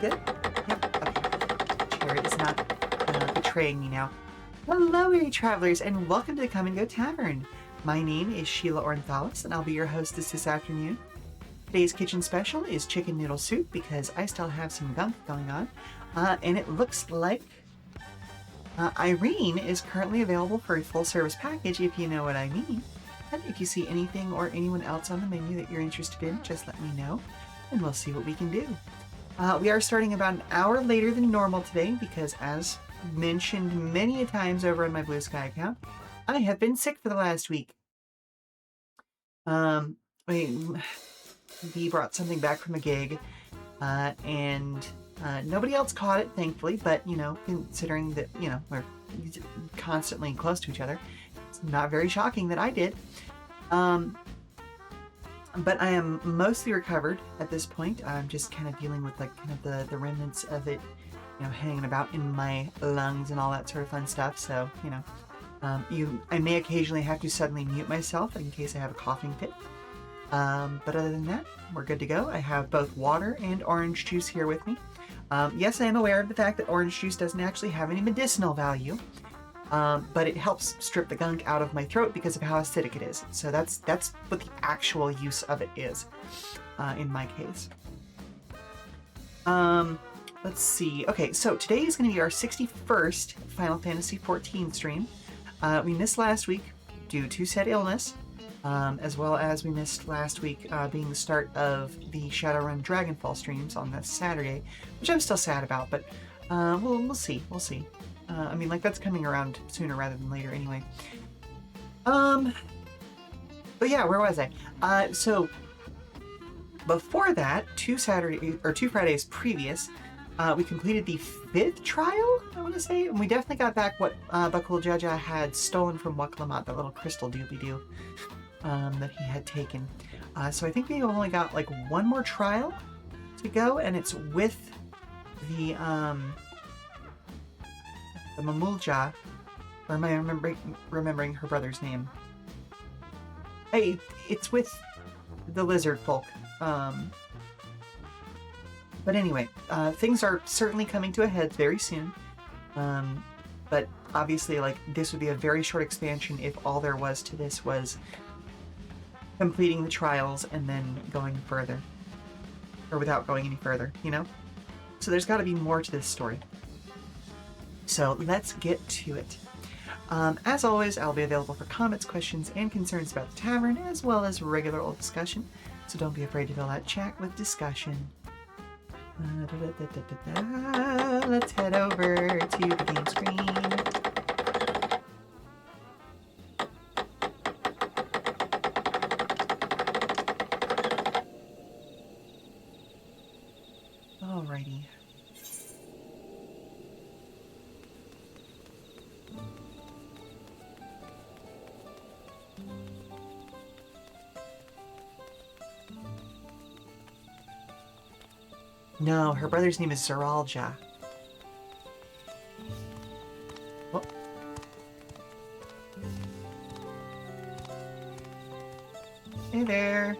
good? Yep, okay. Chair is not betraying me now. Hello, weary travelers, and welcome to the Come and Go Tavern. My name is Sheela Ornthalis, and I'll be your hostess this afternoon. Today's kitchen special is chicken noodle soup because I still have some gunk going on, and it looks like Irene is currently available for a full-service package, if you know what I mean. And if you see anything or anyone else on the menu that you're interested in, just let me know, and we'll see what we can do. We are starting about an hour later than normal today because, as mentioned many a times over on my Blue Sky account, I have been sick for the last week. We brought something back from a gig, and nobody else caught it, thankfully, but, you know, considering that, you know, we're constantly close to each other, it's not very shocking that I did. But I am mostly recovered at this point. I'm just kind of dealing with, like, kind of the remnants of it, you know, hanging about in my lungs and all that sort of fun stuff, so, you know, I may occasionally have to suddenly mute myself in case I have a coughing fit. But other than that, we're good to go. I have both water and orange juice here with me. Yes, I am aware of the fact that orange juice doesn't actually have any medicinal value, but it helps strip the gunk out of my throat because of how acidic it is. So that's what the actual use of it is, in my case. Let's see. Okay, so today is going to be our 61st Final Fantasy XIV stream. We missed last week due to said illness. As well as we missed last week being the start of the Shadowrun Dragonfall streams on that Saturday, which I'm still sad about, but we'll see. I mean, like, that's coming around sooner rather than later anyway. But yeah, where was I? So before that, two Fridays previous, we completed the 5th trial, I want to say, and we definitely got back what Bakul Jaja had stolen from Wuk Lamat, that little crystal doobly-doo. That he had taken. So I think we only got like one more trial to go, and it's with the Mamulja, or am I remembering her brother's name? It's with the lizard folk. But anyway, things are certainly coming to a head very soon. But obviously, like, this would be a very short expansion if all there was to this was completing the trials and then going further, or without going any further, you know? So there's got to be more to this story. So let's get to it. As always, I'll be available for comments, questions, and concerns about the tavern, as well as regular old discussion, so don't be afraid to fill out chat with discussion. Let's head over to the game screen. Alrighty. No, her brother's name is Zeralja. Oh. Hey there.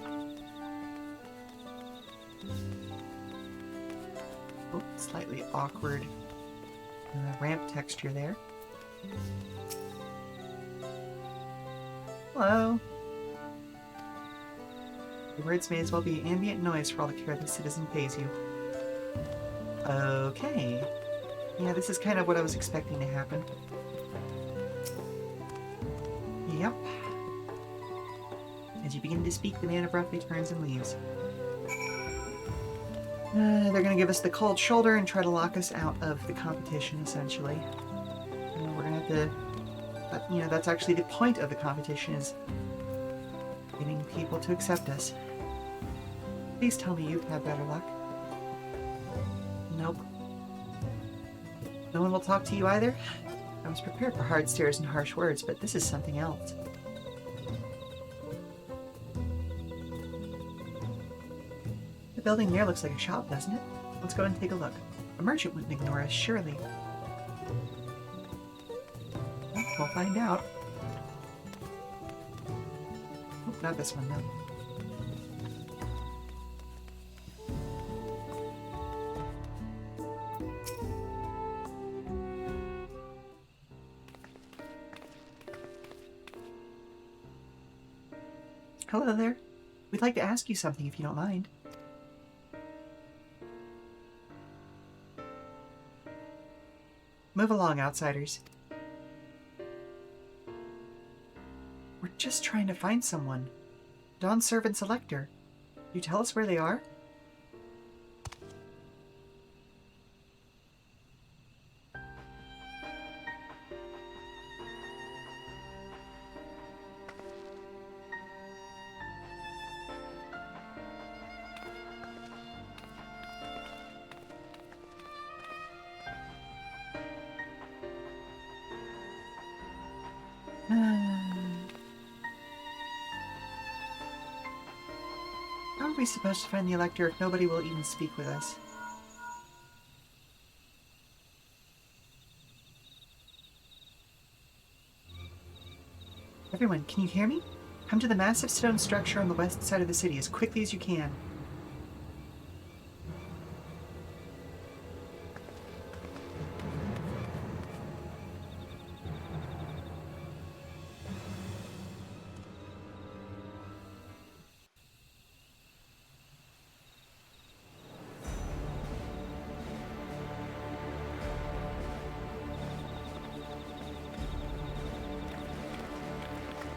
Oh, slightly awkward ramp texture there. Hello. Your words may as well be ambient noise for all the care the citizen pays you. Okay. Yeah, this is kind of what I was expecting to happen. Yep. As you begin to speak, the man abruptly turns and leaves. They're going to give us the cold shoulder and try to lock us out of the competition, essentially. We're going to have to... But, you know, that's actually the point of the competition, is getting people to accept us. Please tell me you've had better luck. Nope. No one will talk to you either? I was prepared for hard stares and harsh words, but this is something else. The building there looks like a shop, doesn't it? Let's go and take a look. A merchant wouldn't ignore us, surely. We'll find out. Oh, not this one, though. Hello there. We'd like to ask you something if you don't mind. Move along, outsiders. We're just trying to find someone. Dawnservant's elector. Can you tell us where they are? How are we supposed to find the elector if nobody will even speak with us? Everyone, can you hear me? Come to the massive stone structure on the west side of the city as quickly as you can.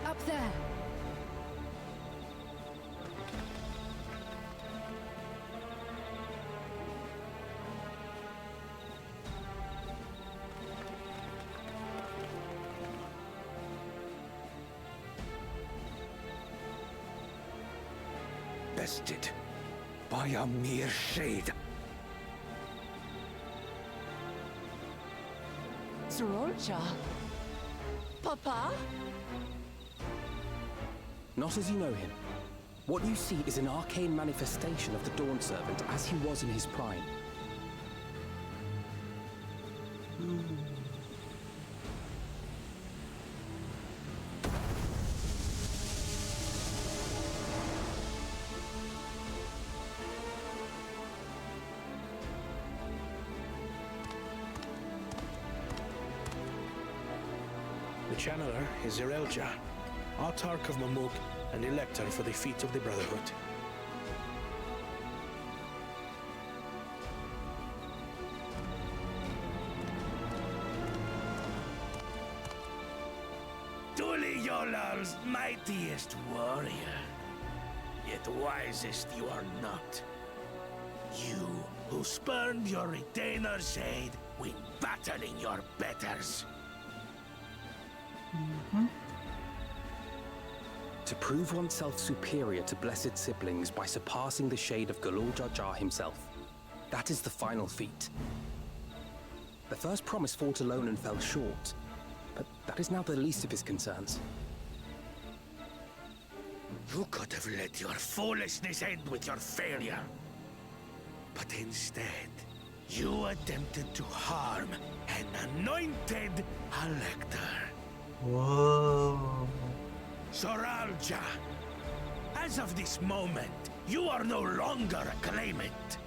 Up there! Bested by a mere shade. Sorolcha? Papa? Not as you know him. What you see is an arcane manifestation of the Dawnservant as he was in his prime. The channeler is Zerelja, Autarch of Mamuk and Elector for the feet of the Brotherhood. Truly Yolal's mightiest warrior, yet wisest you are not. You, who spurned your retainer's shade when battling your betters. To prove oneself superior to blessed siblings by surpassing the shade of Galul Jar Jar himself. That is the final feat. The first promise fought alone and fell short, but that is now the least of his concerns. You could have let your foolishness end with your failure. But instead, you attempted to harm an anointed elector. Whoa. Soralja, as of this moment, you are no longer a claimant.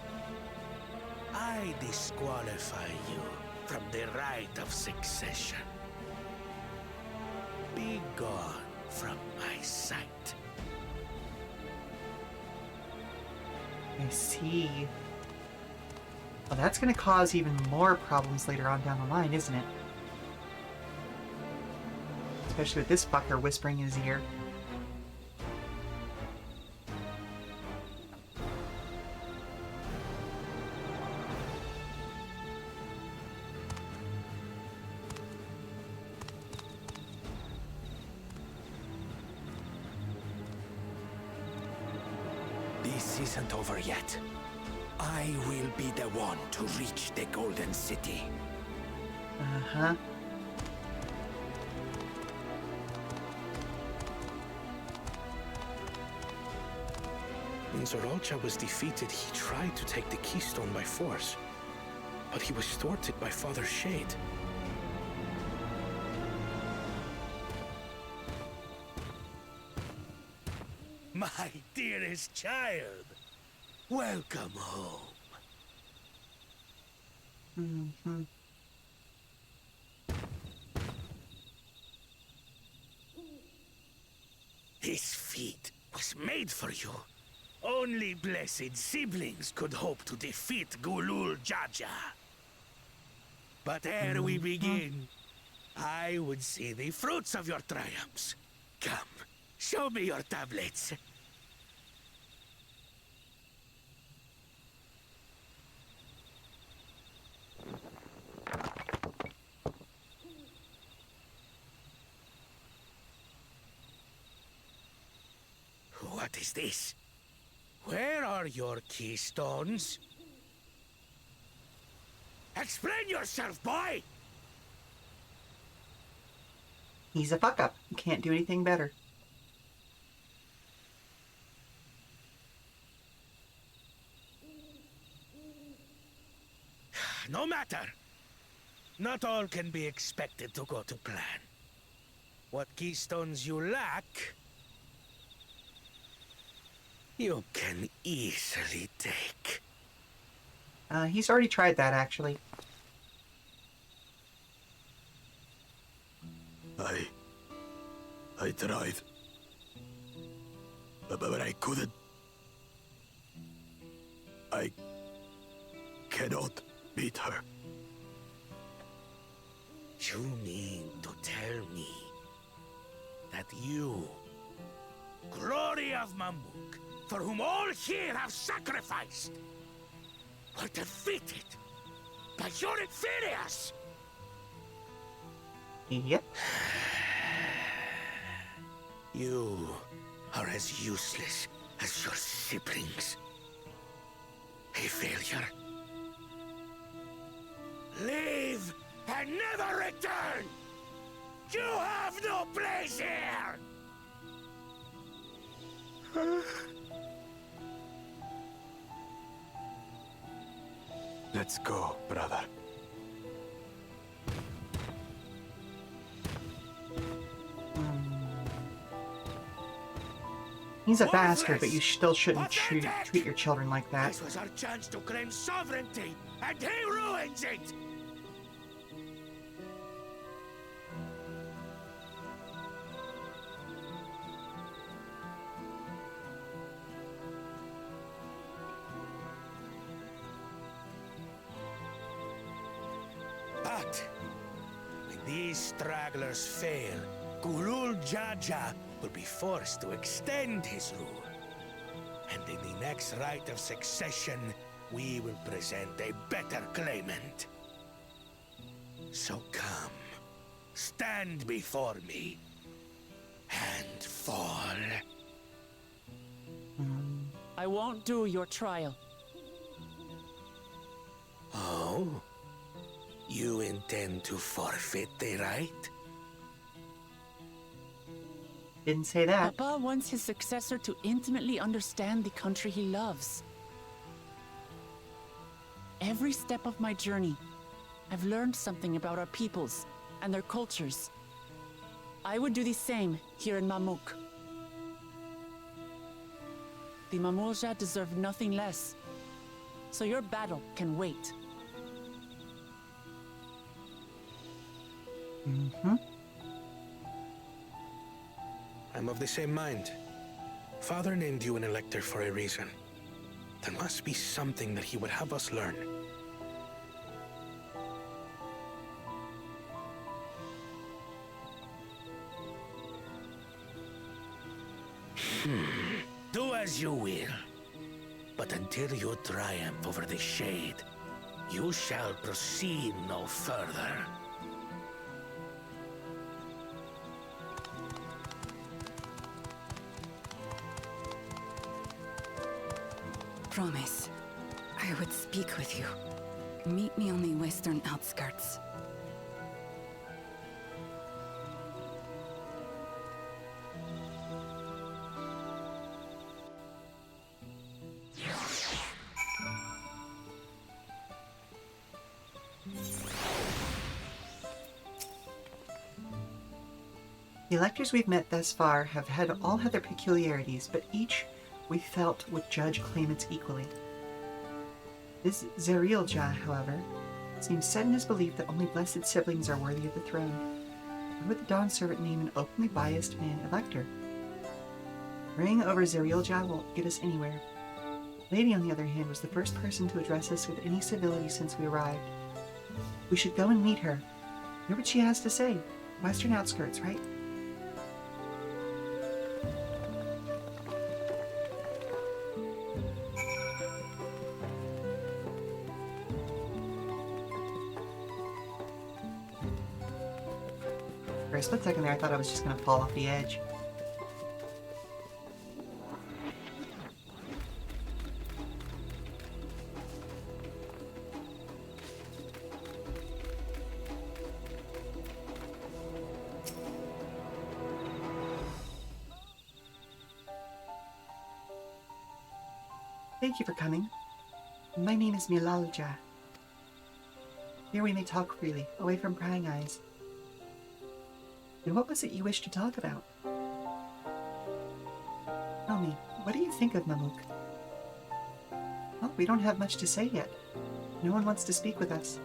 I disqualify you from the right of succession. Be gone from my sight. I see. Well, that's going to cause even more problems later on down the line, isn't it? Especially with this fucker whispering in his ear. This isn't over yet. I will be the one to reach the Golden City. Uh-huh. When Zoralcha was defeated, he tried to take the keystone by force, but he was thwarted by Father Shade. My dearest child, welcome home. Mm-hmm. His feet was made for you. Only blessed siblings could hope to defeat Gulul Jaja. But ere we begin, I would see the fruits of your triumphs. Come, show me your tablets. What is this? Where are your keystones? Explain yourself, boy! He's a fuck-up. You can't do anything better. No matter. Not all can be expected to go to plan. What keystones you lack, you can easily take. He's already tried that, actually. I tried. But I couldn't. I cannot beat her. You mean to tell me that you, glory of Mamuk, for whom all here have sacrificed, were defeated by your inferiors? Yep. You are as useless as your siblings. A failure. Leave and never return! You have no place here! Let's go, brother. He's a bastard, but you still shouldn't treat your children like that. This was our chance to claim sovereignty, and he ruins it! But when these stragglers fail, Gulul Jaja will be forced to extend his rule. And in the next rite of succession, we will present a better claimant. So come, stand before me, and fall. I won't do your trial. Oh? You intend to forfeit the right? Didn't say that. Papa wants his successor to intimately understand the country he loves. Every step of my journey, I've learned something about our peoples and their cultures. I would do the same here in Mamuk. The Mamulja deserve nothing less, so your battle can wait. I'm of the same mind. Father named you an elector for a reason. There must be something that he would have us learn. Do as you will. But until you triumph over the Shade, you shall proceed no further. Promise, I would speak with you. Meet me on the western outskirts. The electors we've met thus far have all had their peculiarities, but each we felt would judge claimants equally. This Zerilja, however, seems set in his belief that only blessed siblings are worthy of the throne. Why would the Dawnservant name an openly biased man elector? Praying over Zerialja won't get us anywhere. Lady, on the other hand, was the first person to address us with any civility since we arrived. We should go and meet her. Hear what she has to say. Western outskirts, right? For a split second there, I thought I was just going to fall off the edge. Thank you for coming. My name is Milalja. Here we may talk freely, away from prying eyes. And what was it you wished to talk about? Tell me, what do you think of Mamuk? Well, we don't have much to say yet. No one wants to speak with us.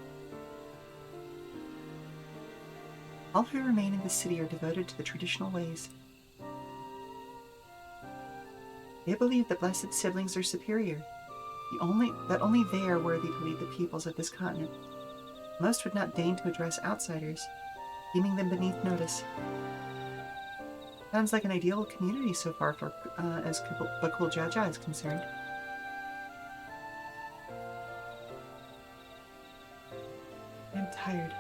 All who remain in the city are devoted to the traditional ways. They believe the blessed siblings are superior, that only they are worthy to lead the peoples of this continent. Most would not deign to address outsiders, deeming them beneath notice. Sounds like an ideal community so far for as Bakul Jaja is concerned. I'm tired,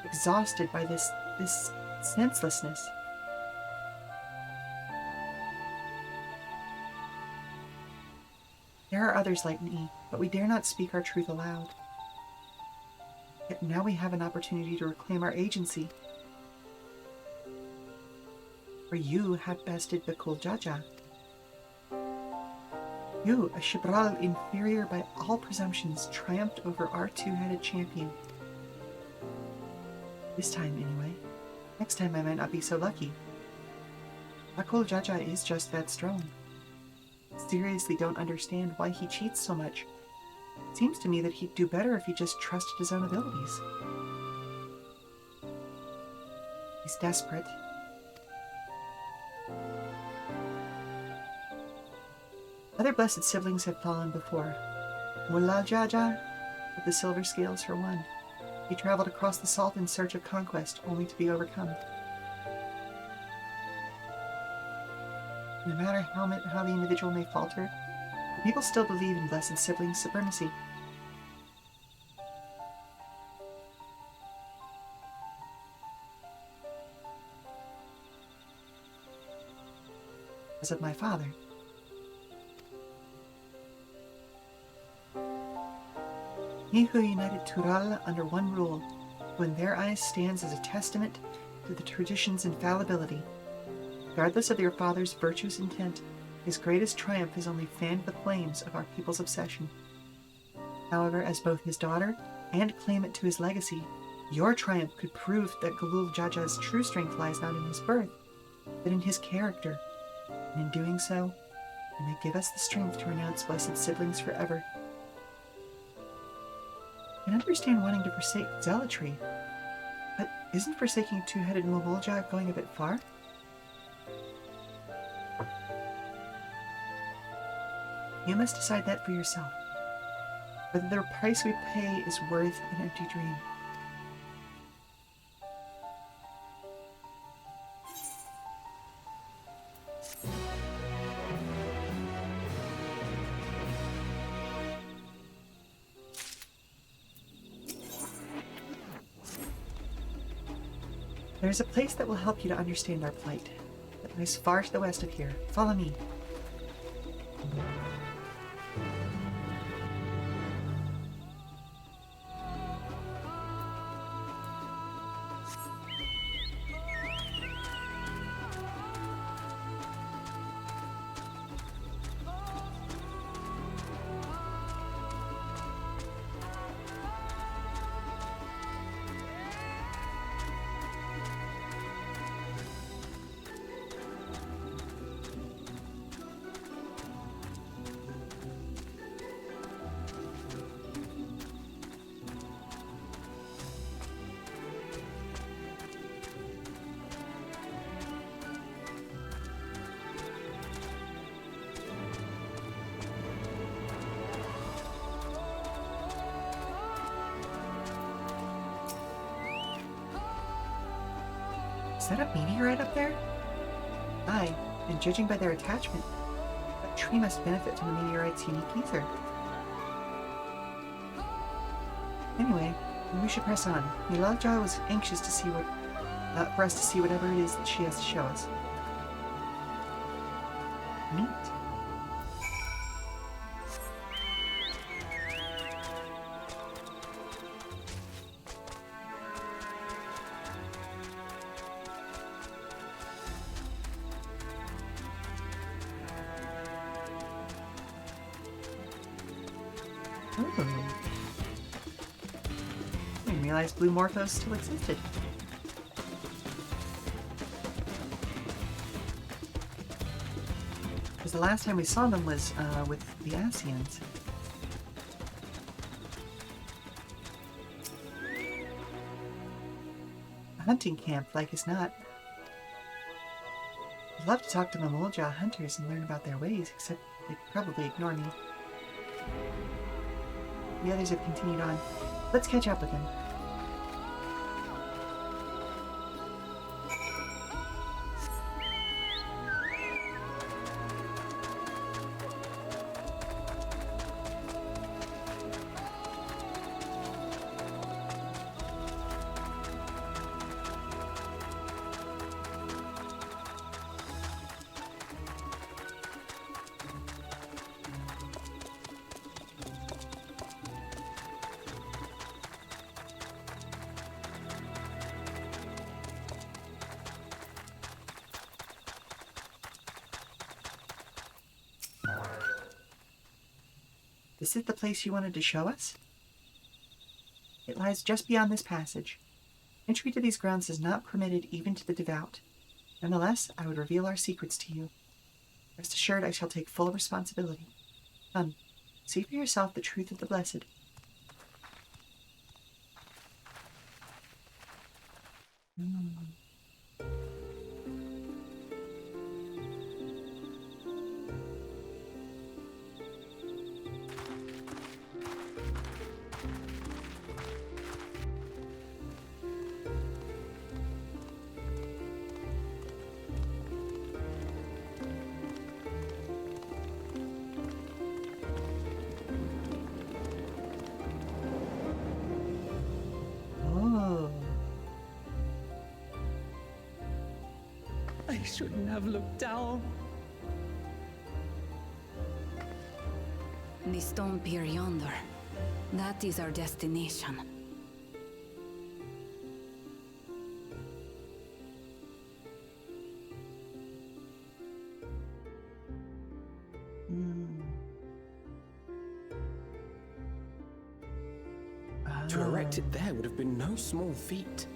exhausted by this senselessness. There are others like me, but we dare not speak our truth aloud. Yet now we have an opportunity to reclaim our agency. For you had bested Bakul Jaja. You, a Shibral inferior by all presumptions, triumphed over our two-headed champion. This time, anyway. Next time I might not be so lucky. Bakul Jaja is just that strong. Seriously don't understand why he cheats so much. Seems to me that he'd do better if he just trusted his own abilities. He's desperate. Other blessed siblings have fallen before. Mullah Jaja, with the silver scales for one. He traveled across the salt in search of conquest, only to be overcome. No matter how the individual may falter, the people still believe in blessed sibling supremacy. As of my father. He who united Tural under one rule, who in their eyes stands as a testament to the tradition's infallibility. Regardless of your father's virtuous intent, his greatest triumph has only fanned the flames of our people's obsession. However, as both his daughter and claimant to his legacy, your triumph could prove that Galul Jaja's true strength lies not in his birth, but in his character. And in doing so, you may give us the strength to renounce blessed siblings forever. I can understand wanting to forsake zealotry, but isn't forsaking two-headed Mobolja going a bit far? You must decide that for yourself, whether the price we pay is worth an empty dream. There's a place that will help you to understand our plight. It lies far to the west of here. Follow me. that a meteorite up there? Aye, and judging by their attachment, that tree must benefit from the meteorite's unique ether. Anyway, we should press on. Milalja was anxious to see for us to see whatever it is that she has to show us. Neat. Ooh. I didn't realize blue morphos still existed. Because the last time we saw them was with the Asians. A hunting camp, like as not. I'd love to talk to Mamolja hunters and learn about their ways, except they'd probably ignore me. The others have continued on. Let's catch up with him. This is the place you wanted to show us? It lies just beyond this passage. Entry to these grounds is not permitted even to the devout. Nonetheless, I would reveal our secrets to you. Rest assured I shall take full responsibility. Come, see for yourself the truth of the blessed. I shouldn't have looked down. The stone pier yonder. That is our destination. To erect it there would have been no small feat.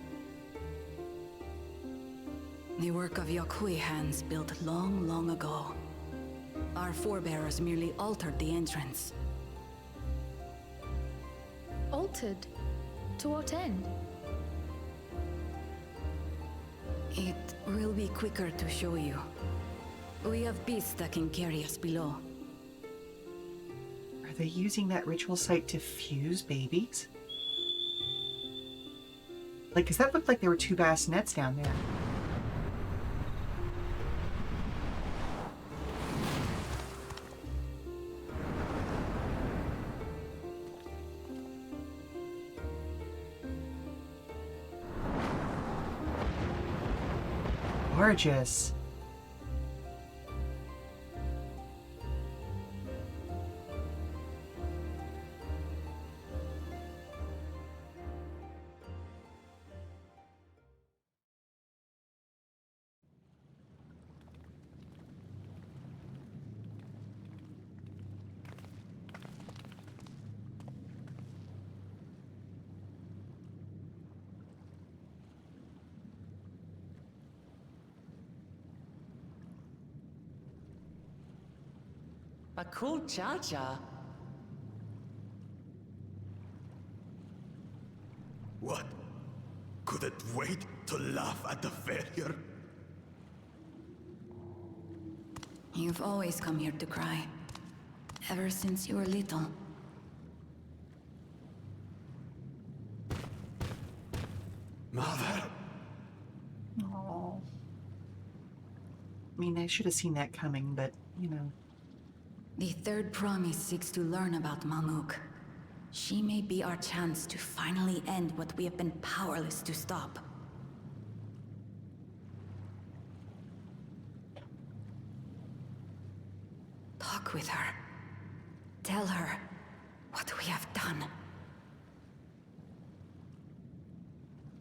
The work of Yakui hands built long, long ago. Our forebears merely altered the entrance. Altered? To what end? It will be quicker to show you. We have beasts that can carry us below. Are they using that ritual site to fuse babies? Like, because that looked like there were two bassinets down there. Gorgeous. A cool cha-cha. What? Couldn't wait to laugh at the failure? You've always come here to cry. Ever since you were little. Mother! Aww. mean, I should have seen that coming, but, you know. The third promise seeks to learn about Mamuk. She may be our chance to finally end what we have been powerless to stop. Talk with her. Tell her what we have done.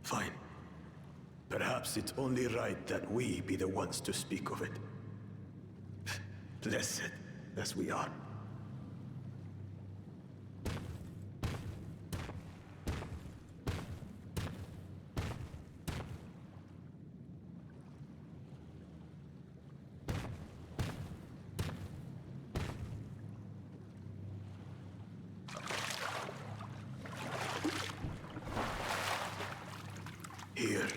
Fine. Perhaps it's only right that we be the ones to speak of it. Blessed as we are. Here.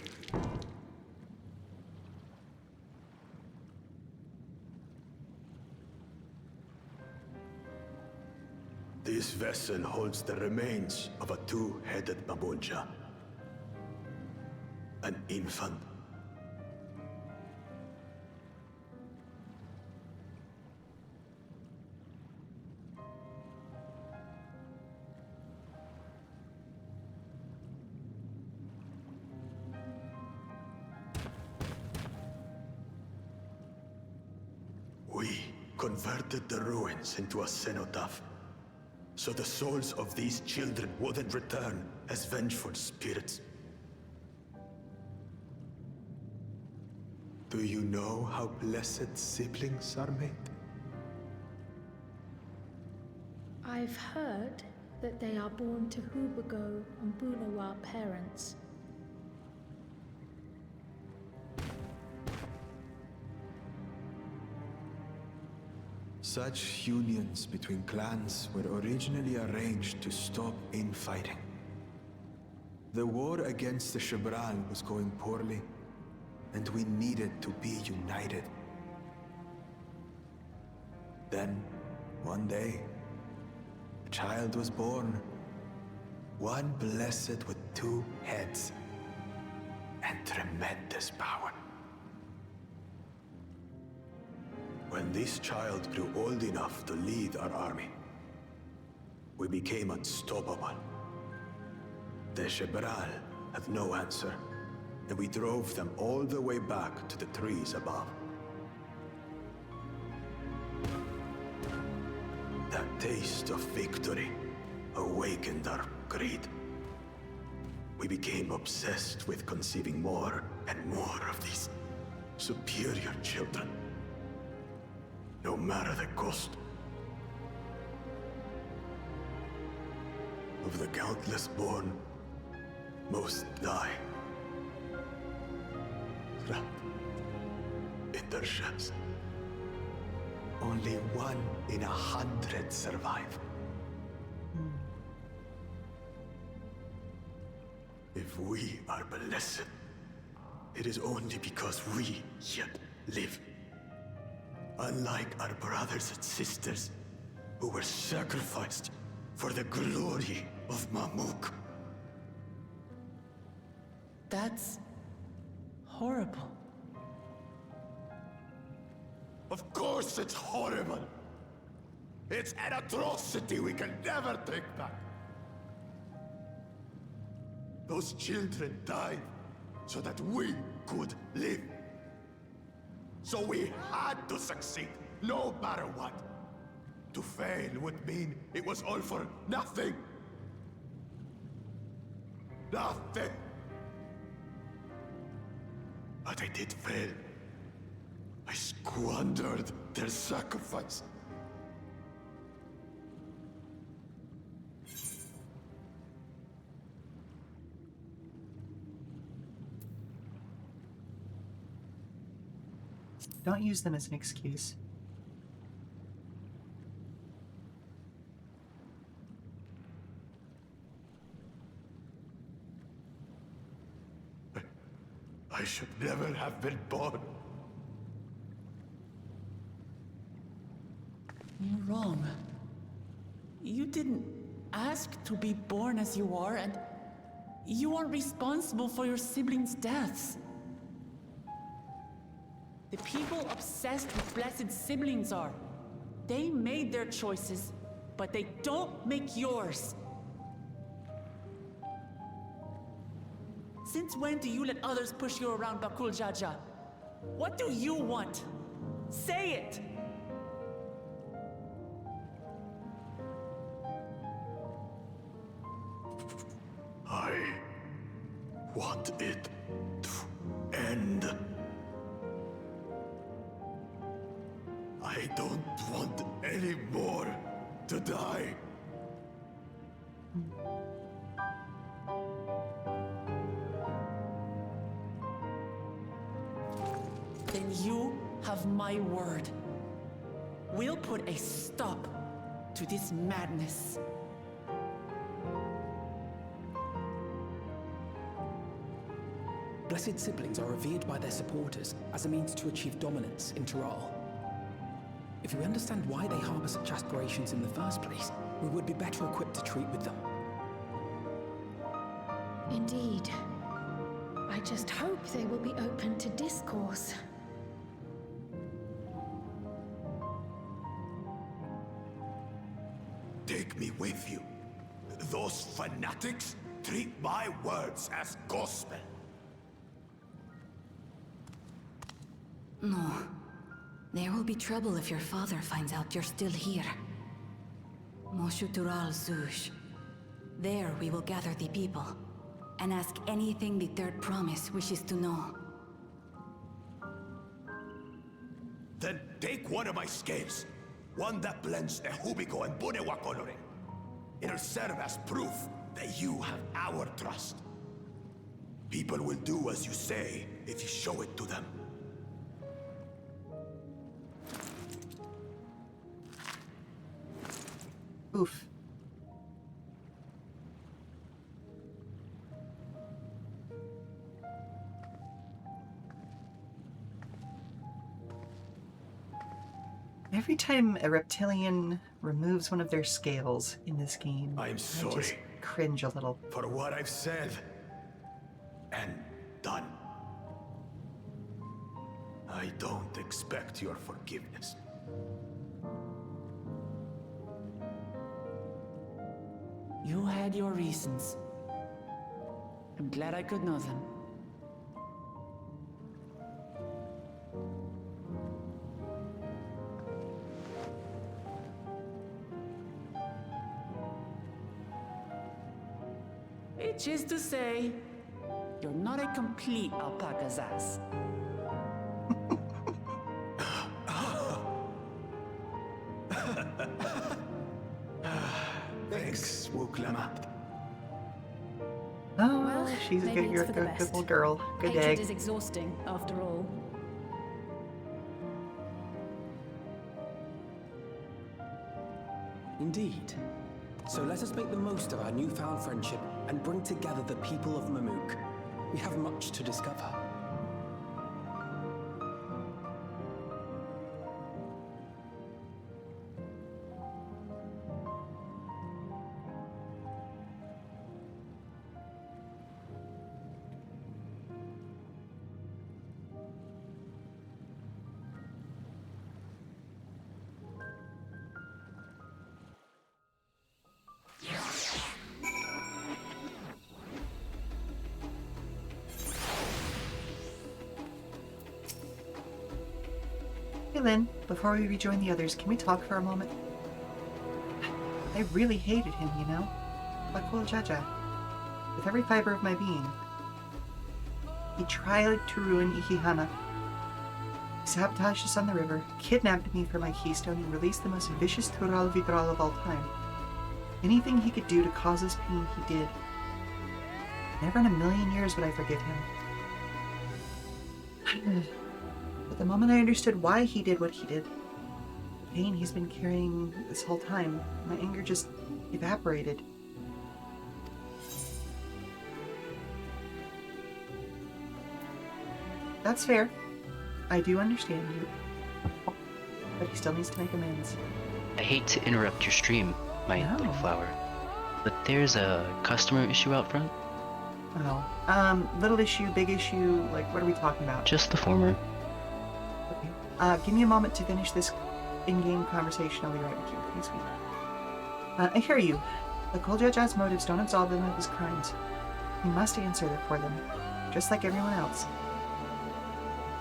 This vessel holds the remains of a two-headed Mabonja. An infant. We converted the ruins into a cenotaph, so the souls of these children wouldn't return as vengeful spirits. Do you know how blessed siblings are made? I've heard that they are born to Hubago and Bunawa parents. Such unions between clans were originally arranged to stop infighting. The war against the Shibral was going poorly, and we needed to be united. Then, one day, a child was born. One blessed with two heads and tremendous power. When this child grew old enough to lead our army, we became unstoppable. The Shibral had no answer, and we drove them all the way back to the trees above. That taste of victory awakened our greed. We became obsessed with conceiving more and more of these superior children. No matter the cost. Of the countless born, most die. Trapped in their shells. Only 1 in 100 survive. If we are blessed, it is only because we yet live. Unlike our brothers and sisters, who were sacrificed for the glory of Mamuk. That's horrible. Of course it's horrible. It's an atrocity we can never take back. Those children died so that we could live. So we had to succeed, no matter what. To fail would mean it was all for nothing. Nothing. But I did fail. I squandered their sacrifice. Don't use them as an excuse. I should never have been born. You're wrong. You didn't ask to be born as you are, and you aren't responsible for your siblings' deaths. The people obsessed with blessed siblings are. They made their choices, but they don't make yours. Since when do you let others push you around, Bakul Jaja? What do you want? Say it! I want it to end. I don't want any more to die. Then you have my word. We'll put a stop to this madness. Blessed siblings are revered by their supporters as a means to achieve dominance in Tural. If we understand why they harbor such aspirations in the first place, we would be better equipped to treat with them. Indeed. I just hope they will be open to discourse. Take me with you. Those fanatics treat my words as gospel. No. There will be trouble if your father finds out you're still here. Moshutural Zush. There we will gather the people, and ask anything the Third Promise wishes to know. Then take one of my scales. One that blends the Hubiko and Bunewa coloring. It'll serve as proof that you have our trust. People will do as you say if you show it to them. Oof. Every time a reptilian removes one of their scales in this game, I'm I just sorry cringe a little. for what I've said and done. I don't expect your forgiveness. You had your reasons. I'm glad I could know them. Which is to say, you're not a complete alpaca's ass. Thanks, Wuk Lamat. Oh, Well, she's a maybe good, it's good, for the good best. little girl. Good Hatred day. is exhausting, after all. Indeed. So let us make the most of our newfound friendship and bring together the people of Mamuk. We have much to discover. Hey Lynn, before we rejoin the others, can we talk for a moment? I really hated him, you know? Bakul Jaja. With every fiber of my being. He tried to ruin Ikihana. He sabotaged us on the river, kidnapped me for my keystone, and released the most vicious Tural Vidral of all time. Anything he could do to cause us pain, he did. Never in a million years would I forgive him. But the moment I understood why he did what he did, the pain he's been carrying this whole time, my anger just evaporated. That's fair. I do understand you. But he still needs to make amends. I hate to interrupt your stream, my No. little flower, but there's a customer issue out front. Oh. Little issue, big issue, like what are we talking about? Just the former. Give me a moment to finish this in-game conversation. I'll be right with you. Please wait. I hear you. The Koljaja's motives don't absolve him of his crimes. He must answer for them, just like everyone else.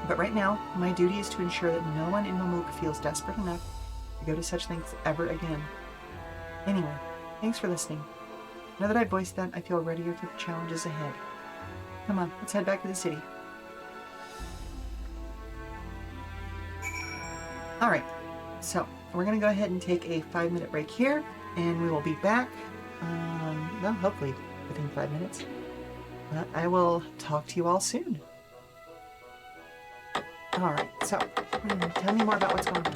But right now, my duty is to ensure that no one in Mamuk feels desperate enough to go to such lengths ever again. Anyway, thanks for listening. Now that I've voiced that, I feel readier for the challenges ahead. Come on, let's head back to the city. Alright, so we're going to go ahead and take a 5-minute break here, and we will be back, well, hopefully within 5 minutes. I will talk to you all soon. Alright, so tell me more about what's going on.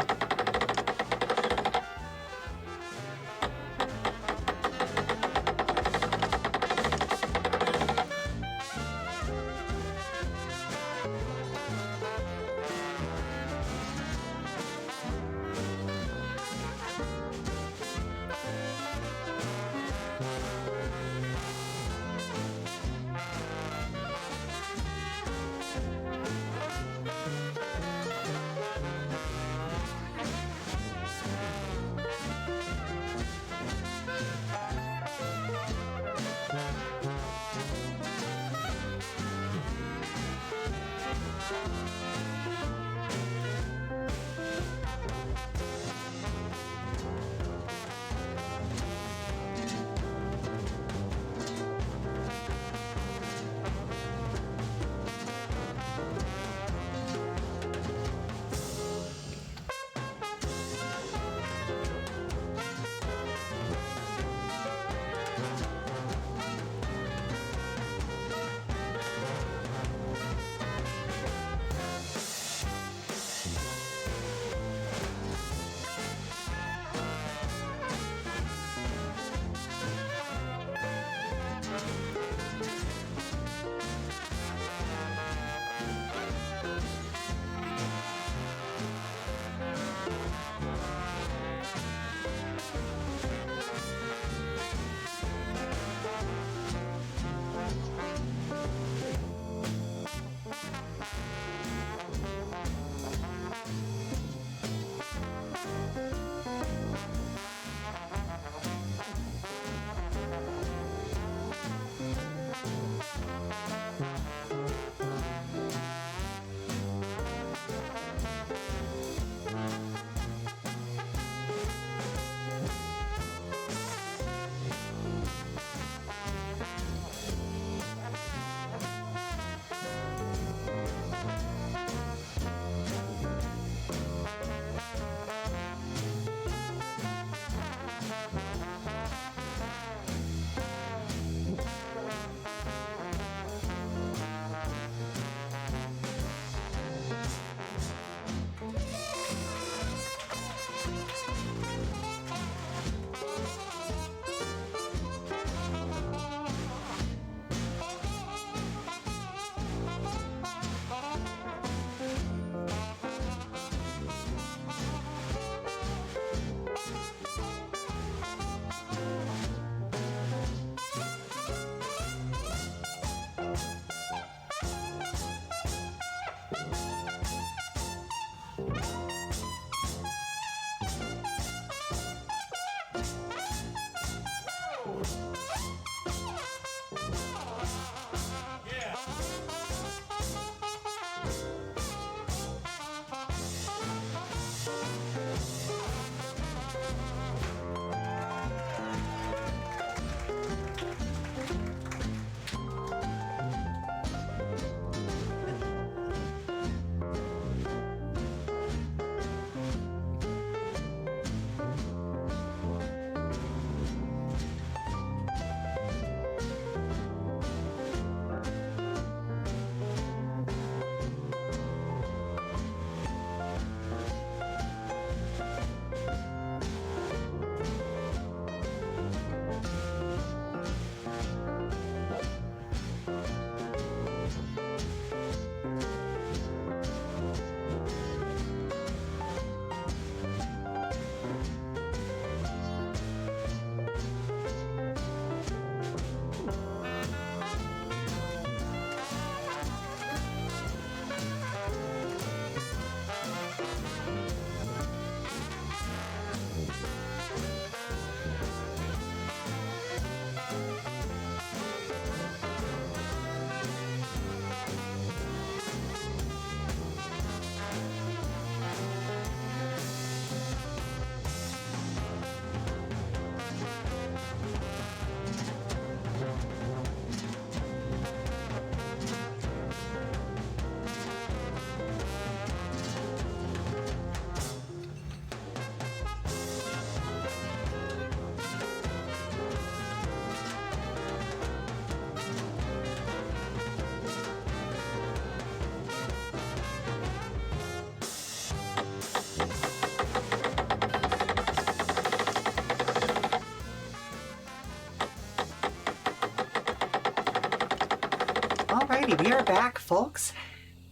Alrighty, we are back, folks.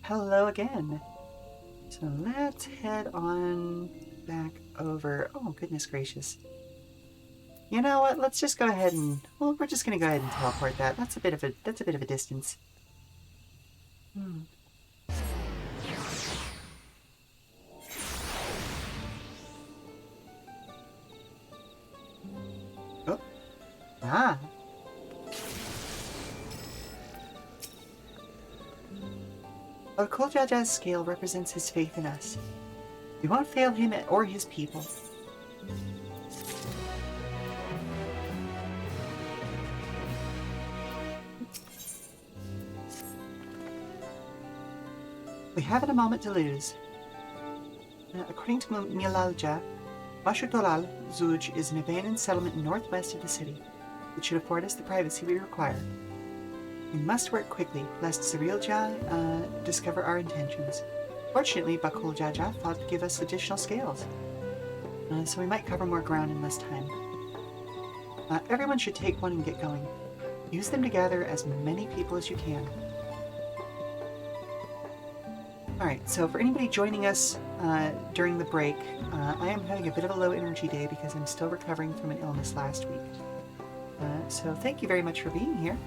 Hello again. So let's head on back over. Oh, goodness gracious. You know what? Let's just go ahead and... Well, we're just going to go ahead and teleport that. That's a bit of a distance. Oh. Ah. Kuljaja's scale represents his faith in us. We won't fail him or his people. We haven't a moment to lose. According to Milalja, Mashutoral Zuj is an abandoned settlement northwest of the city, which should afford us the privacy we require. We must work quickly, lest Cirilja discover our intentions. Fortunately, Bakul Jaja thought to give us additional scales, so we might cover more ground in less time. Everyone should take one and get going. Use them to gather as many people as you can. Alright, so for anybody joining us during the break, I am having a bit of a low energy day because I'm still recovering from an illness last week. So thank you very much for being here.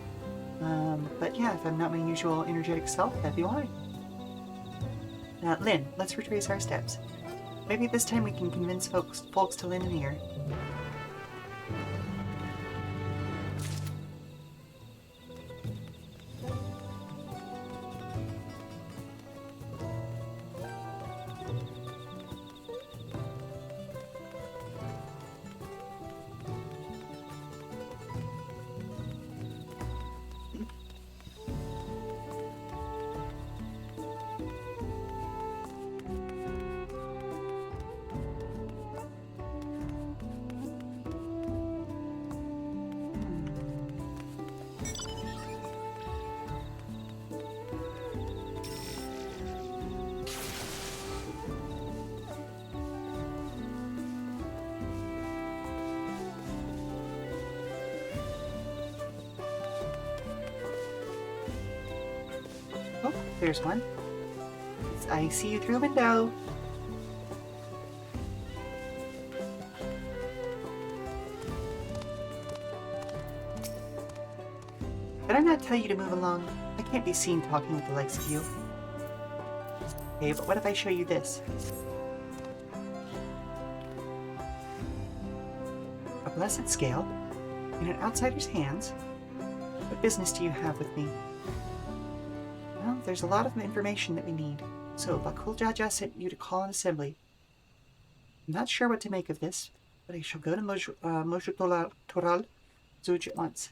But yeah, if I'm not my usual energetic self, that'd be why. Lynn, let's retrace our steps. Maybe this time we can convince folks to lend an ear. Oh, there's one. I see you through the window. Did I not tell you to move along? I can't be seen talking with the likes of you. Okay, but what if I show you this? A blessed scale in an outsider's hands. What business do you have with me? Well, there's a lot of information that we need. So, Bakul Jaja sent you to call an assembly. I'm not sure what to make of this, but I shall go to Moshu Toral Zuj at once.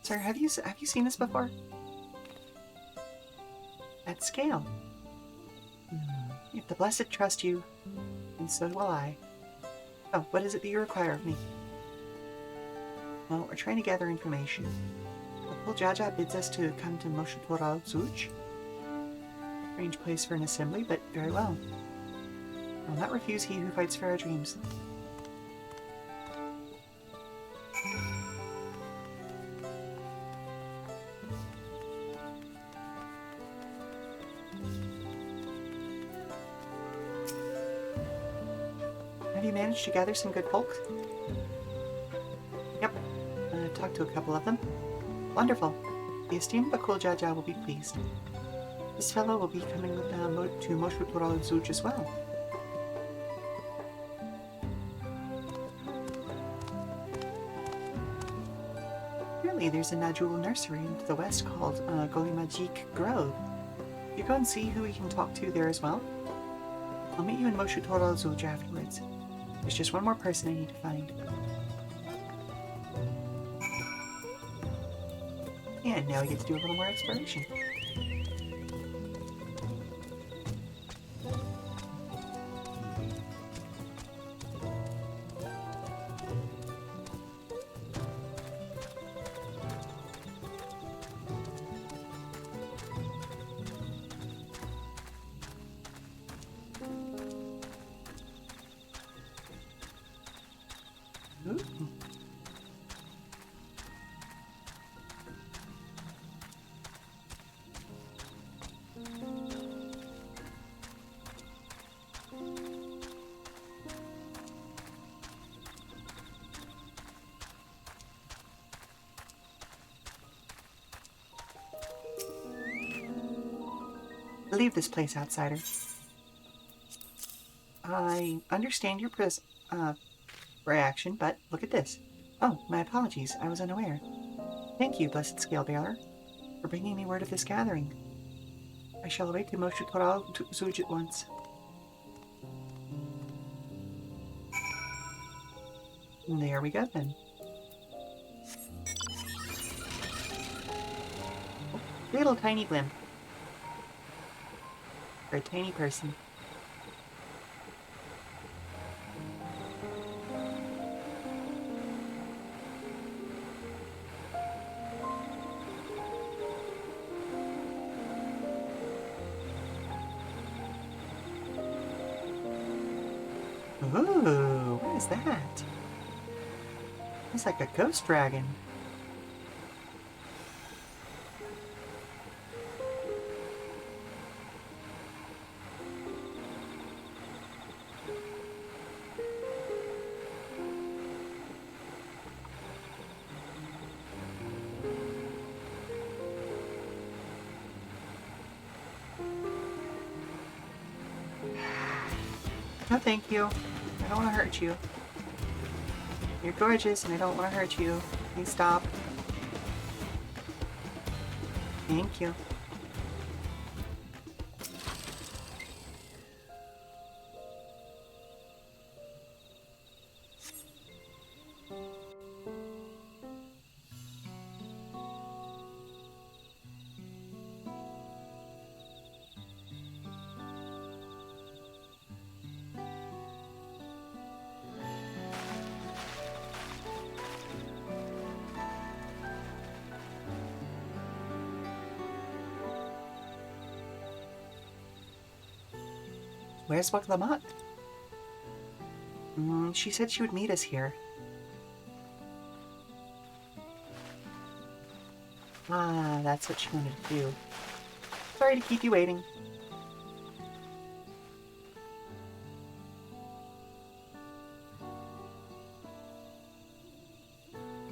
Sir, have you seen this before? At scale. If the blessed trust you, and so will I. Oh, what is it that you require of me? Well, we're trying to gather information. Bakul Jaja bids us to come to Moshu Toral Zuj. Strange place for an assembly, but very well. I'll not refuse he who fights for our dreams. Have you managed to gather some good folk? Yep. Talked to a couple of them. Wonderful. The esteemed Bakul Jaja will be pleased. This fellow will be coming with, to Moshu Toral Zuj as well. Apparently there's a Najul nursery to the west called Golimajik Grove. You go and see who we can talk to there as well. I'll meet you in Moshu Toral Zuj afterwards. There's just one more person I need to find. And now we get to do a little more exploration. Leave this place, outsider. I understand your reaction, but look at this. Oh, my apologies. I was unaware. Thank you, Blessed Scalebearer, for bringing me word of this gathering. I shall await the Moshu Toral Zuj at once. There we go, then. Oh, little tiny blimp. For a tiny person. Ooh, what is that? It's like a ghost dragon. No, thank you. I don't want to hurt you. You're gorgeous and I don't want to hurt you. Please stop. Thank you. Where's Wuk Lamat? She said she would meet us here. Ah, that's what she wanted to do. Sorry to keep you waiting.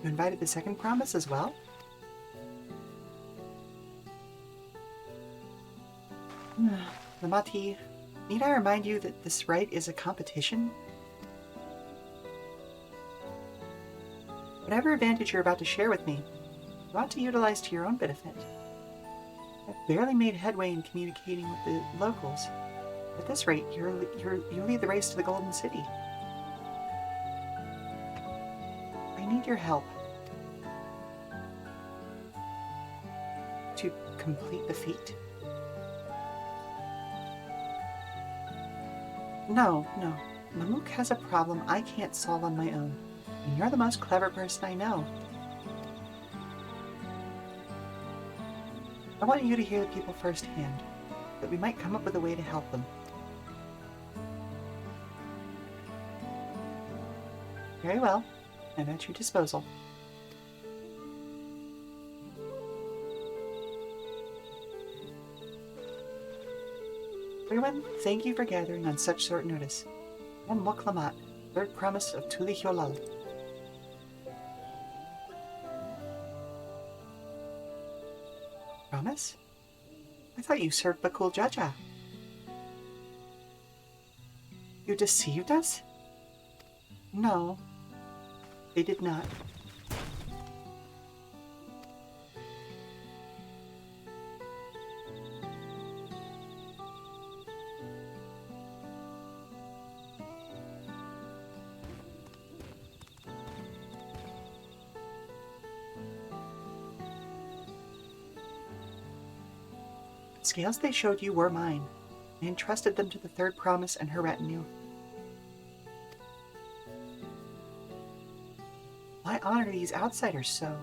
You invited the second promise as well? Lamati, need I remind you that this rite is a competition? Whatever advantage you're about to share with me, you ought to utilize to your own benefit. I've barely made headway in communicating with the locals. At this rate, you lead the race to the Golden City. I need your help to complete the feat. No. Mamuk has a problem I can't solve on my own, and you're the most clever person I know. I want you to hear the people firsthand, that we might come up with a way to help them. Very well. I'm at your disposal. Everyone, thank you for gathering on such short notice. I'm Wuk Lamat, third promise of Tuli Hyolal. Promise? I thought you served Bakul Jaja. You deceived us? No, they did not. Scales they showed you were mine. I entrusted them to the third promise and her retinue. Why honor these outsiders so?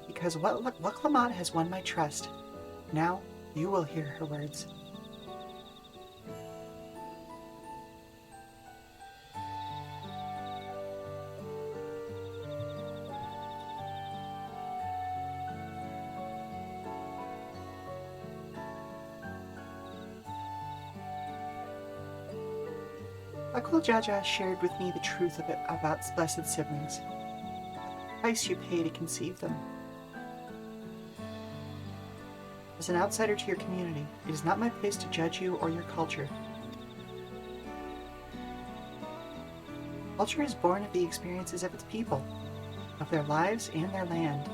Because Wuk Lamat has won my trust. Now you will hear her words. Bakul Jaja shared with me the truth about blessed siblings, the price you pay to conceive them, As an outsider to your community, it is not my place to judge you or your culture. Culture is born of the experiences of its people, of their lives and their land.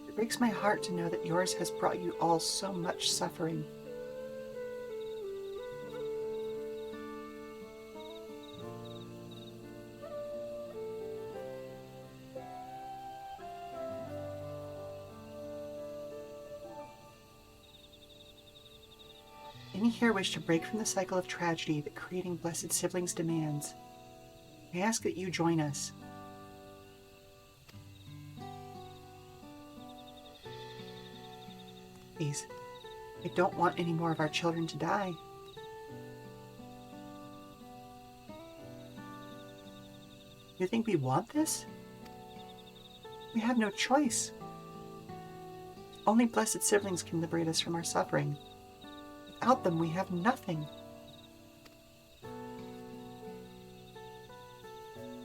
It breaks my heart to know that yours has brought you all so much suffering. Any here wish to break from the cycle of tragedy that creating blessed siblings demands. I ask that you join us. Please, I don't want any more of our children to die. You think we want this? We have no choice. Only blessed siblings can liberate us from our suffering. Without them, we have nothing.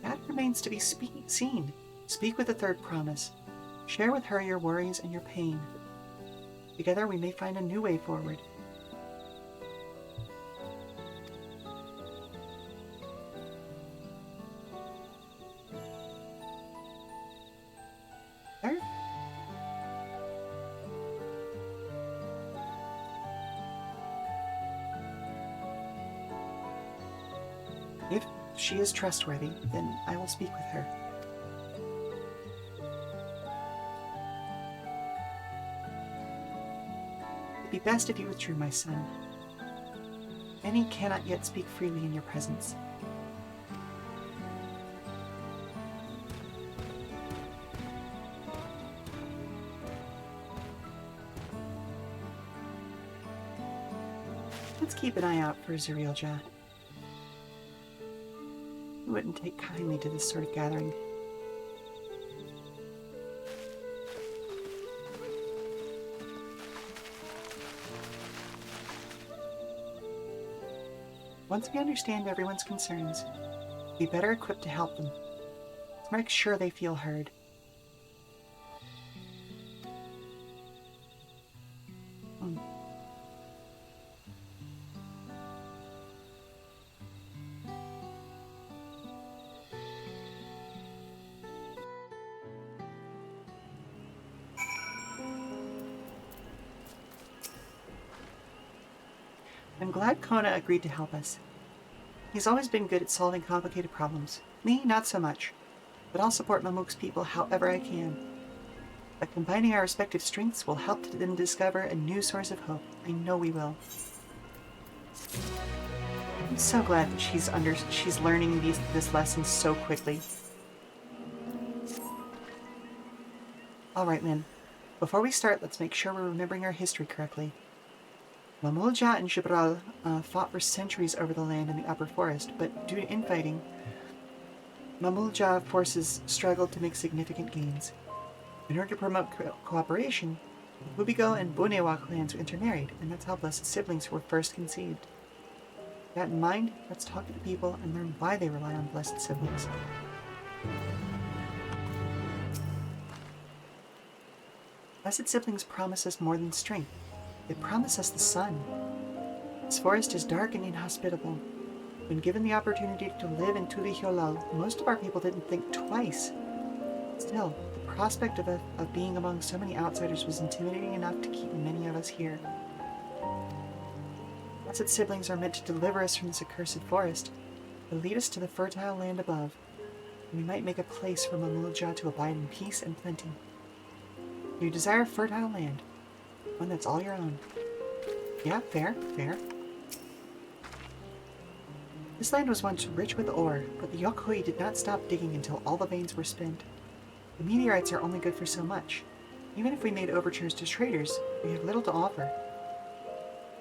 That remains to be seen. Speak with the third promise. Share with her your worries and your pain. Together we may find a new way forward. There? If she is trustworthy, then I will speak with her. It'd be best if you withdrew, my son. Many cannot yet speak freely in your presence. Let's keep an eye out for Zurielja. He wouldn't take kindly to this sort of gathering. Once we understand everyone's concerns, we'll be better equipped to help them. Let's make sure they feel heard. I'm glad Kona agreed to help us. He's always been good at solving complicated problems. Me, not so much. But I'll support Mamuk's people however I can. By combining our respective strengths will help them discover a new source of hope. I know we will. I'm so glad that she's learning this lesson so quickly. Alright, Lynn. Before we start, let's make sure we're remembering our history correctly. Mamulja and Jibral fought for centuries over the land in the upper forest, but due to infighting, Mamulja forces struggled to make significant gains. In order to promote cooperation, Hubigo and Bunewa clans intermarried, and that's how blessed siblings were first conceived. With that in mind, let's talk to the people and learn why they rely on blessed siblings. Blessed siblings promise us more than strength. They promise us the sun. This forest is dark and inhospitable. When given the opportunity to live in Tulihiolal, most of our people didn't think twice. Still, the prospect of being among so many outsiders was intimidating enough to keep many of us here. Blessed siblings are meant to deliver us from this accursed forest, to lead us to the fertile land above, and we might make a place for Mamulja to abide in peace and plenty. You desire fertile land, one that's all your own. Yeah, fair. This land was once rich with ore, but the Yokoi did not stop digging until all the veins were spent. The meteorites are only good for so much. Even if we made overtures to traders, we have little to offer.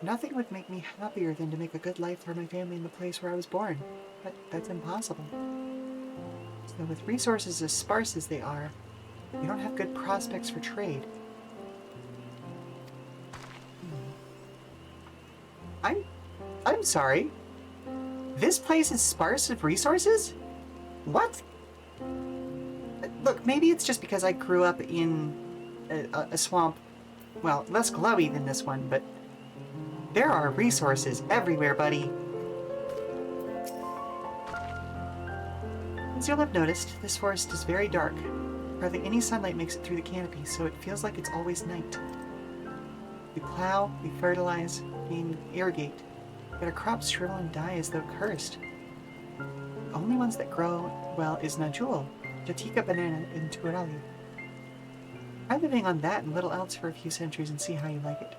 Nothing would make me happier than to make a good life for my family in the place where I was born, but that's impossible. So with resources as sparse as they are, we don't have good prospects for trade. I'm sorry. This place is sparse of resources? What? Look, maybe it's just because I grew up in a swamp, well, less glowy than this one, but there are resources everywhere, buddy. As you'll have noticed, this forest is very dark. Hardly any sunlight makes it through the canopy, so it feels like it's always night. We plow, we fertilize, we irrigate, yet our crops shrivel and die as though cursed. The only ones that grow well is Najul, Jatika banana, and Turali. Try living on that and little else for a few centuries and see how you like it.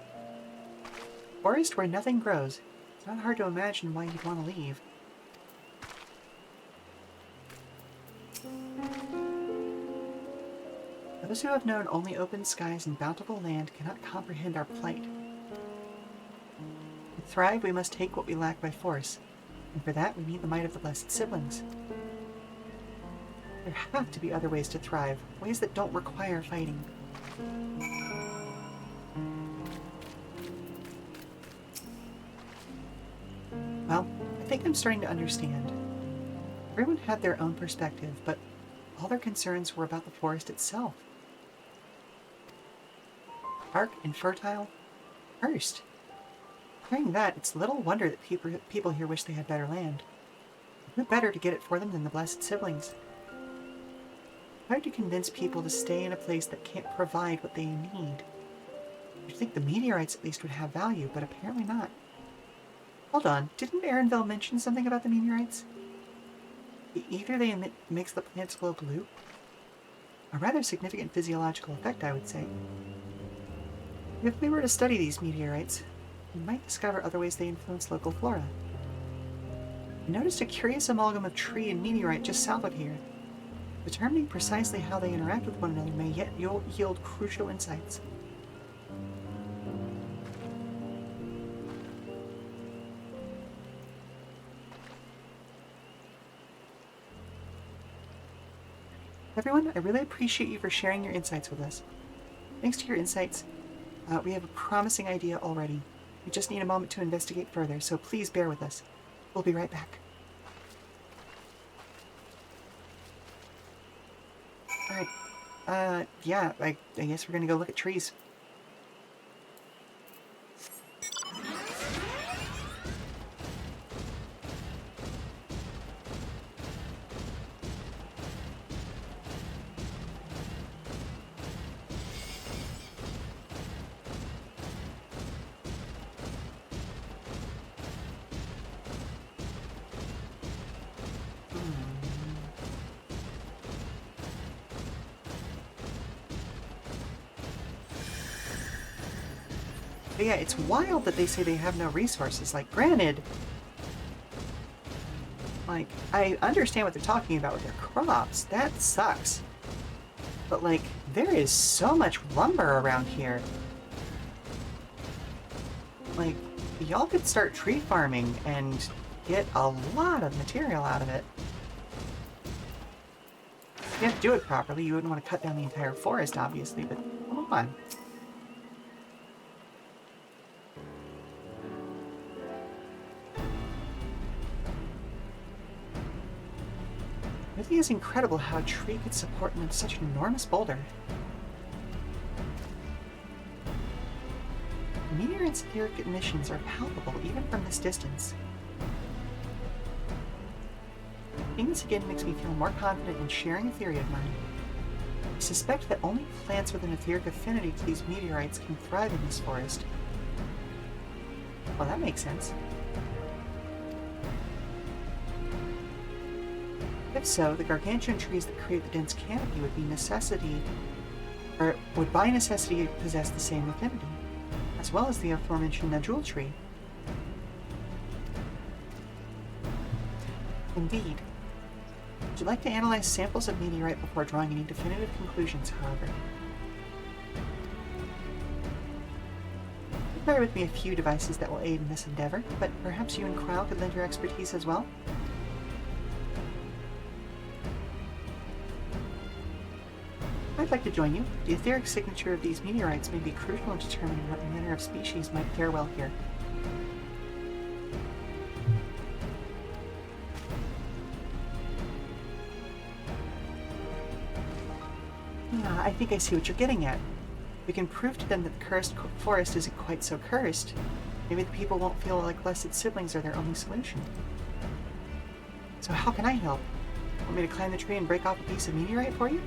Forest where nothing grows. It's not hard to imagine why you'd want to leave. Those who have known only open skies and bountiful land cannot comprehend our plight. To thrive, we must take what we lack by force, and for that we need the might of the blessed siblings. There have to be other ways to thrive, ways that don't require fighting. Well, I think I'm starting to understand. Everyone had their own perspective, but all their concerns were about the forest itself. Dark and fertile, cursed. Hearing that, it's little wonder that people here wish they had better land. Who better to get it for them than the blessed siblings? Hard to convince people to stay in a place that can't provide what they need. You'd think the meteorites at least would have value, but apparently not. Hold on, didn't Erenville mention something about the meteorites? The ether they emit makes the plants glow blue? A rather significant physiological effect, I would say. If we were to study these meteorites, we might discover other ways they influence local flora. I noticed a curious amalgam of tree and meteorite just south of here. Determining precisely how they interact with one another may yet yield crucial insights. Everyone, I really appreciate you for sharing your insights with us. Thanks to your insights, we have a promising idea already. We just need a moment to investigate further, so please bear with us. We'll be right back. Alright, yeah, I guess we're gonna go look at trees. But yeah, it's wild that they say they have no resources. Like, granted, like, I understand what they're talking about with their crops. That sucks. But, like, there is so much lumber around here. Like, y'all could start tree farming and get a lot of material out of it. You have to do it properly. You wouldn't want to cut down the entire forest, obviously, but come on. It really is incredible how a tree could support such an enormous boulder. Meteor and etheric emissions are palpable even from this distance. Seeing this again makes me feel more confident in sharing a theory of mine. I suspect that only plants with an etheric affinity to these meteorites can thrive in this forest. Well, that makes sense. If so, the gargantuan trees that create the dense canopy would by necessity possess the same affinity, as well as the aforementioned Najul tree. Indeed. Would you like to analyze samples of meteorite before drawing any definitive conclusions, however? Bear with me a few devices that will aid in this endeavor, but perhaps you and Kryle could lend your expertise as well? I'd like to join you. The etheric signature of these meteorites may be crucial in determining what manner of species might fare well here. I think I see what you're getting at. We can prove to them that the cursed forest isn't quite so cursed. Maybe the people won't feel like blessed siblings are their only solution. So how can I help? Want me to climb the tree and break off a piece of meteorite for you?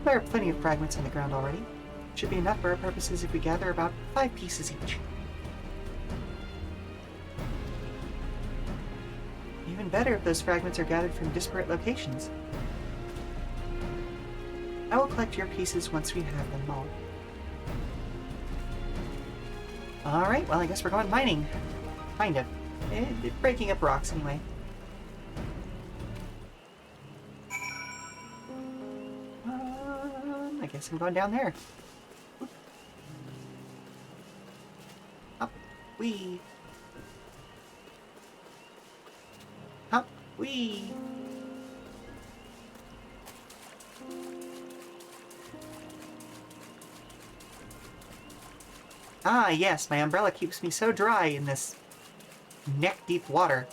There are plenty of fragments on the ground already. Should be enough for our purposes if we gather about 5 pieces each. Even better if those fragments are gathered from disparate locations. I will collect your pieces once we have them all. Alright, well I guess we're going mining. Kind of. Breaking up rocks anyway. I guess I'm going down there. Up, wee. Up, wee. Ah, yes, my umbrella keeps me so dry in this neck-deep water.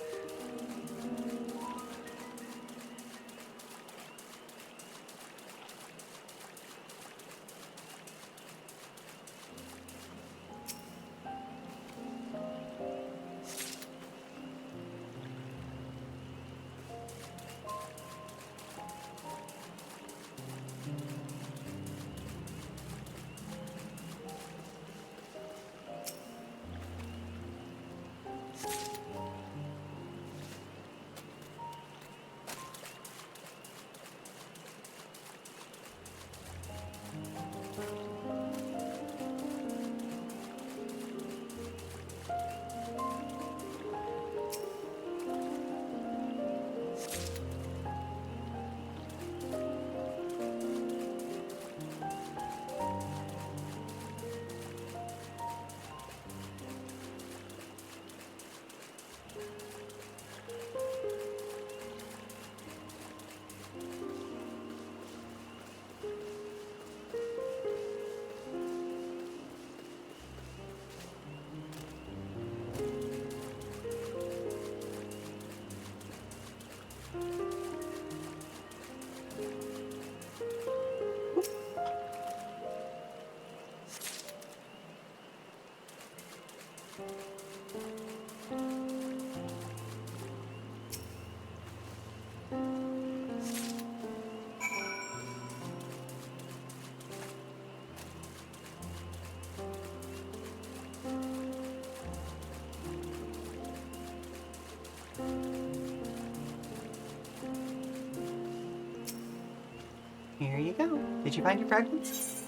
Here you go. Did you find your fragments?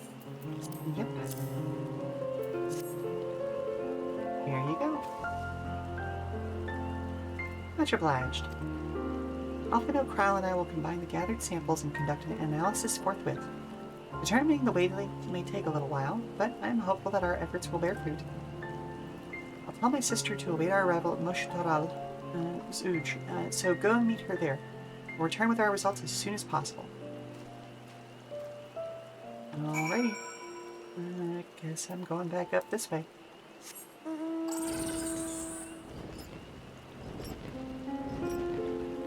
Yep. Here you go. Much obliged. Off we go, Kryle and I will combine the gathered samples and conduct an analysis forthwith. Determining the wavelength may take a little while, but I'm hopeful that our efforts will bear fruit. I'll tell my sister to await our arrival at Moshtaral, Zuj, so go and meet her there. We'll return with our results as soon as possible. Alrighty. I guess I'm going back up this way.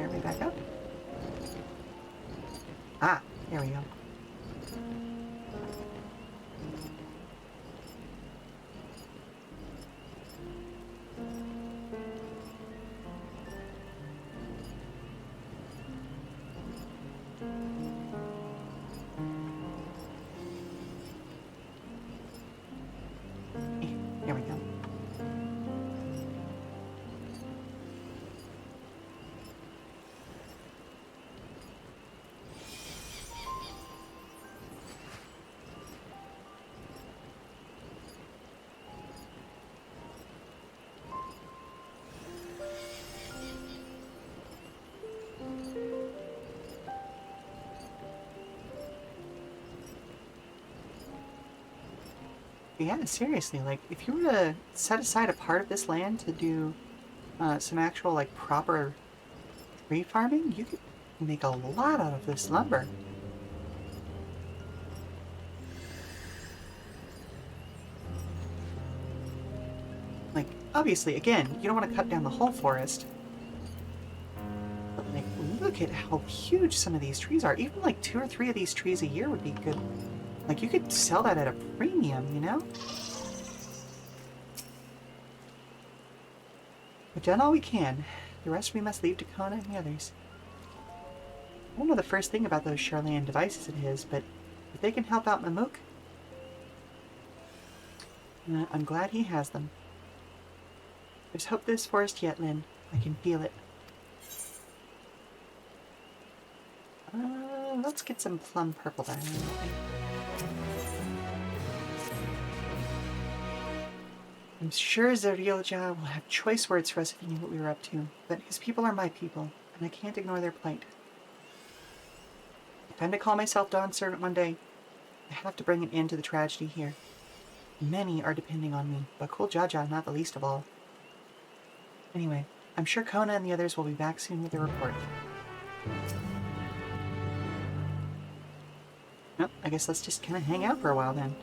Are we back up? Ah, there we go. There we go. Yeah, seriously, like, if you were to set aside a part of this land to do some actual, like, proper tree farming, you could make a lot out of this lumber. Like, obviously, again, you don't want to cut down the whole forest. But, like, look look at how huge some of these trees are. Even like 2 or 3 of these trees a year would be good. Like, you could sell that at a premium, you know? We've done all we can. The rest we must leave to Kona and the others. I don't know the first thing about those Charlayan devices of his, but if they can help out Mamuk, I'm glad he has them. There's hope in this forest yet, Lynn. I can feel it. Let's get some plum purple dye. I'm sure Zarielja will have choice words for us if he knew what we were up to, but his people are my people, and I can't ignore their plight. If I'm to call myself Dawnservant one day, I have to bring an end to the tragedy here. Many are depending on me, but Kul Jaja not the least of all. Anyway, I'm sure Kona and the others will be back soon with a report. Nope, I guess let's just kind of hang out for a while then.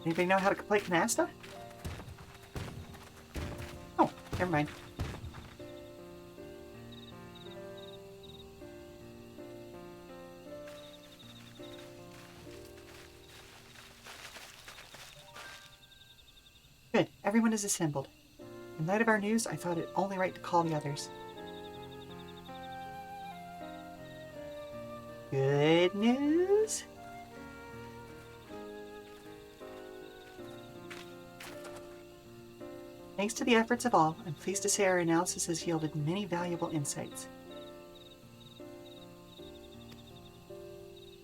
Anybody know how to play canasta? Oh, never mind. Good. Everyone is assembled. In light of our news, I thought it only right to call the others. Good news? Thanks to the efforts of all, I'm pleased to say our analysis has yielded many valuable insights.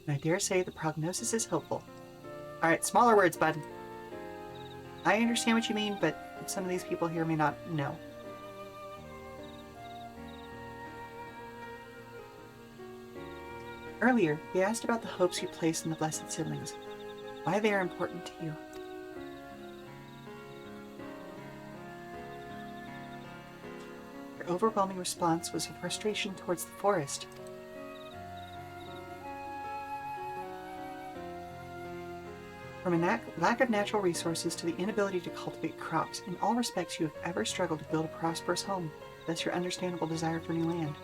And I dare say the prognosis is hopeful. Alright, smaller words, bud. I understand what you mean, but some of these people here may not know. Earlier, we asked about the hopes you place in the Blessed Siblings, why they are important to you. Your overwhelming response was a frustration towards the forest. From a lack of natural resources to the inability to cultivate crops, in all respects you have ever struggled to build a prosperous home, thus your understandable desire for new land.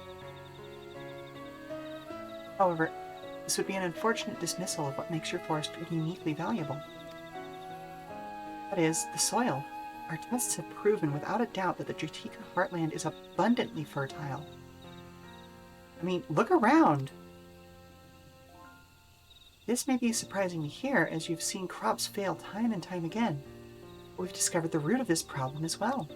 However, this would be an unfortunate dismissal of what makes your forest uniquely valuable. That is, the soil. Our tests have proven without a doubt that the Jatika heartland is abundantly fertile. I mean, look around! This may be surprising to hear, as you've seen crops fail time and time again. But we've discovered the root of this problem as well.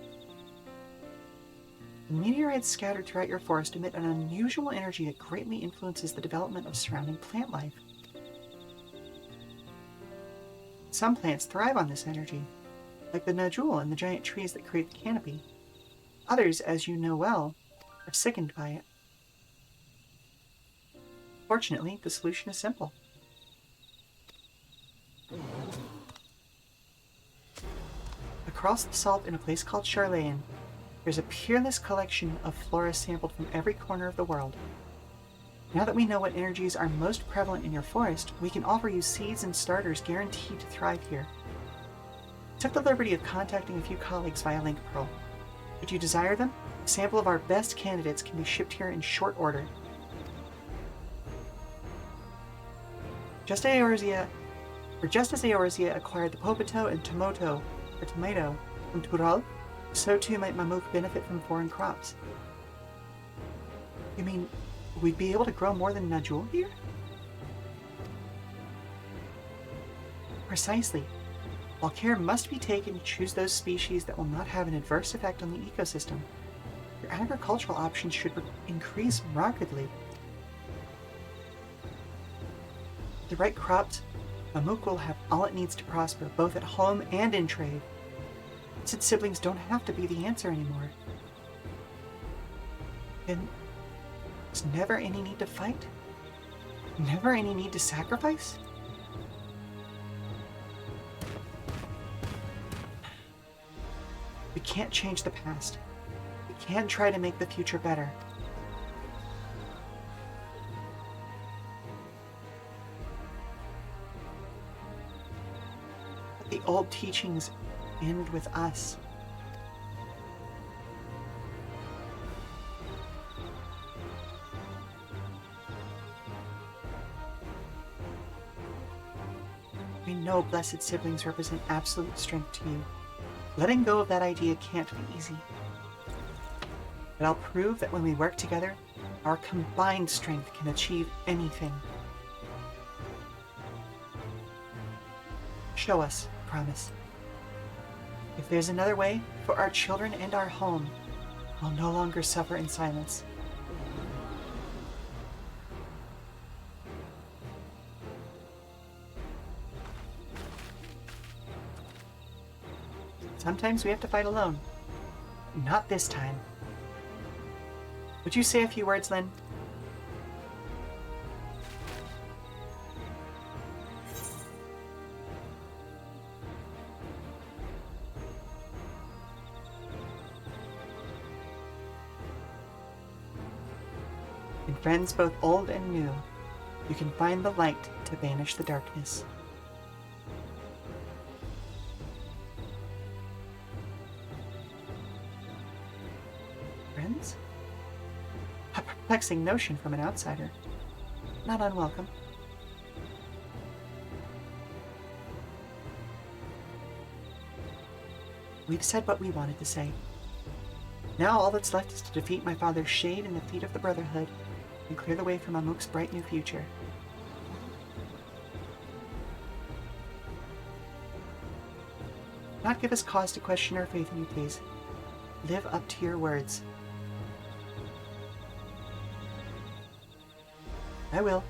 The meteorites scattered throughout your forest emit an unusual energy that greatly influences the development of surrounding plant life. Some plants thrive on this energy, like the nodule and the giant trees that create the canopy. Others, as you know well, are sickened by it. Fortunately, the solution is simple. Across the salt in a place called Charlayan, there's a peerless collection of flora sampled from every corner of the world. Now that we know what energies are most prevalent in your forest, we can offer you seeds and starters guaranteed to thrive here. I took the liberty of contacting a few colleagues via Link Pearl. If you desire them, a sample of our best candidates can be shipped here in short order. Just as Eorzea acquired the Popoto and tomato from Tural, so too might Mamuk benefit from foreign crops. You mean, we'd be able to grow more than Najul here? Precisely. While care must be taken to choose those species that will not have an adverse effect on the ecosystem, your agricultural options should increase markedly. With the right crops, Mamuk will have all it needs to prosper, both at home and in trade. Blessed siblings don't have to be the answer anymore. Then there's never any need to fight? Never any need to sacrifice? We can't change the past. We can try to make the future better. the old teachings end with us. We know blessed siblings represent absolute strength to you. Letting go of that idea can't be easy. But I'll prove that when we work together, our combined strength can achieve anything. Show us, promise. If there's another way, for our children and our home, we'll no longer suffer in silence. Sometimes we have to fight alone. Not this time. Would you say a few words, Lynn? In friends both old and new, you can find the light to banish the darkness. Friends? A perplexing notion from an outsider. Not unwelcome. We've said what we wanted to say. Now all that's left is to defeat my father's shade in the feet of the Brotherhood and clear the way for Mamuk's bright new future. Not give us cause to question our faith in you, please. Live up to your words. I will.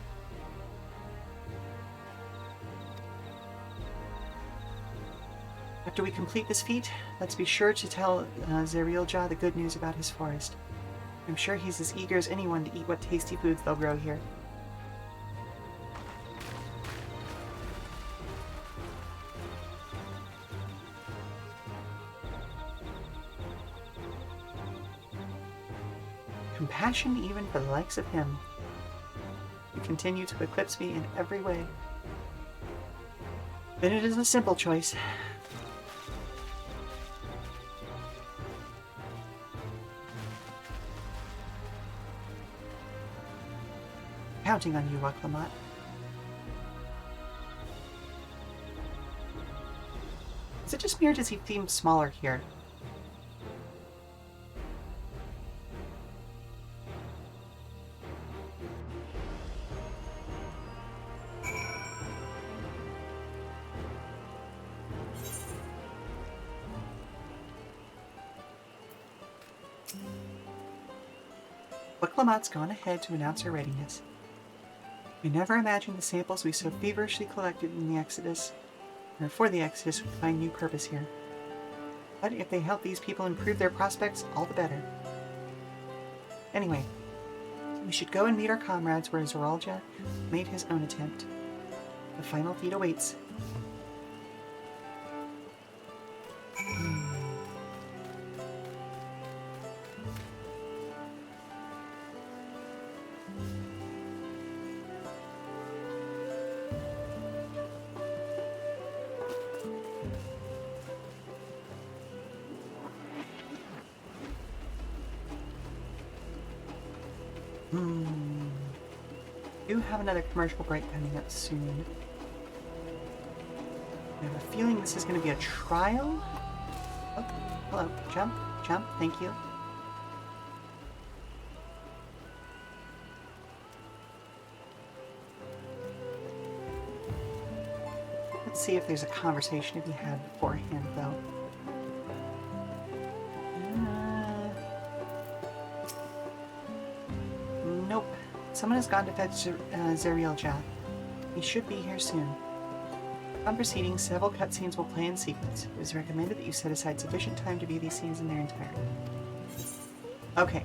After we complete this feat, let's be sure to tell Zerialja the good news about his forest. I'm sure he's as eager as anyone to eat what tasty foods they'll grow here. Compassion even for the likes of him. You continue to eclipse me in every way. Then it is a simple choice. Counting on you, Wuk Lamat. Is it just me or does he seem smaller here? Wuk Lamat's gone ahead to announce her readiness. We never imagined the samples we so feverishly collected in the Exodus, or for the Exodus, would find new purpose here. But if they help these people improve their prospects, all the better. Anyway, we should go and meet our comrades where Zerialja made his own attempt. The final feat awaits. Do have another commercial break coming up soon. I have a feeling this is going to be a trial. Oh, hello. Jump, jump, thank you. Let's see if there's a conversation to be had beforehand, though. Nope. Someone has gone to fetch Zerialja. He should be here soon. On proceeding, several cutscenes will play in sequence. It is recommended that you set aside sufficient time to view these scenes in their entirety. Okay.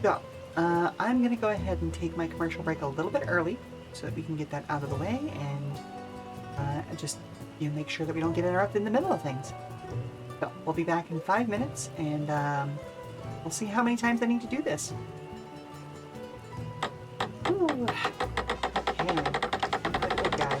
So, I'm going to go ahead and take my commercial break a little bit early so that we can get that out of the way and just make sure that we don't get interrupted in the middle of things. So, we'll be back in 5 minutes and we'll see how many times I need to do this. Ooh. Okay. I'm a good guy.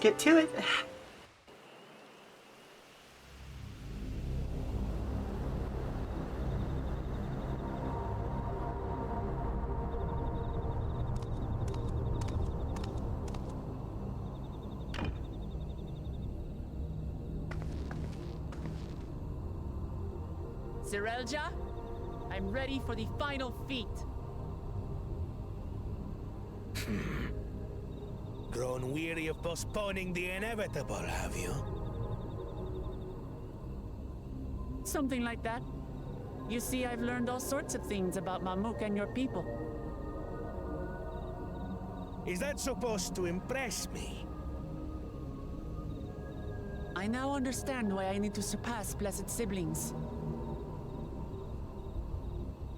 get to it. Zerelja, I'm ready for the final feat. Grown weary of postponing the inevitable, have you? Something like that. You see, I've learned all sorts of things about Mamuk and your people. Is that supposed to impress me? I now understand why I need to surpass blessed siblings.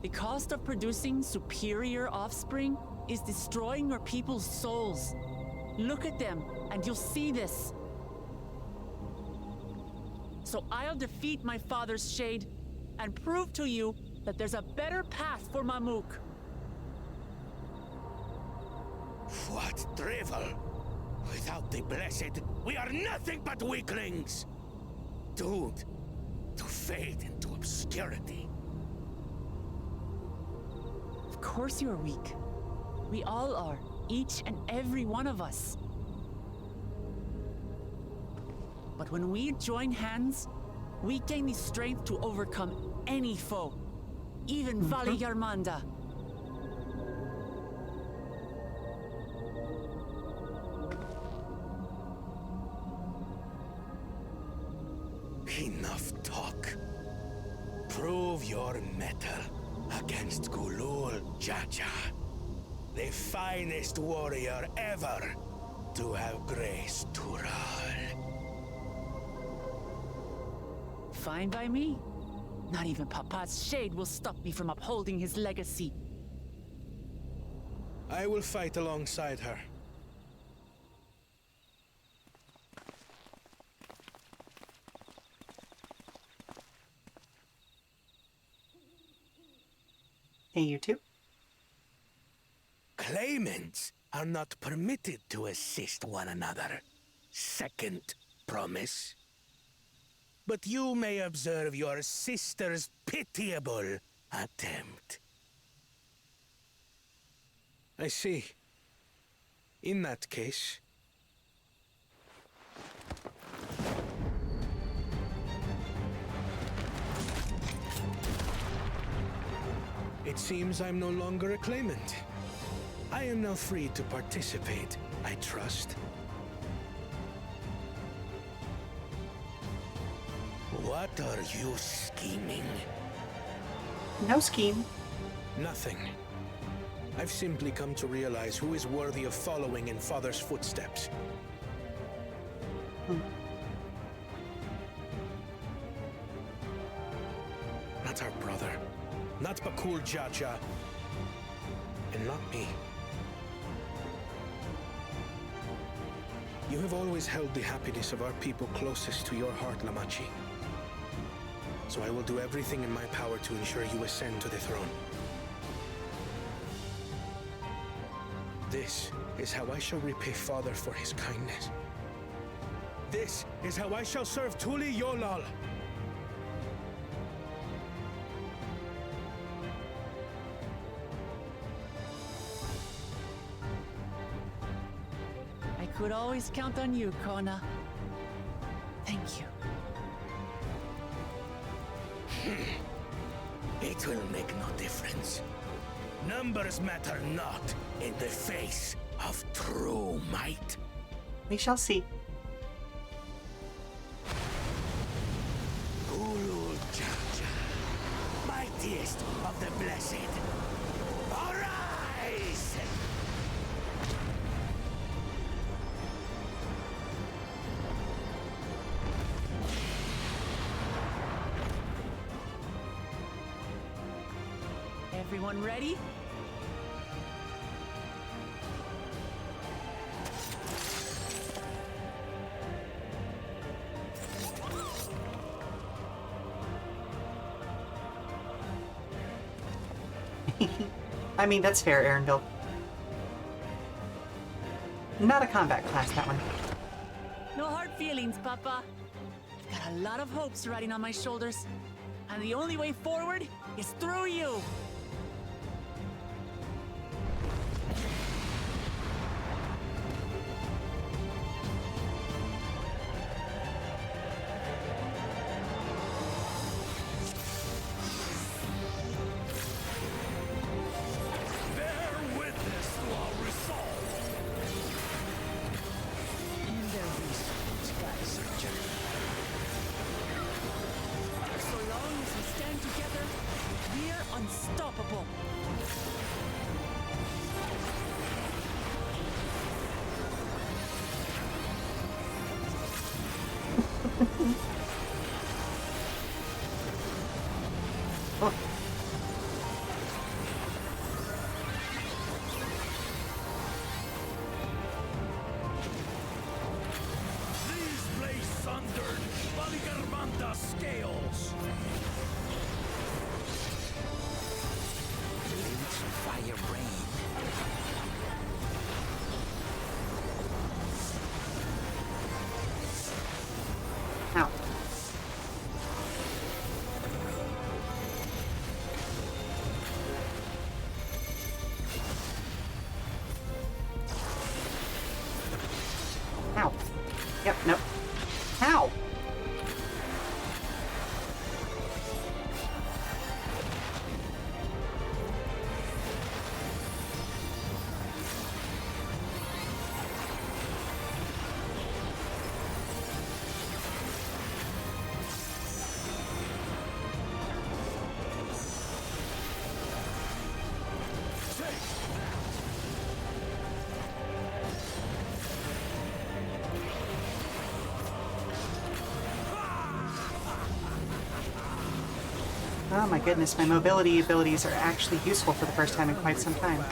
The cost of producing superior offspring is destroying your people's souls. Look at them, and you'll see this. So I'll defeat my father's shade, and prove to you that there's a better path for Mamuk. What drivel! Without the blessed, we are nothing but weaklings! Doomed to fade into obscurity. Of course you're weak. We all are, each and every one of us. But when we join hands, we gain the strength to overcome any foe, even Vali Yarmanda. Enough talk. Prove your mettle against Gulul Jaja, the finest warrior ever to have graced Tural. Fine by me. Not even Papa's shade will stop me from upholding his legacy. I will fight alongside her. Hey, you too. Claimants are not permitted to assist one another. Second promise. But you may observe your sister's pitiable attempt. I see. In that case... It seems I'm no longer a claimant. I am now free to participate, I trust. What are you scheming? No scheme. Nothing. I've simply come to realize who is worthy of following in Father's footsteps. Not our brother. Not Bakul Jaja. And not me. You have always held the happiness of our people closest to your heart, Lamachi. So I will do everything in my power to ensure you ascend to the throne. This is how I shall repay Father for his kindness. This is how I shall serve Tuli Yolal. I could always count on you, Kona. Thank you. It will make no difference. Numbers matter not in the face of true might. We shall see. Gulul Jaja, mightiest of the blessed, arise! Everyone ready? I mean, that's fair, Aaronville. Not a combat class, that one. feelings, Papa. I've got a lot of hopes riding on my shoulders, and the only way forward is through you. Unstoppable. Oh. These blades sundered by the Garmanda scales. Fire rain. Ow. Ow. Yep, nope. Ow! Oh my goodness, my mobility abilities are actually useful for the first time in quite some time.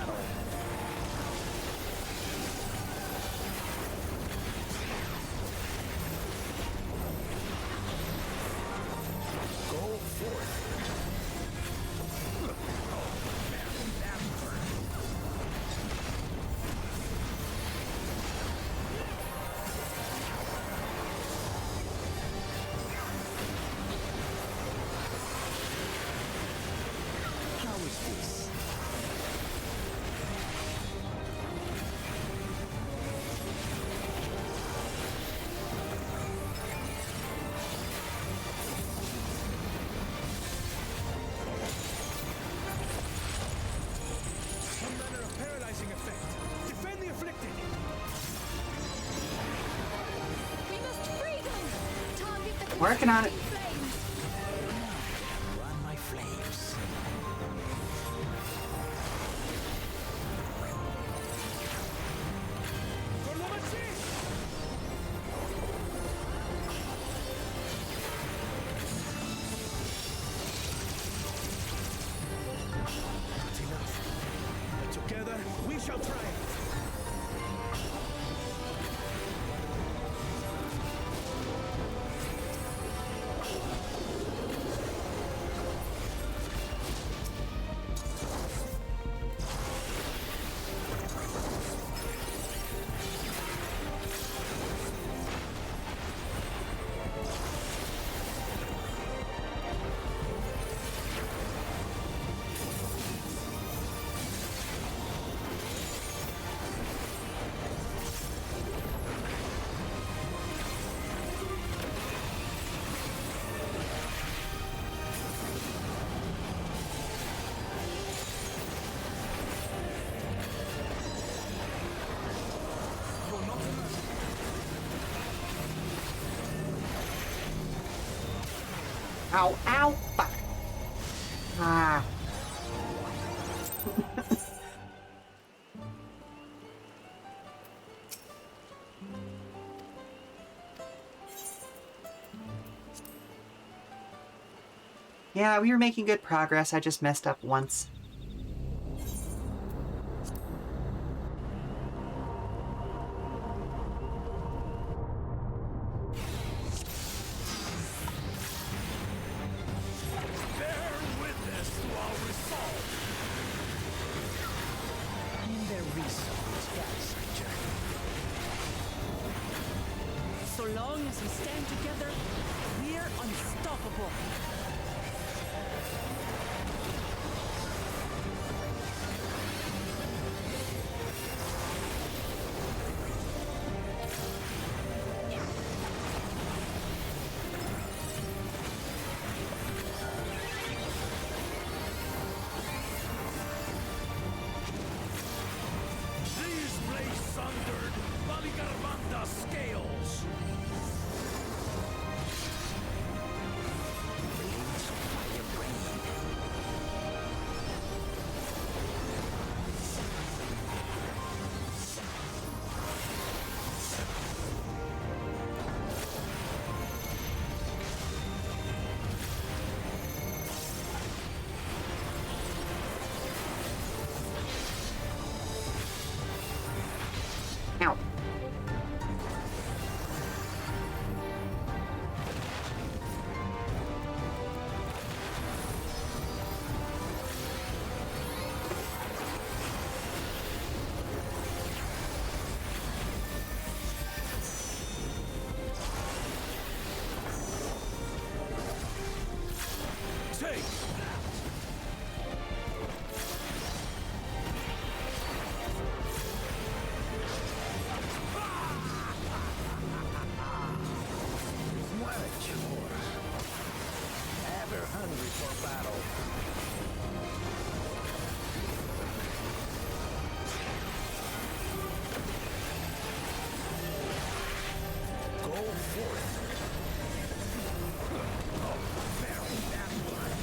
Working on it. Run my flames. Not enough. But together we shall triumph. Ow, ow, fuck. Ah. Yeah, we were making good progress. I just messed up once. So long stand together, we're unstoppable. These blaze sundered, Baligarbanda scales. Ow. Take ever hungry for battle. Go forth. Oh, very backward.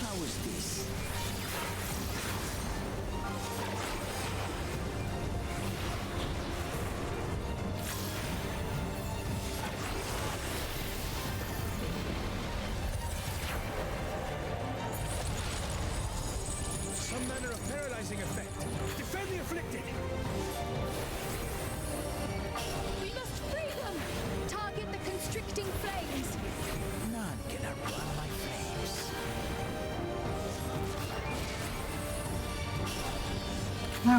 How is this? Some manner of paralyzing effect. Defend the afflicted! We must free them! Target the constricting flames! None can outrun my flames.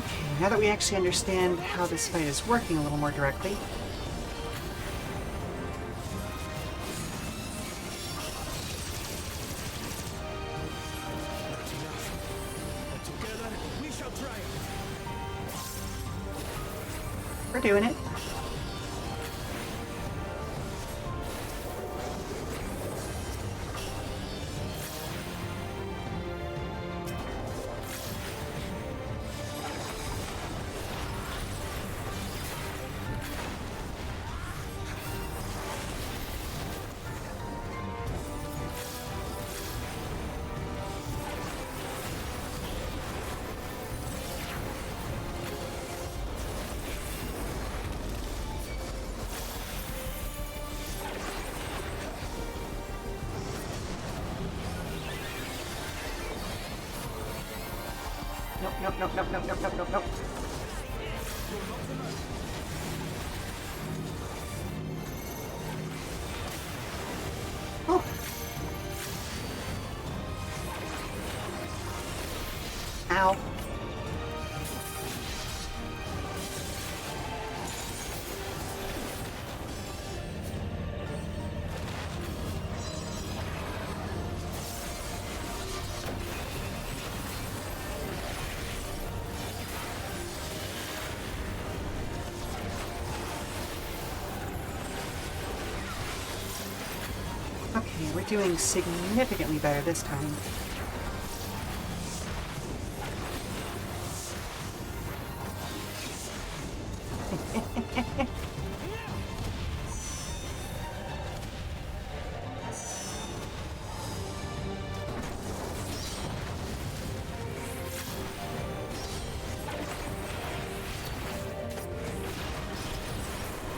Okay, now that we actually understand how this fight is working a little more directly, Not enough. But together, we shall triumph. we're doing it. Nope, nope, nope, nope, nope, nope, nope, nope, nope. Oh. Ow. Okay, we're doing significantly better this time.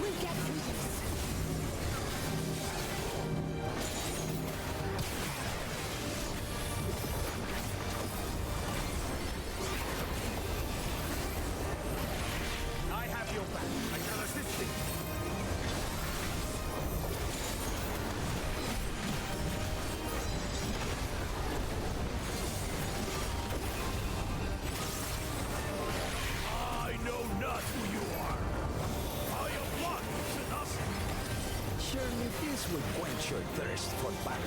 We'll get through this. will quench your thirst for battle.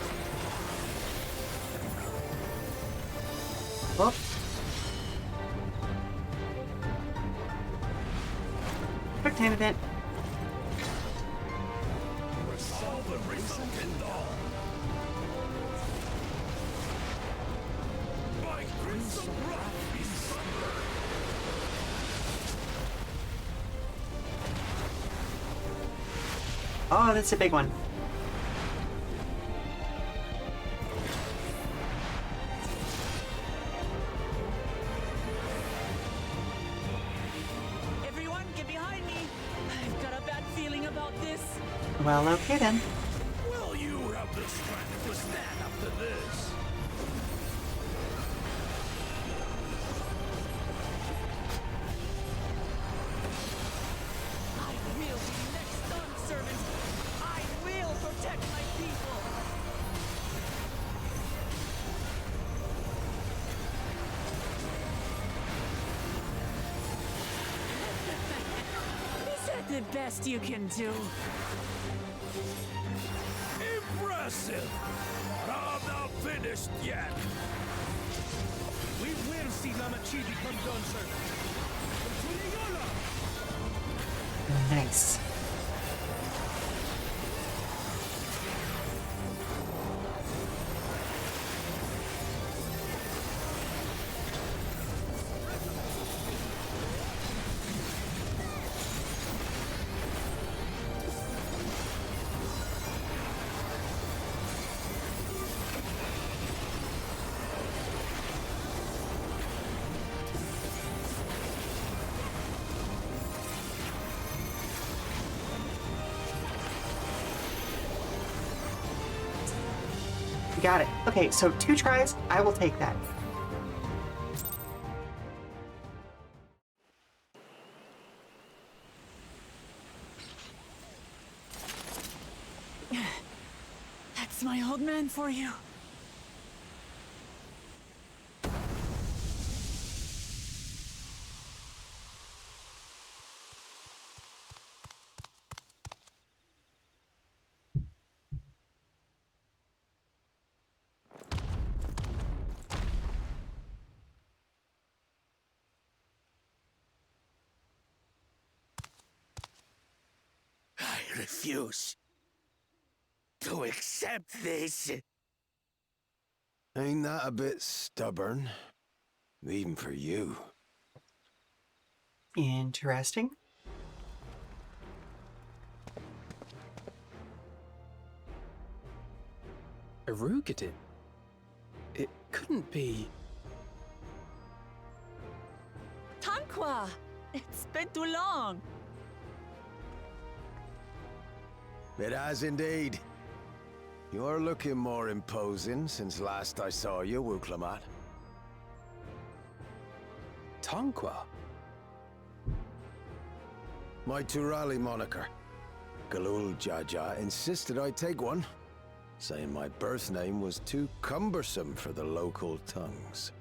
Oh. Quick time event. Oh, that's a big one. Everyone, get behind me! I've got a bad feeling about this. Well, okay then. Will you have the strength to stand up to this? I will be the next Dawnservant. I will protect my people. Is that the best you can do? Impressive! But I'm not finished yet. We will see Lamat become Dawnservant. Nice. Got it. Okay, so 2 tries. I will take that. That's my old man for you. I refuse to accept this. Ain't that a bit stubborn? Even for you. Interesting. Erugated? It couldn't be... Tanqua! It's been too long. It has indeed. You're looking more imposing since last I saw you, Wuk Lamat. Tanqua? My Turali moniker. Galul Jaja insisted I take one, saying my birth name was too cumbersome for the local tongues.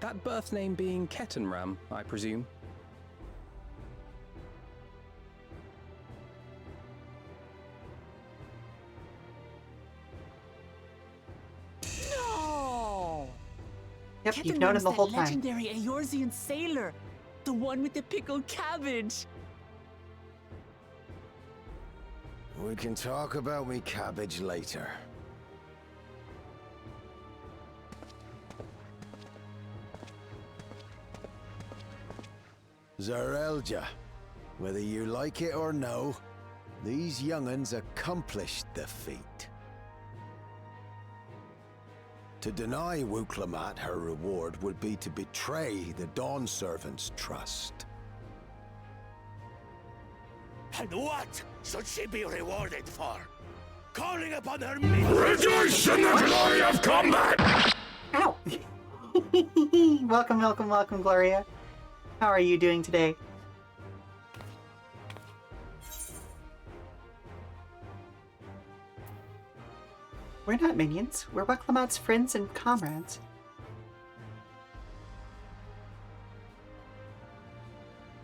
That birth name being Ketenram, I presume? No! Yep, you've known him the whole that time. legendary Eorzean sailor. The one with the pickled cabbage. We can talk about me cabbage later. Zarelja, whether you like it or no, these young'uns accomplished the feat. To deny Wuk Lamat her reward would be to betray the Dawnservant's trust. And what should she be rewarded for? Calling upon her rejoice in the glory of combat! Ow! Welcome, welcome, welcome, Gloria. How are you doing today? We're not minions. We're Wuk Lamat's friends and comrades.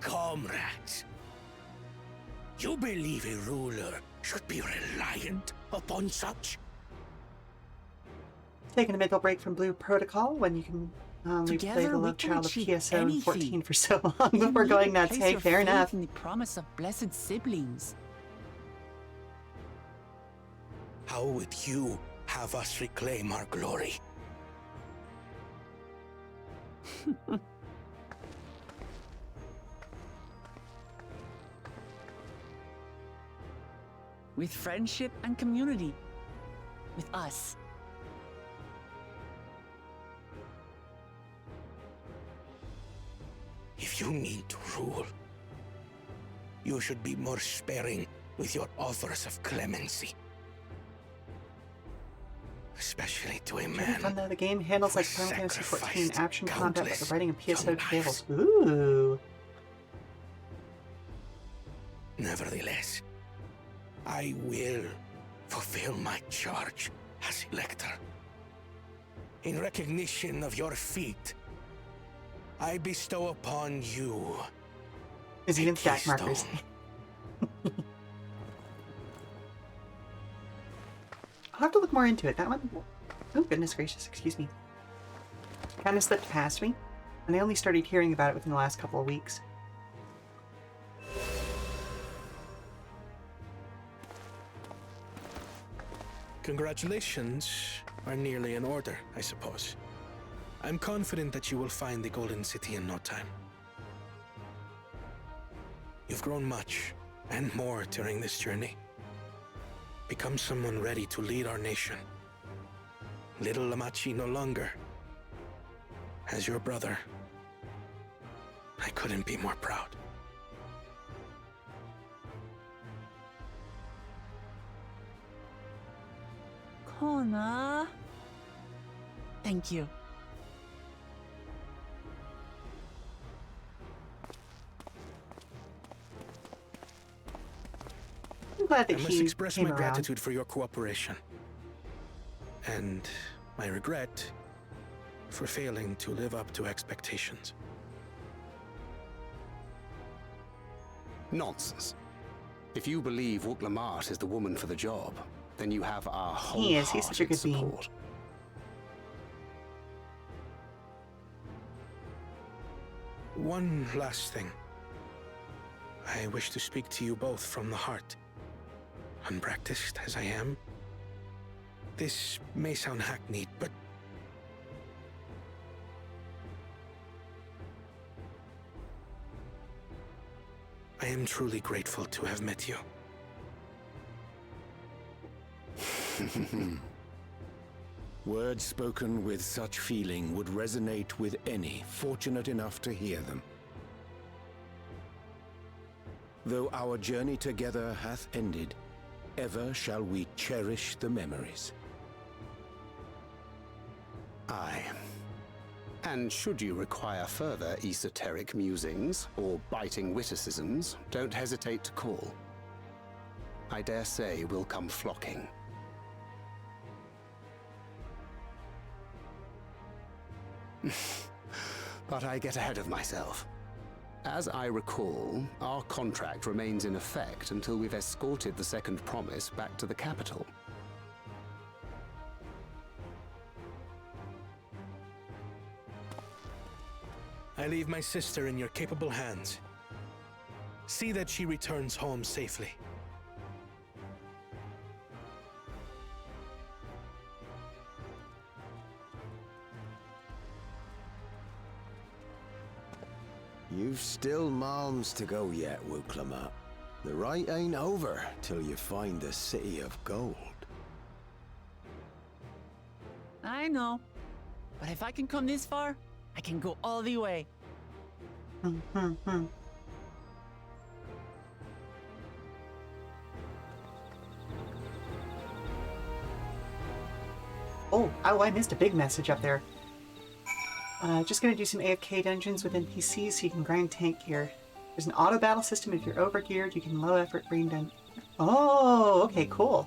Comrades, you you believe a ruler should be reliant upon such? Taking a mental break from Blue Protocol when you can only play Together the we love can child of achieve PSO and anything. 14 for so long before going nuts. Place Hey, your fair faith enough. in the promise of blessed siblings. How would you have us reclaim our glory? With friendship and community. With us. If you mean to rule, you should be more sparing with your offers of clemency. Especially to a Really man. fun though. The game handles who like has Final Fantasy 14 sacrificed action combat, but the countless writing of PSO young tables. lives. Ooh. Nevertheless, I will fulfill my charge as Elector. In recognition of your feat, I bestow upon you Is even stack markers. keystone. I'll have to look more into it. That one. Oh, goodness gracious. Excuse me. Kind of slipped past me, and I only started hearing about it within the last couple of weeks. Congratulations are nearly in order, I suppose. I'm confident that you will find the Golden City in no time. You've grown much, and more during this journey. Become someone ready to lead our nation. Little Lamachi no longer. As your brother, I couldn't be more proud. Kona. Thank you. I'm glad that I must he express came my around. gratitude for your cooperation. And my regret for failing to live up to expectations. Nonsense. If you believe Wuk Lamat is the woman for the job, then you have our He is. He's such a wholehearted good being. support. One last thing. I wish to speak to you both from the heart. Unpracticed as I am, this may sound hackneyed, but I am truly grateful to have met you. Words spoken with such feeling would resonate with any fortunate enough to hear them. Though our journey together hath ended, ever shall we cherish the memories. Aye. And should you require further esoteric musings or biting witticisms, don't hesitate to call. I dare say we'll come flocking. But I get ahead of myself. As I recall, our contract remains in effect until we've escorted the second promise back to the capital. I leave my sister in your capable hands. See that she returns home safely. You've still malms to go yet, Wuk Lamat. The rite ain't over till you find the City of Gold. I know. But if I can come this far, I can go all the way. Oh, I missed a big message up there. Just gonna do some AFK dungeons with NPCs so you can grind tank gear. There's an auto battle system. If you're overgeared, you can low effort bring down. Oh, okay, cool.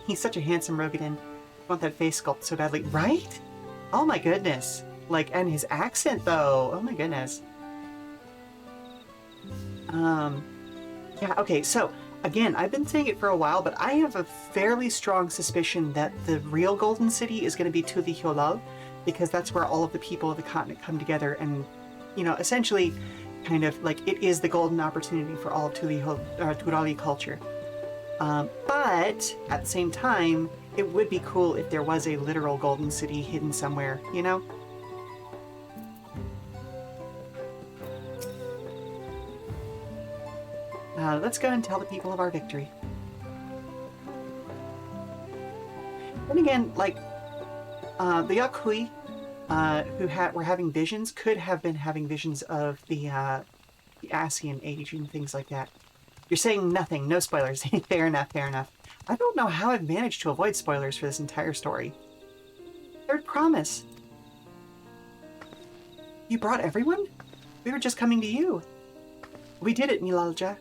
He's such a handsome Rogadin. I want that face sculpt so badly, right? Oh my goodness. Like, and his accent though. Oh my goodness. Yeah, okay, so again, I've been saying it for a while, but I have a fairly strong suspicion that the real Golden City is going to be Tuli Hiolal, because that's where all of the people of the continent come together and, you know, essentially kind of like it is the golden opportunity for all of Turali culture. But at the same time, it would be cool if there was a literal Golden City hidden somewhere, you know? Let's go and tell the people of our victory. Then again, like, the Yakui, who were having visions, could have been having visions of the Asian age and things like that. You're saying nothing, no spoilers. Fair enough, fair enough. I don't know how I've managed to avoid spoilers for this entire story. Third promise. You brought everyone? We were just coming to you. We did it, Nilalja.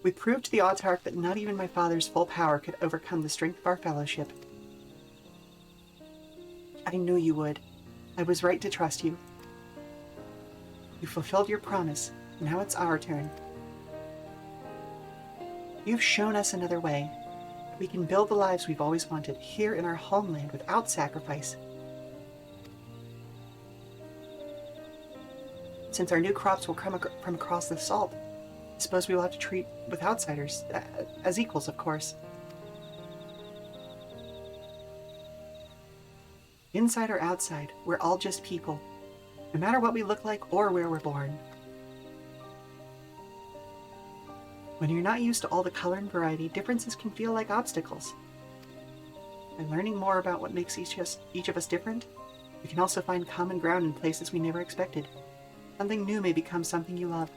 We proved to the Autarch that not even my father's full power could overcome the strength of our fellowship. I knew you would. I was right to trust you. You fulfilled your promise. Now it's our turn. You've shown us another way. We can build the lives we've always wanted here in our homeland without sacrifice. Since our new crops will come from across the salt, I suppose we will have to treat with outsiders as equals, of course. Inside or outside, we're all just people, no matter what we look like or where we're born. When you're not used to all the color and variety, differences can feel like obstacles. By learning more about what makes each of us different, we can also find common ground in places we never expected. Something new may become something you love.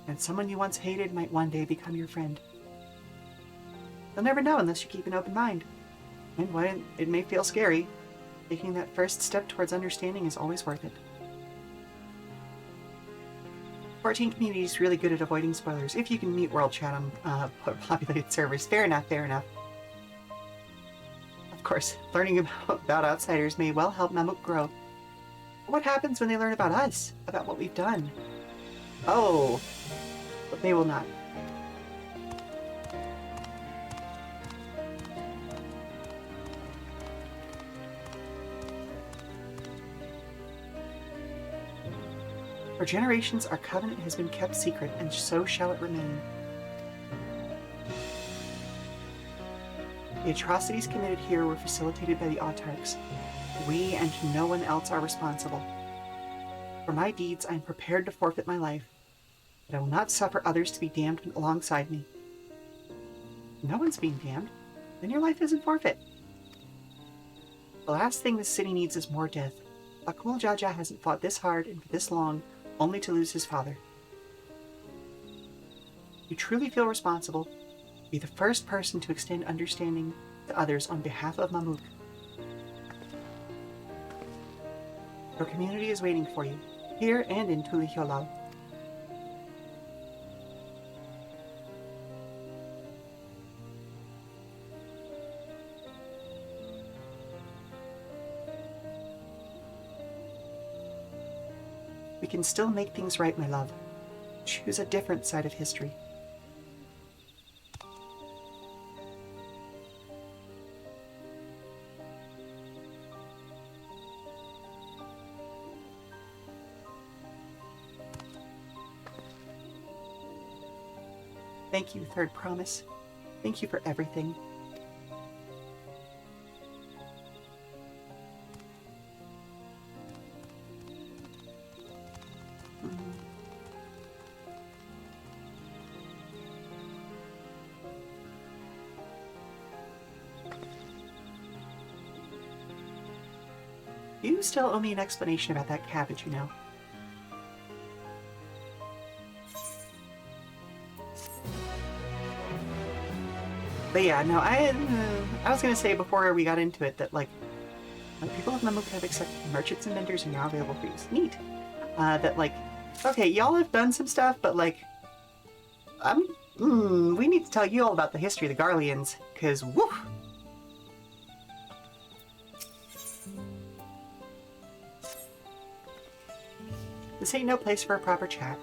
And someone you once hated might one day become your friend. You'll never know unless you keep an open mind. And while it may feel scary, taking that first step towards understanding is always worth it. 14 community is really good at avoiding spoilers, if you can mute world chat on populated servers. Fair enough, fair enough. Of course, learning about outsiders may well help Mamuk grow. But what happens when they learn about us, about what we've done? Oh, but they will not. For generations, our covenant has been kept secret, and so shall it remain. The atrocities committed here were facilitated by the Autarchs. We and no one else are responsible. For my deeds, I am prepared to forfeit my life, but I will not suffer others to be damned alongside me. No one's being damned, then your life isn't forfeit. The last thing this city needs is more death. Akul Jaja hasn't fought this hard and for this long, only to lose his father. You truly feel responsible. Be the first person to extend understanding to others on behalf of Mamuk. Your community is waiting for you, here and in Tuli Hiolal. We can still make things right, my love. Choose a different side of history. Thank you, Third Promise. Thank you for everything. You still owe me an explanation about that cabbage, you know. But yeah, no, I was gonna say before we got into it that like people of Mamuk have accepted merchants and vendors are now available for use. Neat. That like, okay, y'all have done some stuff, but like, we need to tell you all about the history of the Garleans, cause woo. This ain't no place for a proper chat.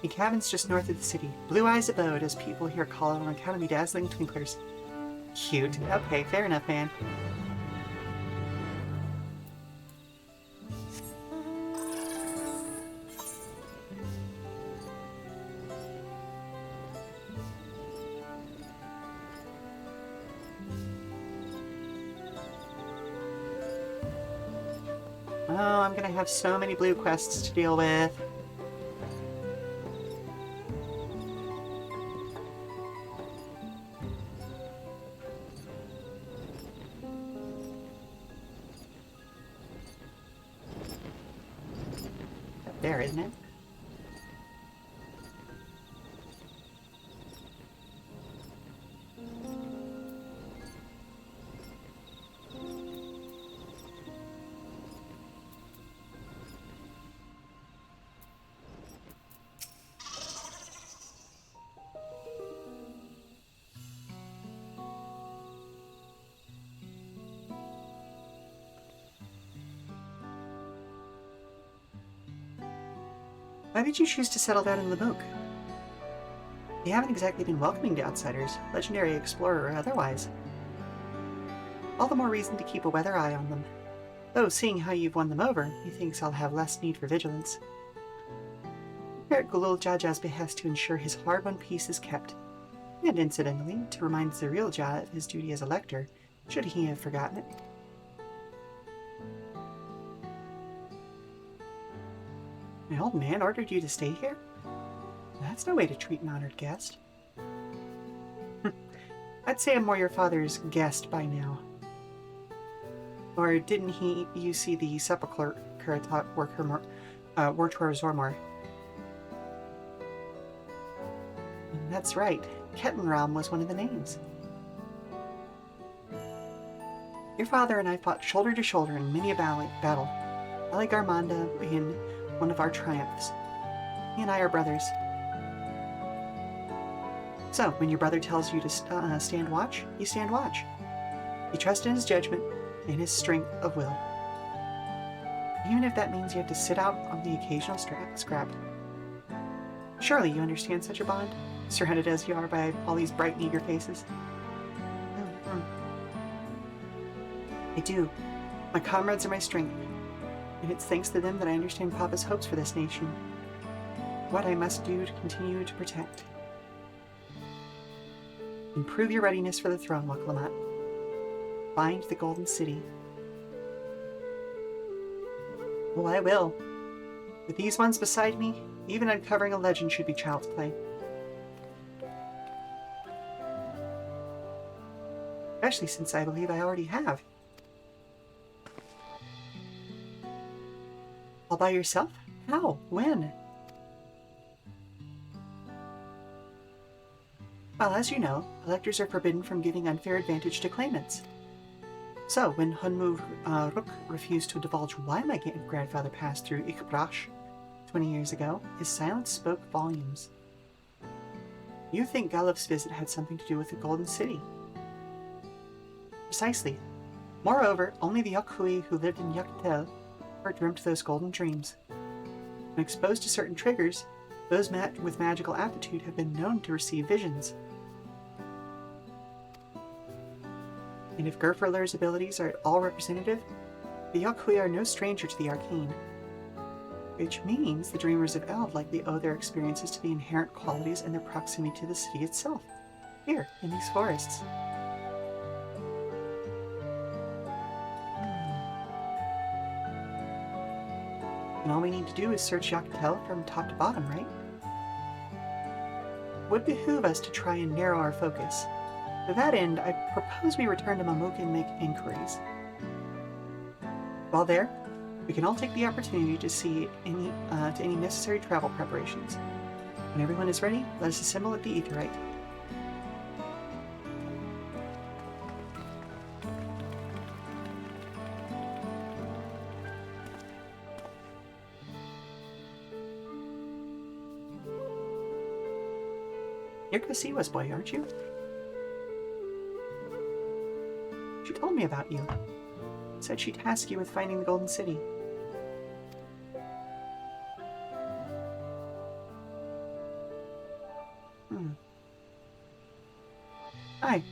The cabin's just north of the city. Blue Eyes Abode, as people here call it on account of the dazzling twinklers. Cute. Okay, fair enough, man. Oh, I'm gonna have so many blue quests to deal with. There, isn't it? Why did you choose to settle down in Lamuk? You haven't exactly been welcoming to outsiders, legendary explorer or otherwise. All the more reason to keep a weather eye on them. Though, seeing how you've won them over, methinks I'll have less need for vigilance. We're at Gulul Jaja's behest to ensure his hard-won peace is kept, and incidentally, to remind the real Jah of his duty as a lector, should he have forgotten it. My old man ordered you to stay here? That's no way to treat an honored guest. I'd say I'm more your father's guest by now. Or didn't you see the sepulchre atop Wartor Zormor? That's right. Kettenram was one of the names. Your father and I fought shoulder to shoulder in many a battle. Ali Garmanda in one of our triumphs. He and I are brothers. So, when your brother tells you to stand watch, you stand watch. You trust in his judgment and his strength of will. Even if that means you have to sit out on the occasional scrap. Surely you understand such a bond, surrounded as you are by all these bright and eager faces. I do. My comrades are my strength, and it's thanks to them that I understand Papa's hopes for this nation. What I must do to continue to protect. Improve your readiness for the throne, Wuk Lamat. Find the Golden City. Oh, I will. With these ones beside me, even uncovering a legend should be child's play. Especially since I believe I already have. All by yourself? How? When? Well, as you know, electors are forbidden from giving unfair advantage to claimants. So, when Hunmu Ruk refused to divulge why my grandfather passed through Ikbrash 20 years ago, his silence spoke volumes. You think Galuf's visit had something to do with the Golden City? Precisely. Moreover, only the Yokhui who lived in Yaktel ever dreamt those golden dreams. When exposed to certain triggers, those with magical aptitude have been known to receive visions. And if Gerferler's abilities are at all representative, the Yokhui are no stranger to the arcane. Which means the Dreamers of Eld likely owe their experiences to the inherent qualities and their proximity to the city itself, here, in these forests. And all we need to do is search Yaktel from top to bottom, right? It would behoove us to try and narrow our focus. To that end, I propose we return to Mamuk and make inquiries. While there, we can all take the opportunity to see any necessary travel preparations. When everyone is ready, let us assemble at the Aetheryte. You're Kasiwa's boy, aren't you? She told me about you. Said she'd task you with finding the Golden City. Aye.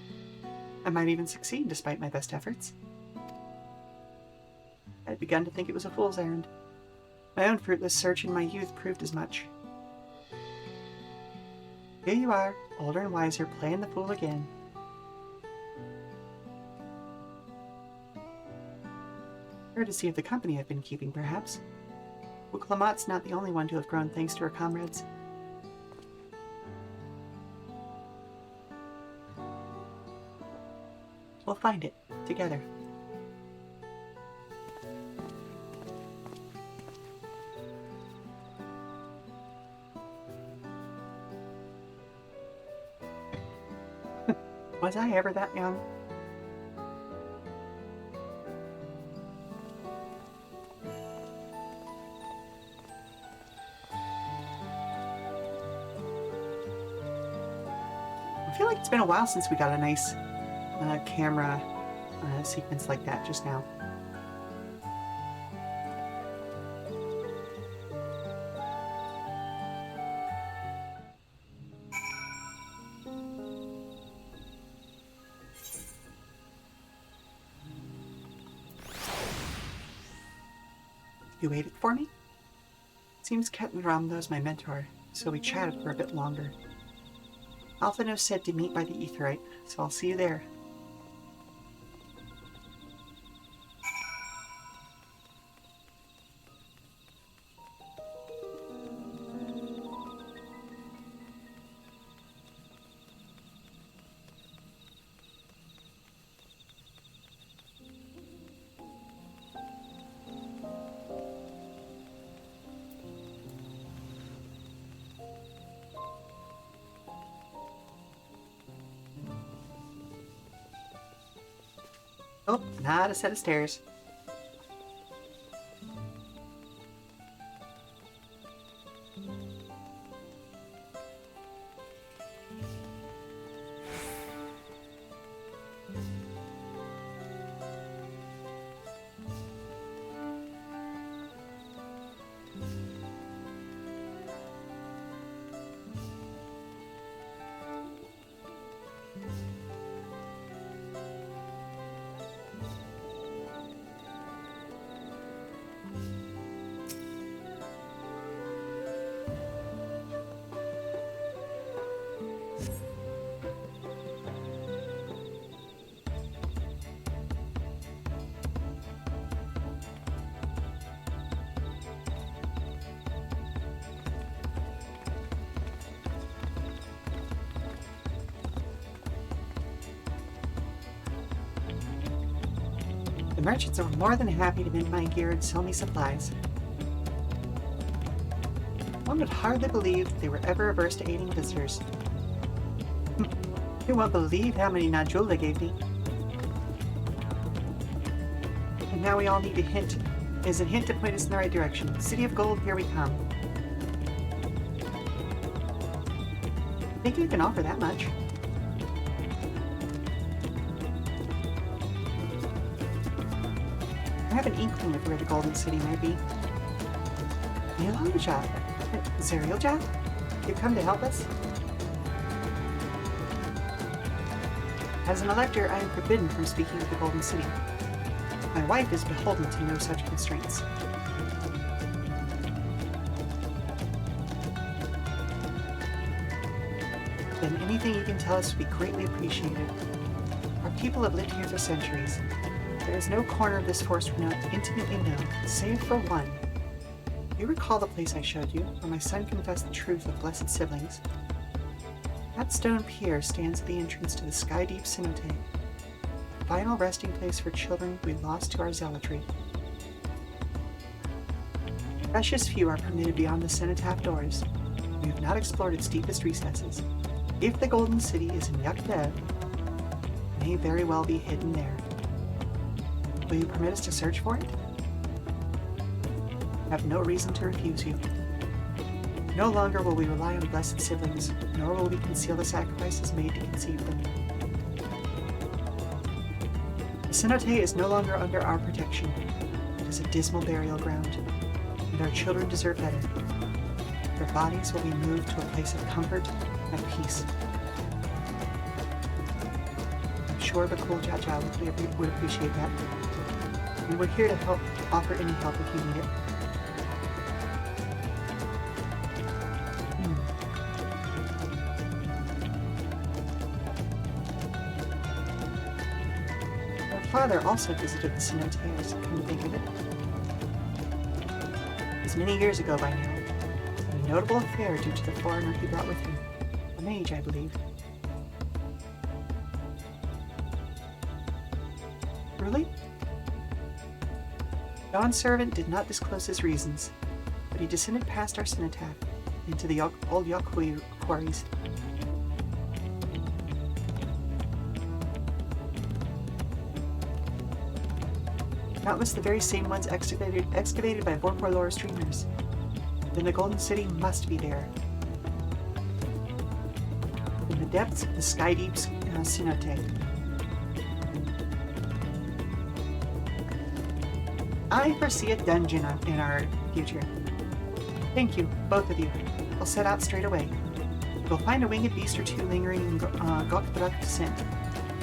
I might even succeed despite my best efforts. I had begun to think it was a fool's errand. My own fruitless search in my youth proved as much. Here you are, older and wiser, playing the fool again. Courtesy of the company I've been keeping, perhaps. Wuk Lamat's not the only one to have grown thanks to her comrades. We'll find it, together. Was I ever that young? I feel like it's been a while since we got a nice camera sequence like that just now. You waited for me? Seems Captain Ramdo's my mentor, so we chatted for a bit longer. Alphino said to meet by the Aetheryte, so I'll see you there. Oh, not a set of stairs. The merchants are more than happy to mend my gear and sell me supplies. One would hardly believe they were ever averse to aiding visitors. You won't believe how many Najul they gave me. And now we all need a hint. Is a hint to point us in the right direction. City of Gold, here we come. I think you can offer that much. I have an inkling of where the Golden City may be. Yelanja, Zerialja, you've come to help us? As an elector, I am forbidden from speaking of the Golden City. My wife is beholden to no such constraints. Then anything you can tell us would be greatly appreciated. Our people have lived here for centuries. There is no corner of this forest we not intimately know, save for one. You recall the place I showed you, where my son confessed the truth of blessed siblings? That stone pier stands at the entrance to the sky-deep cenote, the final resting place for children we lost to our zealotry. Precious few are permitted beyond the cenotaph doors. We have not explored its deepest recesses. If the Golden City is in Yakdev, it may very well be hidden there. Will you permit us to search for it? I have no reason to refuse you. No longer will we rely on blessed siblings, nor will we conceal the sacrifices made to conceive them. The cenote is no longer under our protection. It is a dismal burial ground, and our children deserve better. Their bodies will be moved to a place of comfort and peace. sure Bakul Jaja would appreciate that. And we're here to help, offer any help if you need it. Our father also visited the cenotes, come to think of it. It was many years ago by now. A notable affair due to the foreigner he brought with him. A mage, I believe. Really? Dawnservant did not disclose his reasons, but he descended past our cenotaph into the old Yakui quarries. Doubtless the very same ones excavated by Vorpor streamers. Then the Golden City must be there. In the depths of the Sky Deep's cenote. I foresee a dungeon in our future. Thank you, both of you. I'll set out straight away. You'll find a winged beast or two lingering in Gokbrak descent.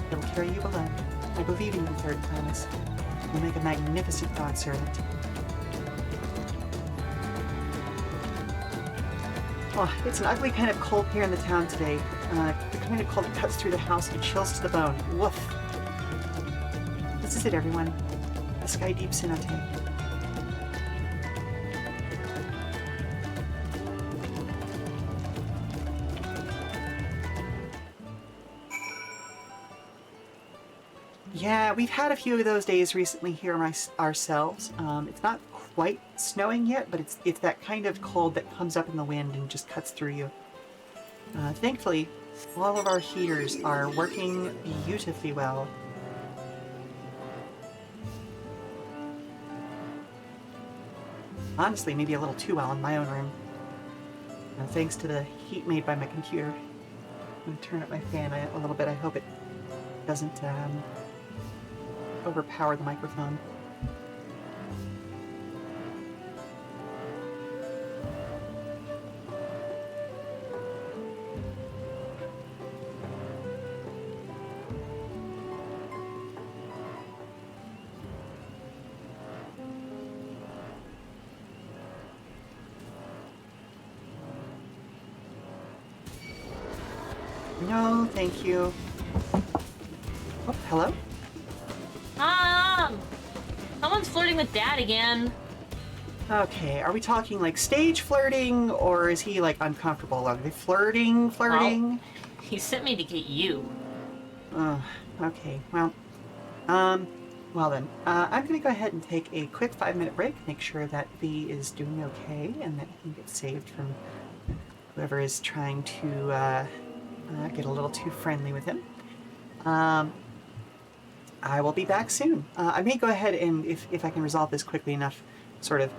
It'll carry you below. I believe in your third promise. You'll make a magnificent Dawnservant. Oh, it's an ugly kind of cold here in the town today. The kind of cold that cuts through the house and chills to the bone. Woof. This is it, everyone. The Sky Deep Cenote. Yeah, we've had a few of those days recently here ourselves. It's not quite snowing yet, but it's that kind of cold that comes up in the wind and just cuts through you. Thankfully, all of our heaters are working beautifully well. Honestly, maybe a little too well in my own room. Thanks to the heat made by my computer. I'm going to turn up my fan a little bit. I hope it doesn't overpower the microphone. No, thank you. Oh, hello? Someone's flirting with Dad again. Okay, are we talking like stage flirting, or is he like uncomfortable? Are they flirting? Well, he sent me to get you. Okay, well, well then, I'm gonna go ahead and take a quick 5-minute break, make sure that V is doing okay, and that he gets saved from whoever is trying to, get a little too friendly with him. I will be back soon. I may go ahead and, if I can resolve this quickly enough, sort of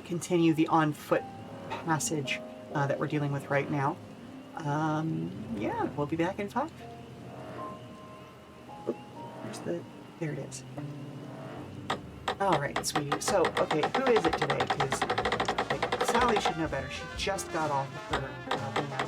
continue the on-foot passage that we're dealing with right now. Yeah, we'll be back in 5. Oop, there it is. All right, sweetie. So, okay, who is it today? Because Sally should know better. She just got off of her thing now.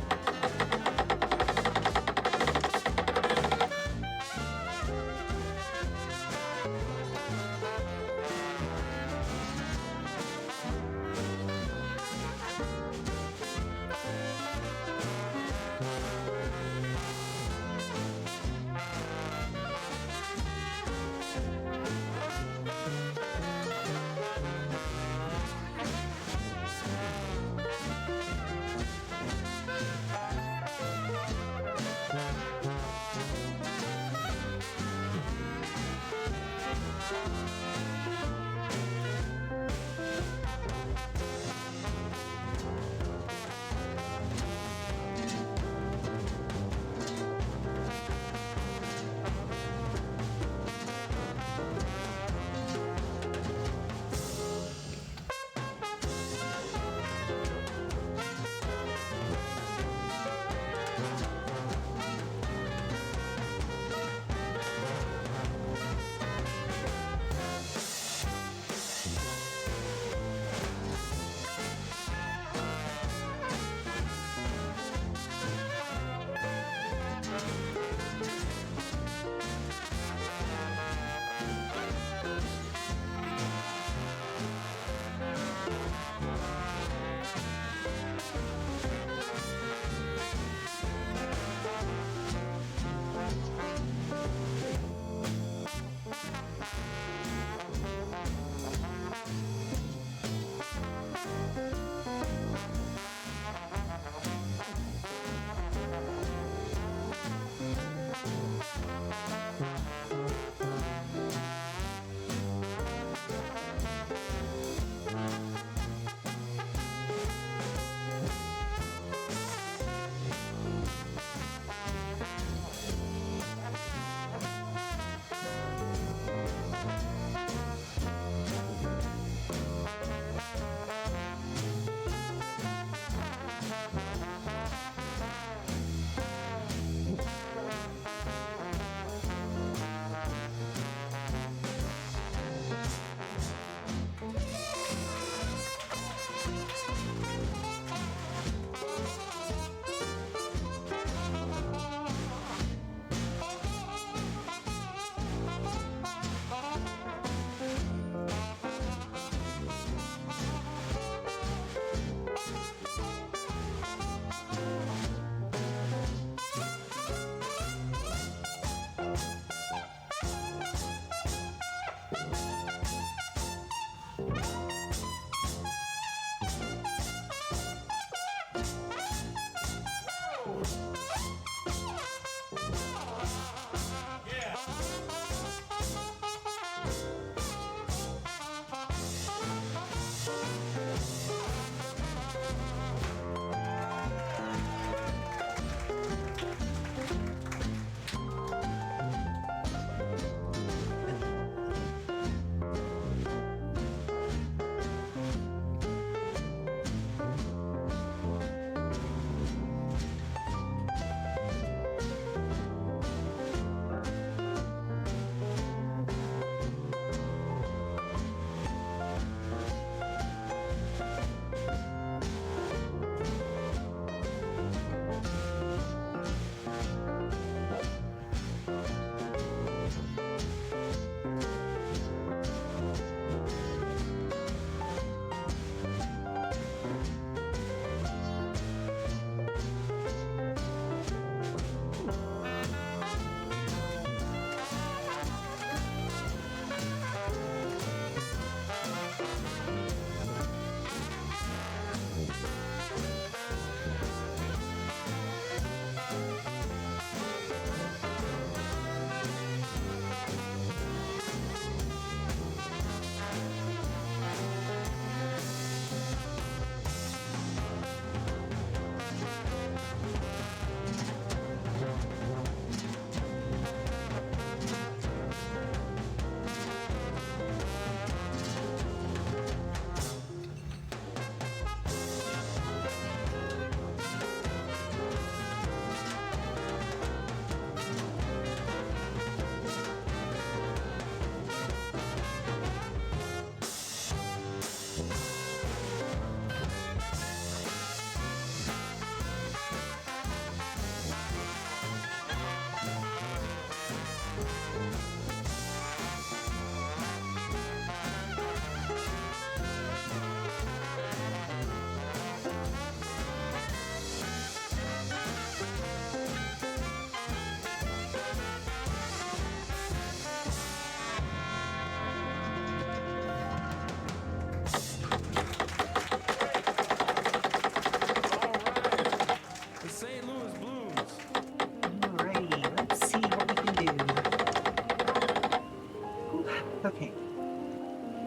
Okay.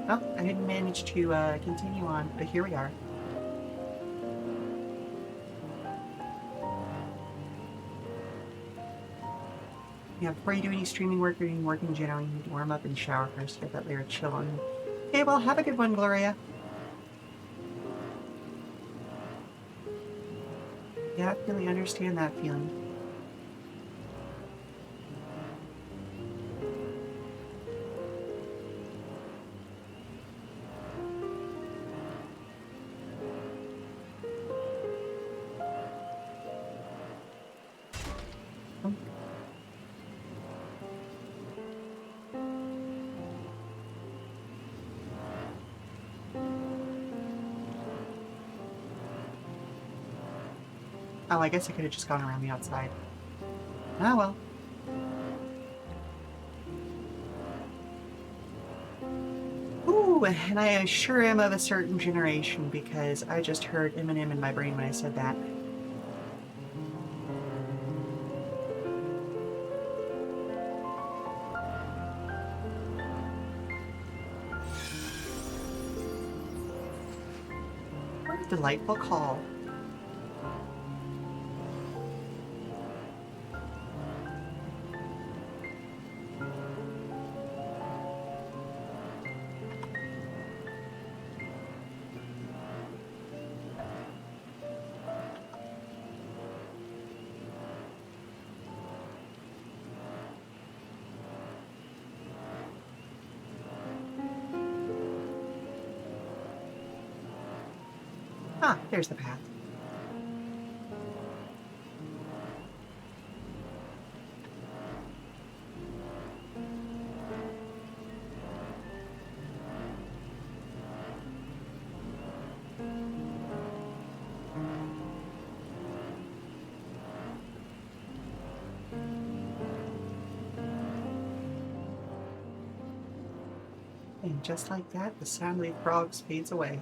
Well, I didn't manage to continue on, but here we are. Yeah, before you do any streaming work or any work in general, you need to warm up and shower first, get that layer of chill on you. Okay, well, have a good one, Gloria. Yeah, I really understand that feeling. Oh, I guess I could have just gone around the outside. Oh well. Ooh, and I sure am of a certain generation because I just heard Eminem in my brain when I said that. What a delightful call. Ah, there's the path. And just like that, the sound of the frogs fades away.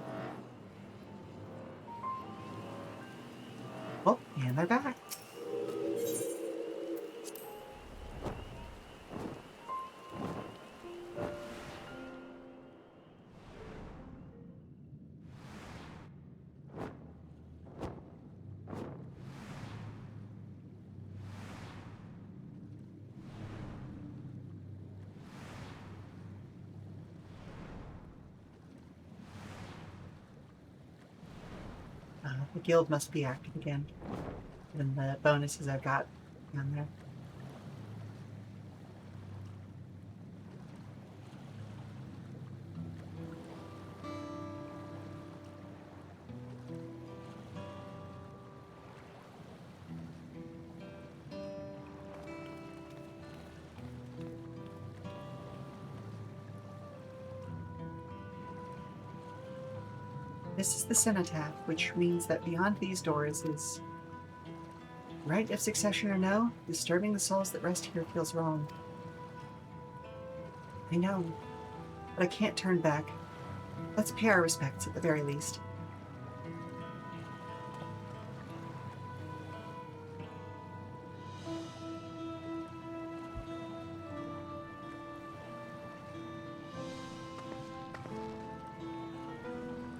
Oh, and they're back. The guild must be active again. And the bonuses I've got down there. This is the cenotaph, which means that beyond these doors is right of succession or no, disturbing the souls that rest here feels wrong. I know, but I can't turn back. Let's pay our respects at the very least.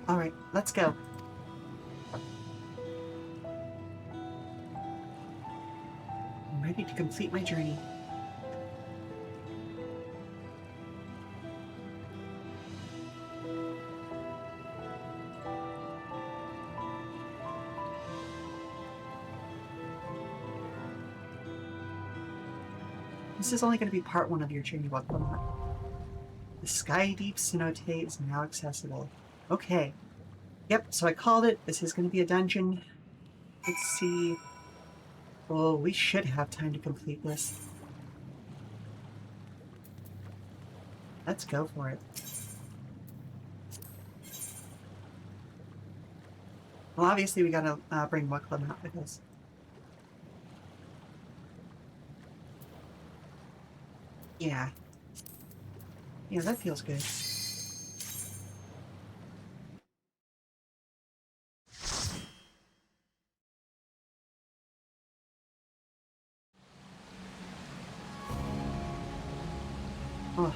All right, let's go. I'm ready to complete my journey. This is only going to be part one of your journey, Wuk Lamat. The Sky Deep cenote is now accessible. Okay. Yep, so I called it. This is going to be a dungeon. Let's see. Oh, we should have time to complete this. Let's go for it. Well, obviously we gotta bring Wuk Lamat with us. Yeah. Yeah, that feels good. Oh.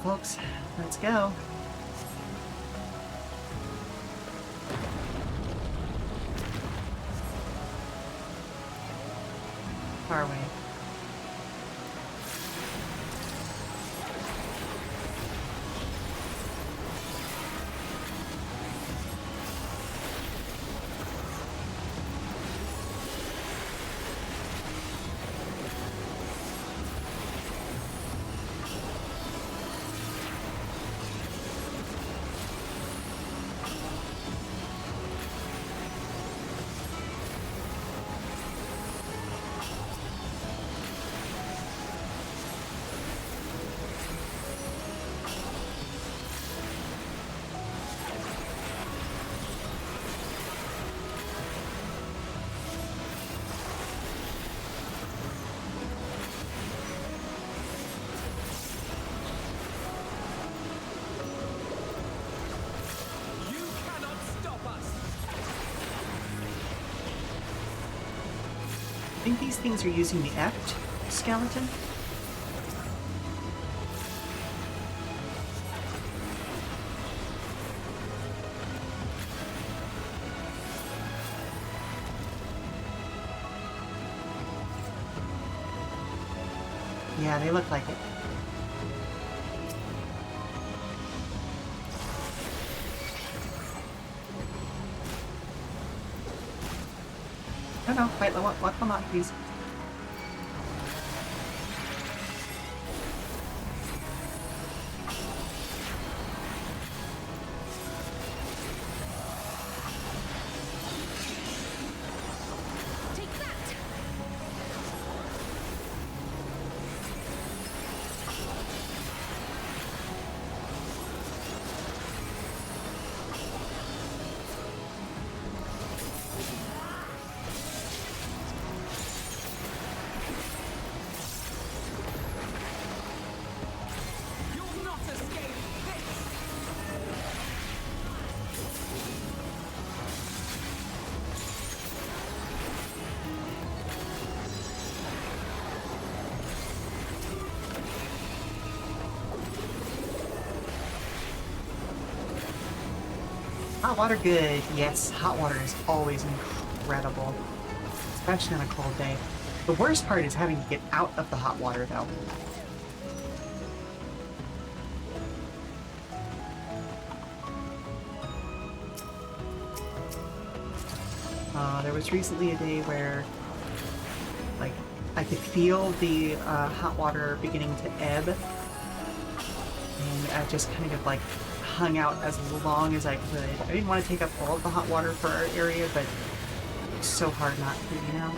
folks. Let's go. Far away. I think these things are using the Eft skeleton. Yeah, they look like it. No, wait, Wuk Lamat, please. Hot water good. Yes, hot water is always incredible. Especially on a cold day. The worst part is having to get out of the hot water though. There was recently a day where like I could feel the hot water beginning to ebb, and I just kind of like hung out as long as I could. I didn't want to take up all of the hot water for our area, but it's so hard not to, you know?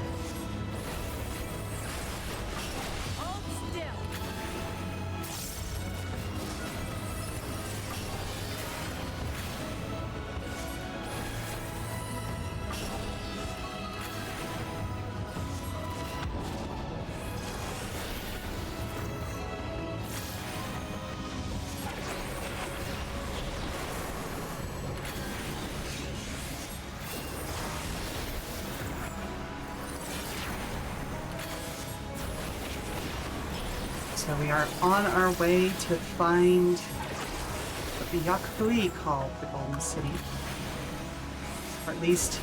So we are on our way to find what the Yakui called the Golden City. Or at least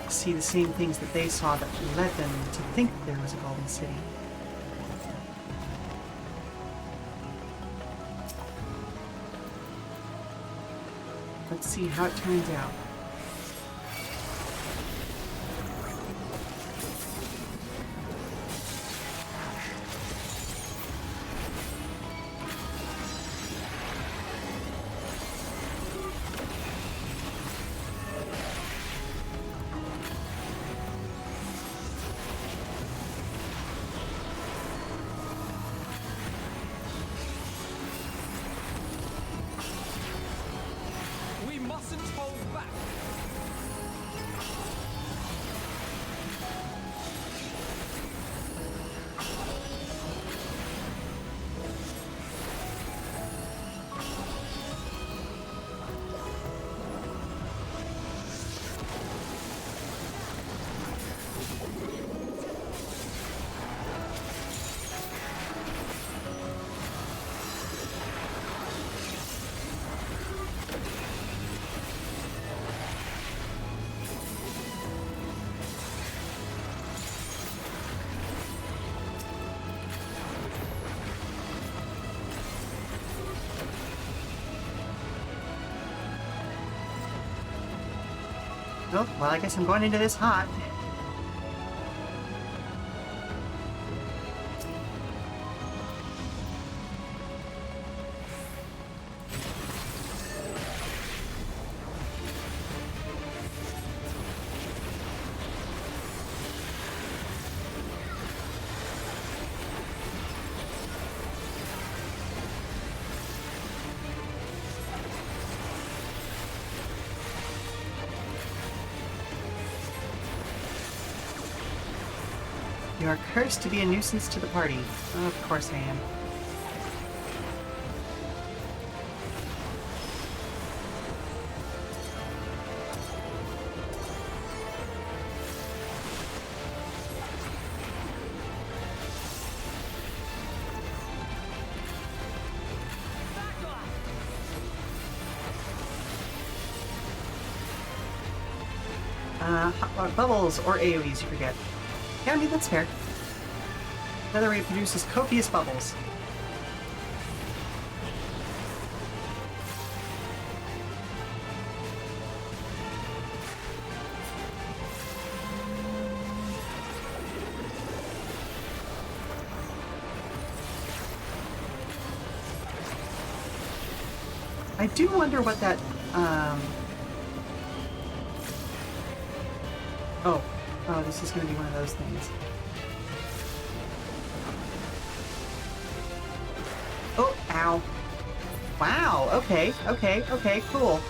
see the same things that they saw that led them to think there was a Golden City. Let's see how it turns out. Hold back. Oh, well, I guess I'm going into this hot. You are cursed to be a nuisance to the party. Oh, of course I am. Hot bubbles or AoEs, you forget. Yeah, I mean, that's fair. Another ray produces copious bubbles. I do wonder what that, Oh, this is going to be one of those things. Oh, ow. Wow, okay, cool.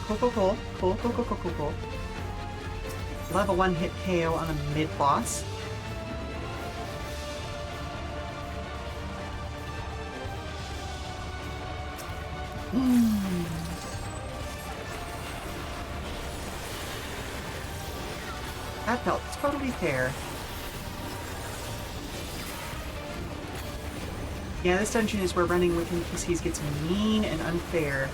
Level 1 hit KO on a mid-boss. That felt totally fair. Yeah, this dungeon is where running with NPCs gets mean and unfair.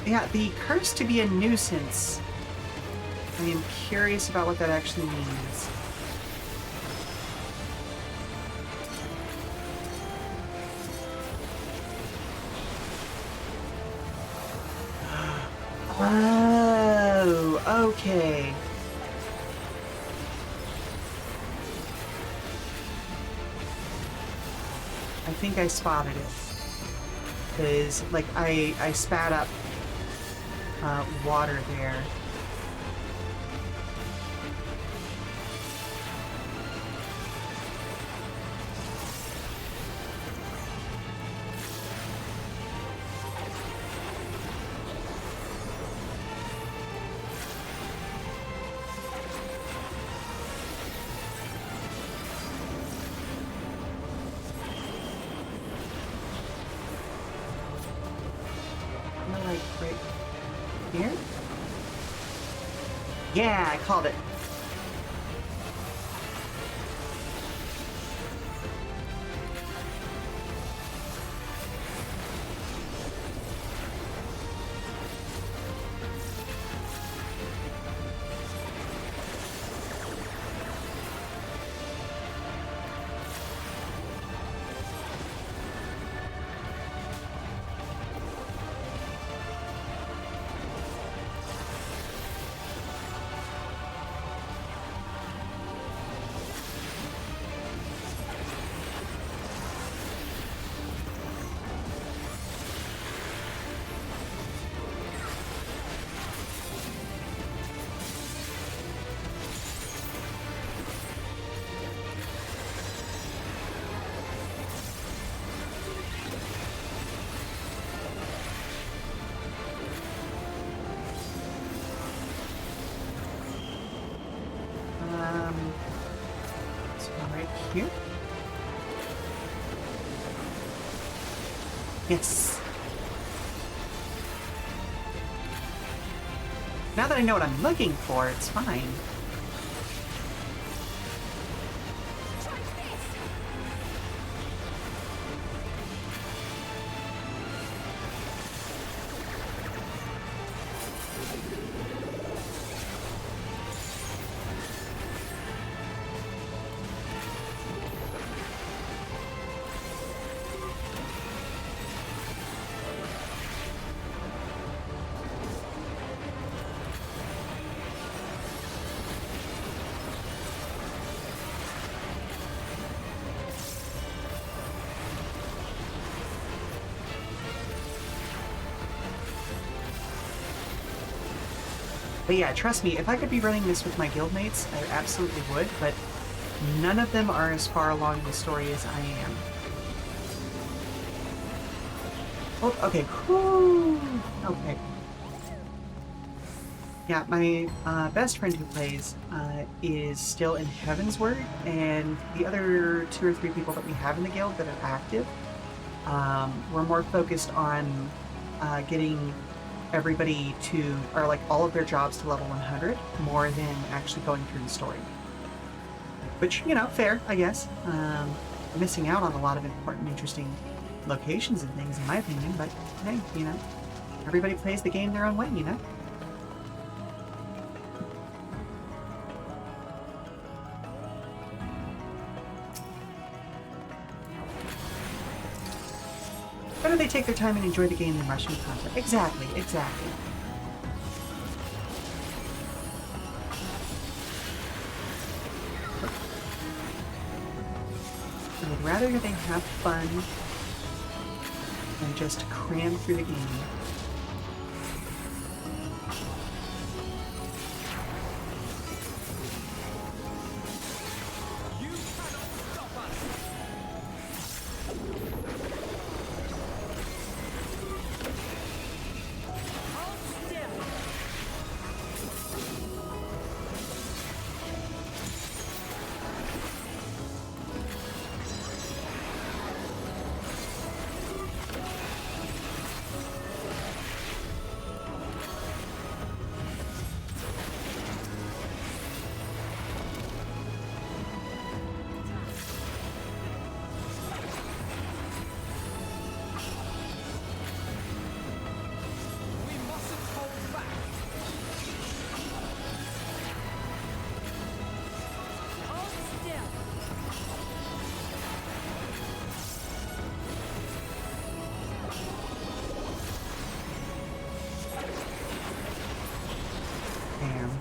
Yeah, the curse to be a nuisance. I am curious about what that actually means. Oh, okay. I think I spotted it. Because, like, I spat up water there. Here? Yeah, I called it. Here? Yes. Now that I know what I'm looking for, it's fine. But yeah, trust me, if I could be running this with my guildmates, I absolutely would, but none of them are as far along in the story as I am. Oh, okay. Whew. Okay. Yeah, my best friend who plays is still in Heavensward, and the other 2 or 3 people that we have in the guild that are active, we're more focused on getting everybody to, or like all of their jobs to level 100, more than actually going through the story. Which, you know, fair, I guess. Missing out on a lot of important, interesting locations and things, in my opinion, but hey, you know, everybody plays the game their own way, you know? Better they take their time and enjoy the game than rush into content. Exactly, exactly. I would rather they have fun than just cram through the game.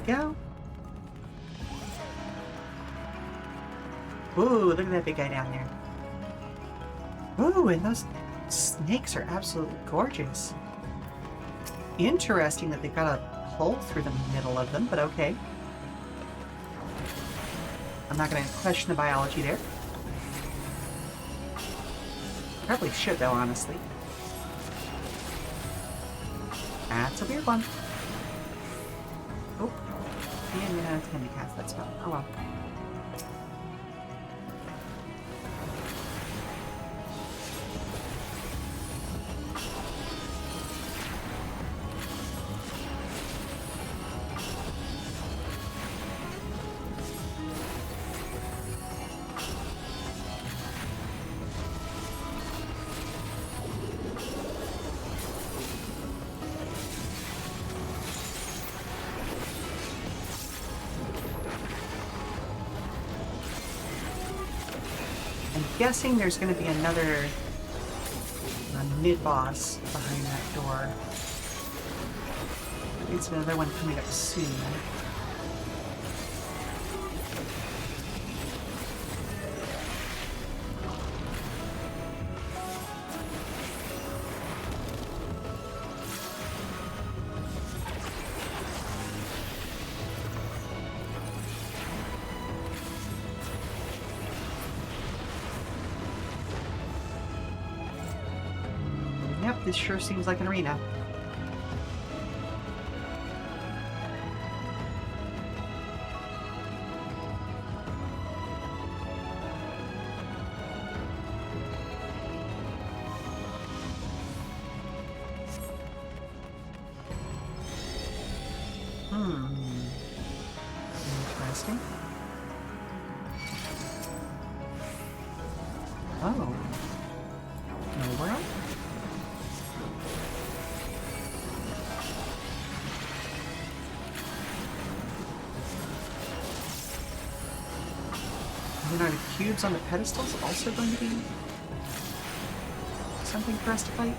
Go. Ooh, look at that big guy down there. Ooh, and those snakes are absolutely gorgeous. Interesting that they've got a hole through the middle of them, but okay. I'm not going to question the biology there. Probably should, though, honestly. That's a weird one. Oh. And we don't have time to cast that spell. Oh well. Guessing there's going to be another mid-boss behind that door. It's another one coming up soon. This sure seems like an arena. Interesting. Oh. Nowhere else? And are the cubes on the pedestals also going to be something for us to fight?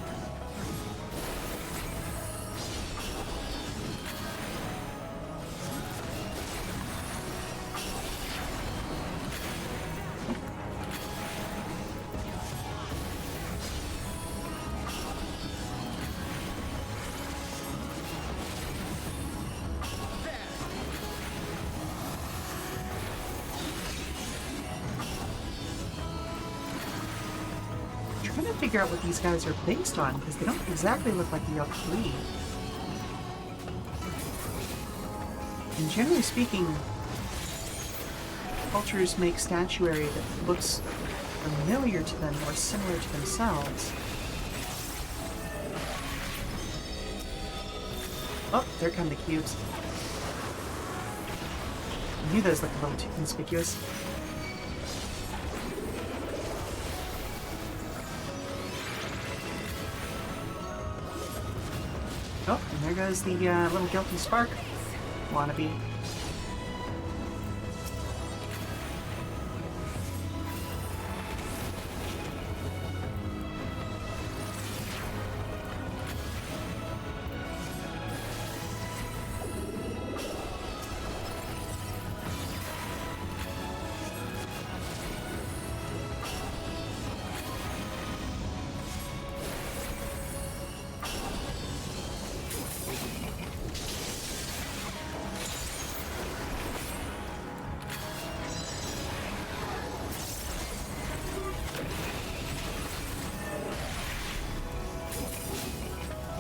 trying to figure out what these guys are based on, because they don't exactly look like the Yaqui. And generally speaking, cultures make statuary that looks familiar to them or similar to themselves. Oh, there come the cubes. I knew those looked a little too conspicuous. Oh, and there goes the little guilty spark wannabe.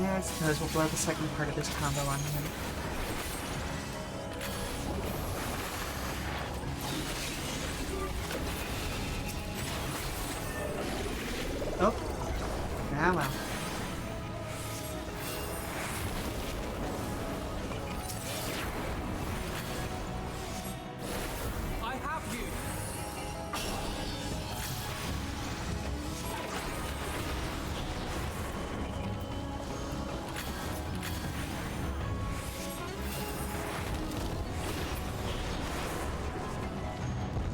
Yeah, I suppose we'll blow the second part of this combo on him. Oh. Ah, well. I have you!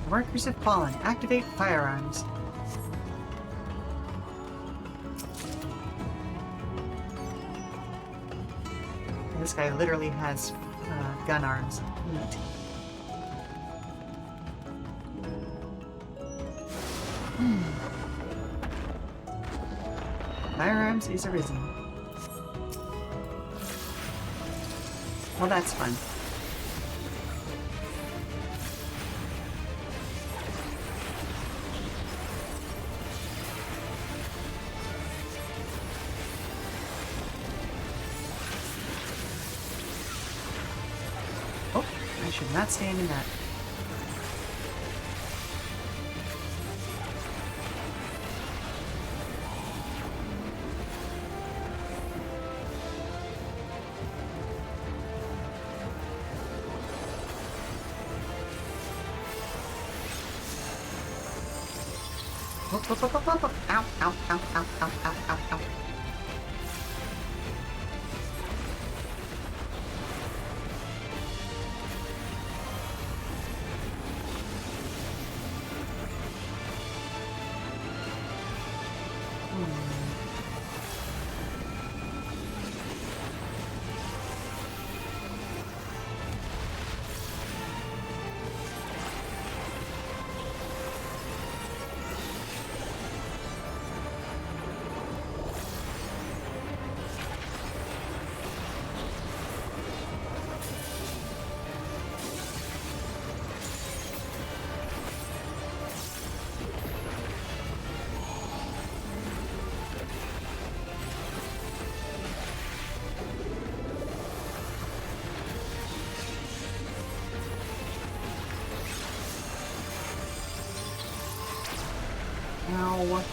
The workers have fallen. Activate firearms. This guy literally has gun arms. Neat. Firearms is arisen. Well, that's fun. Oh, I should not stand in that. Ow, ow, ow, ow, ow, ow, ow, ow. Ow.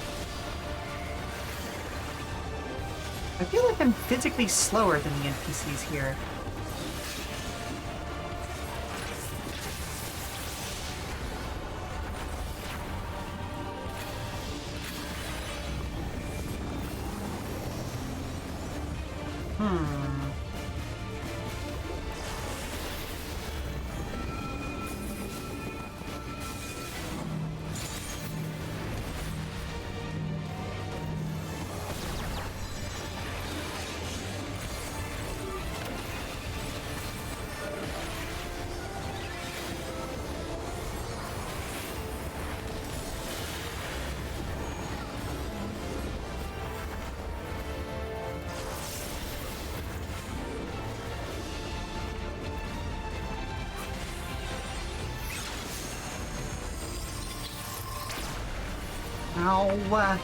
I feel like I'm physically slower than the NPCs here. Ow.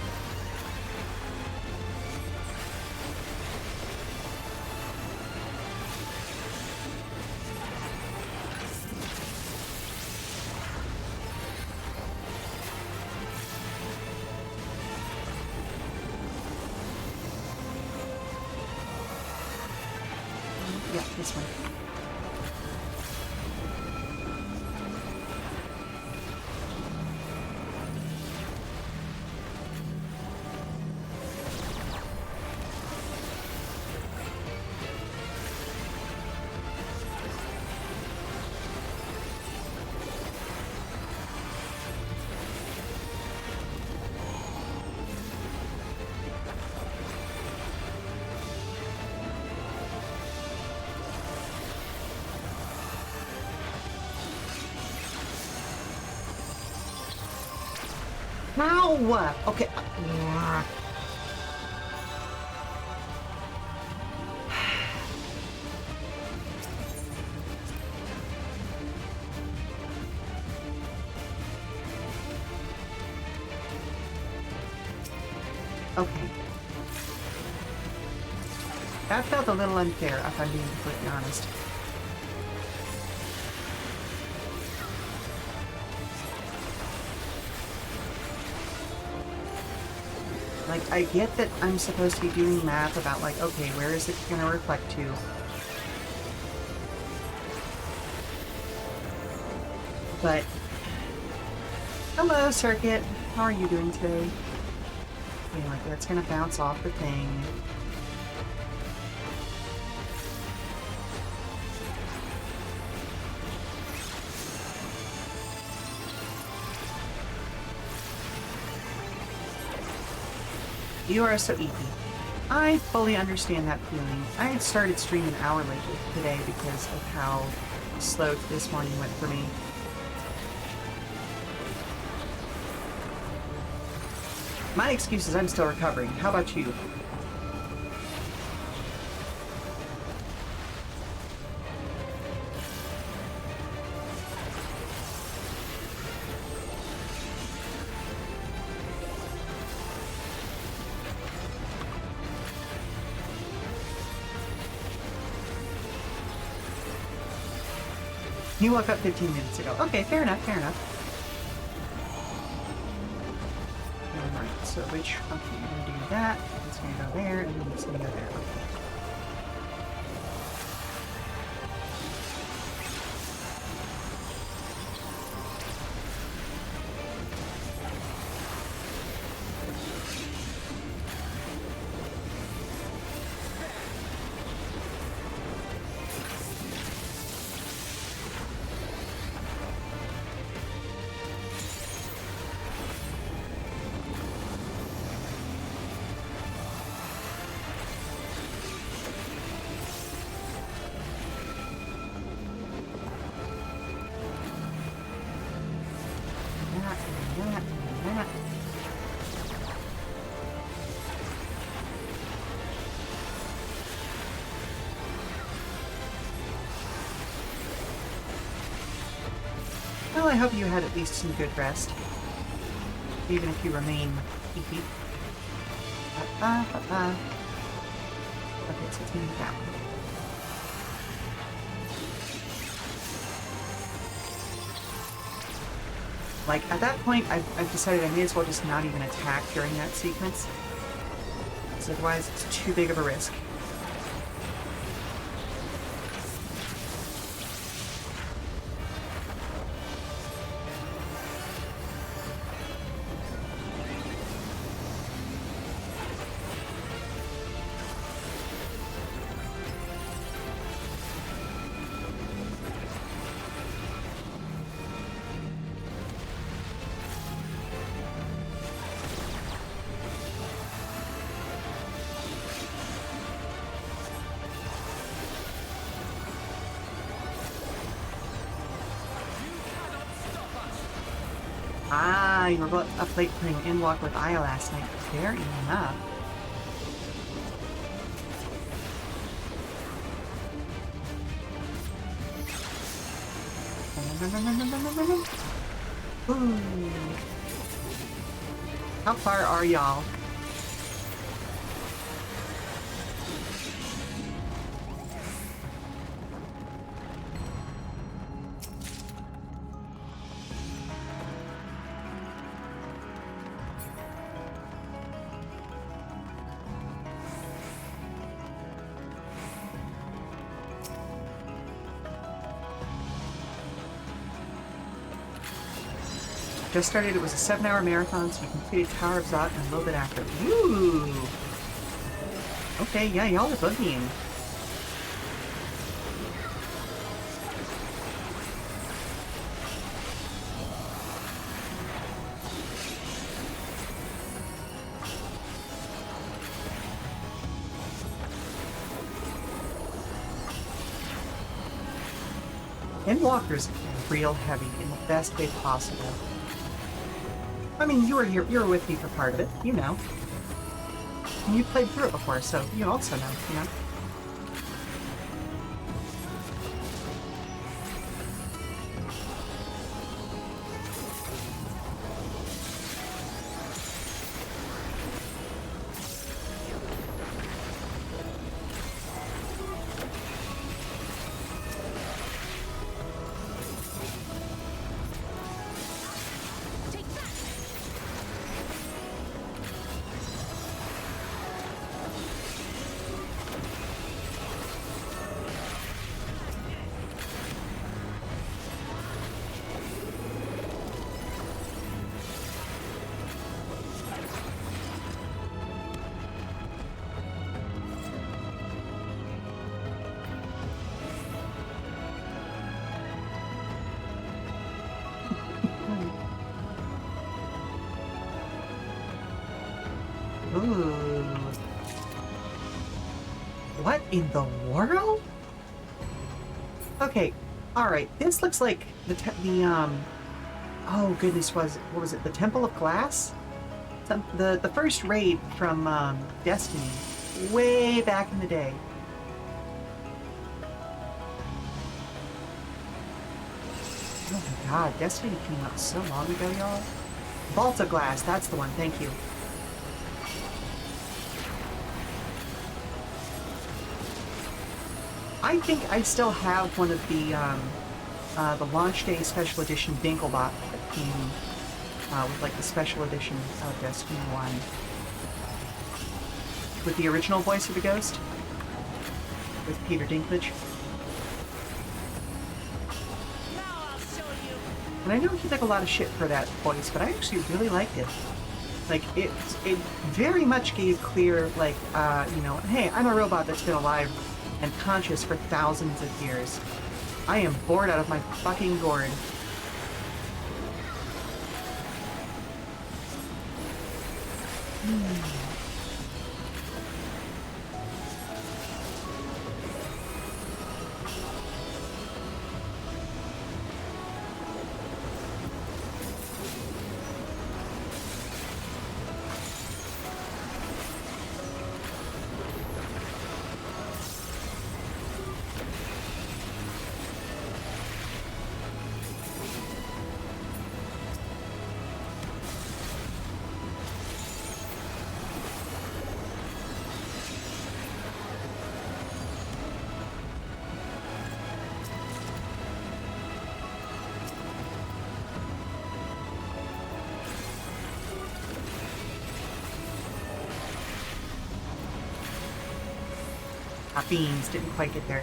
this one. Ow! Okay. Okay. That felt a little unfair, if I'm being completely honest. Like, I get that I'm supposed to be doing math about, like, okay, where is it going to reflect to? But... Hello, Circuit. How are you doing today? Okay, like, that's going to bounce off the thing. You are so easy. I fully understand that feeling. I had started streaming an hour late today because of how slow this morning went for me. My excuse is I'm still recovering. How about you? You woke up 15 minutes ago. Okay, fair enough, fair enough. Alright, so which... Okay, I'm gonna do that. It's gonna go there, and then it's gonna go there. Okay. Well, I hope you had at least some good rest. Even if you remain peepee. Okay, so it's gonna be that one. Like, at that point, I've decided I may as well just not even attack during that sequence. Because otherwise, it's too big of a risk. Ah, you were both up late playing Inwalk with Aya last night. Fair enough. Ooh. How far are y'all? just started. It was a 7-hour marathon, so you completed Tower of Zot and a little bit after. Ooh! Okay, yeah, y'all are boogieing. Walker's real heavy in the best way possible. I mean, you were here, you were with me for part of it, you know. And you played through it before, so you also know, you know. Ooh. What in the world? Okay, alright, this looks like oh goodness, what was it, the Temple of Glass? The first raid from, Destiny, way back in the day. Oh my god, Destiny came out so long ago, y'all. Vault of Glass, that's the one, thank you. I think I still have one of the launch day special edition Dinklebot that came with like the special edition of Destiny 1. With the original voice of the ghost. With Peter Dinklage. And I know he took a lot of shit for that voice, but I actually really liked it. Like, it very much gave clear, like, you know, hey, I'm a robot that's been alive and conscious for thousands of years. I am bored out of my fucking gourd. Beans didn't quite get there.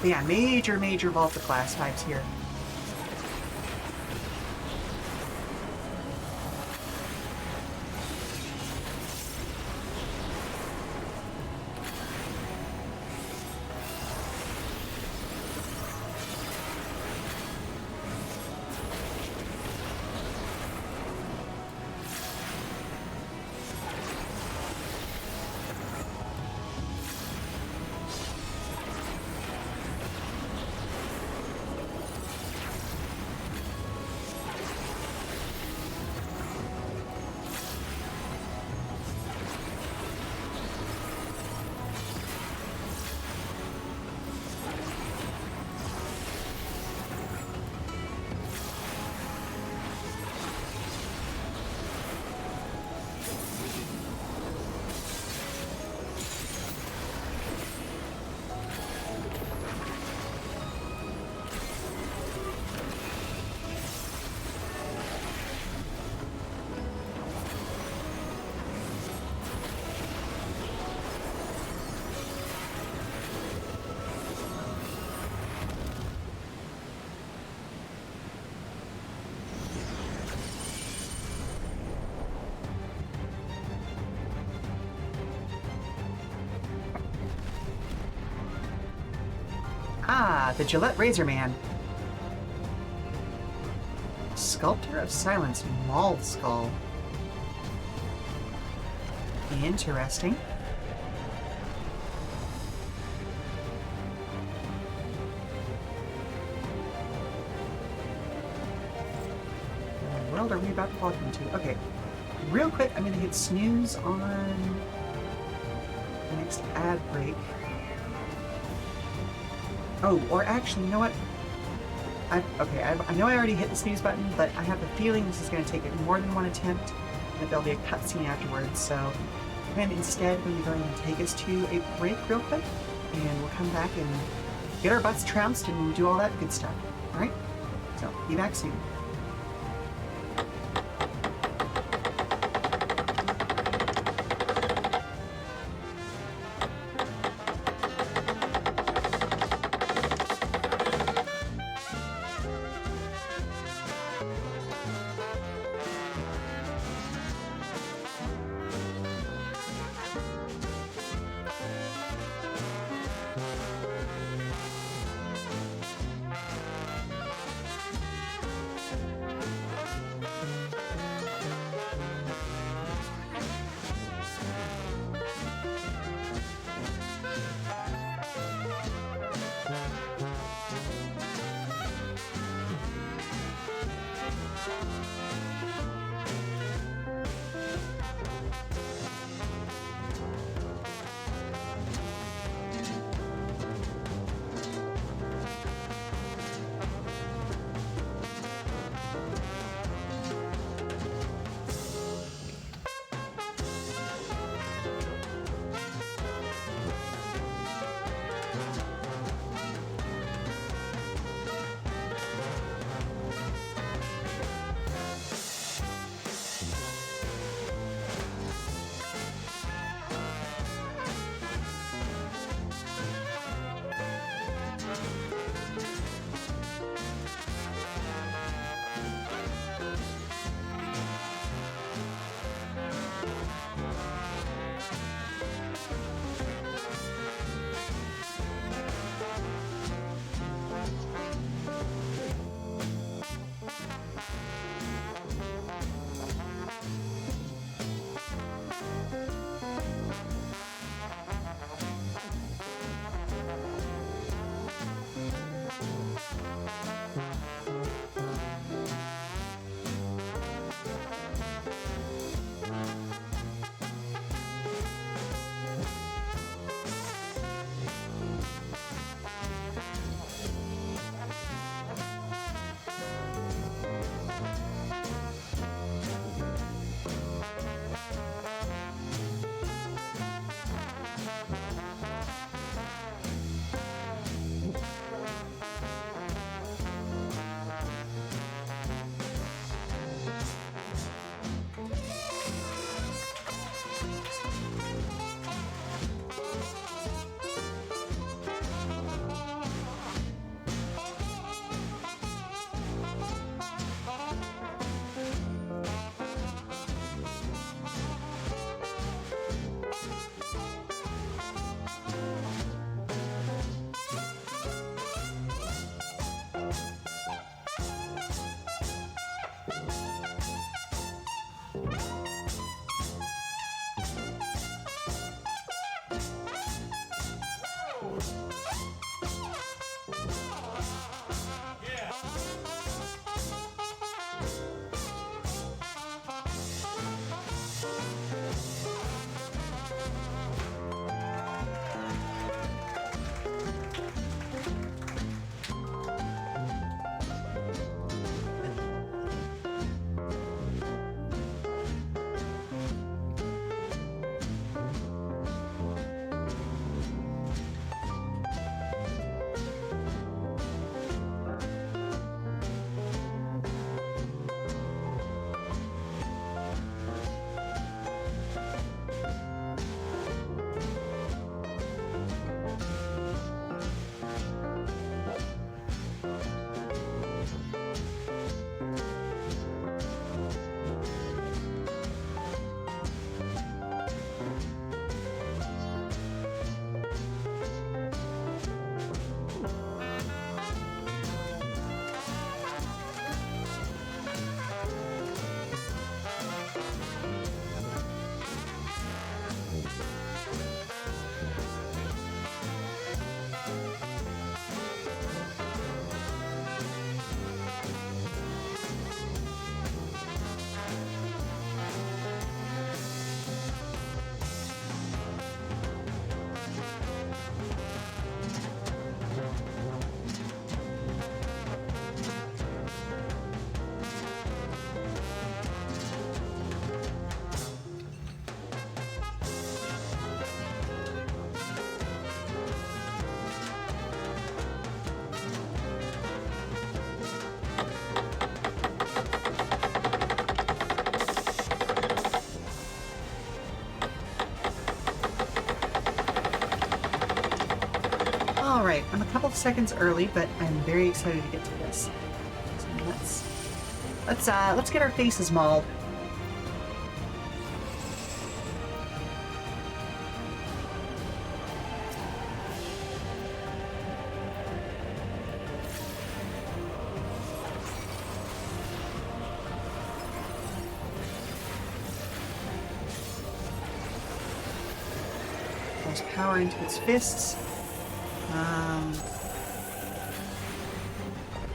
But yeah, major Vault of Glass vibes here. Ah, the Gillette Razor Man. Sculptor of Silence, Maul Skull. Interesting. What world are we about to walk into? Okay, real quick, I'm gonna hit snooze on the next ad break. Oh, or actually, you know what? I know I already hit the snooze button, but I have a feeling this is going to take more than one attempt, and that there'll be a cutscene afterwards, so I'm instead going to go ahead and take us to a break real quick, and we'll come back and get our butts trounced and do all that good stuff. Alright? So, be back soon. All right, I'm a couple of seconds early, but I'm very excited to get to this. So let's get our faces mauled. Pours power into its fists.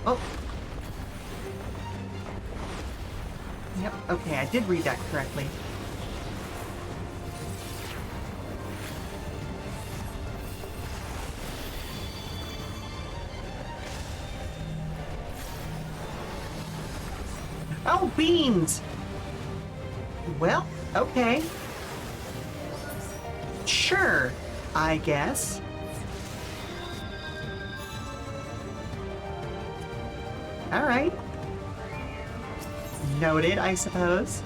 Oh. Yep, okay, I did read that correctly. Oh, beans! Well, okay. Sure, I guess. All right. Noted, I suppose.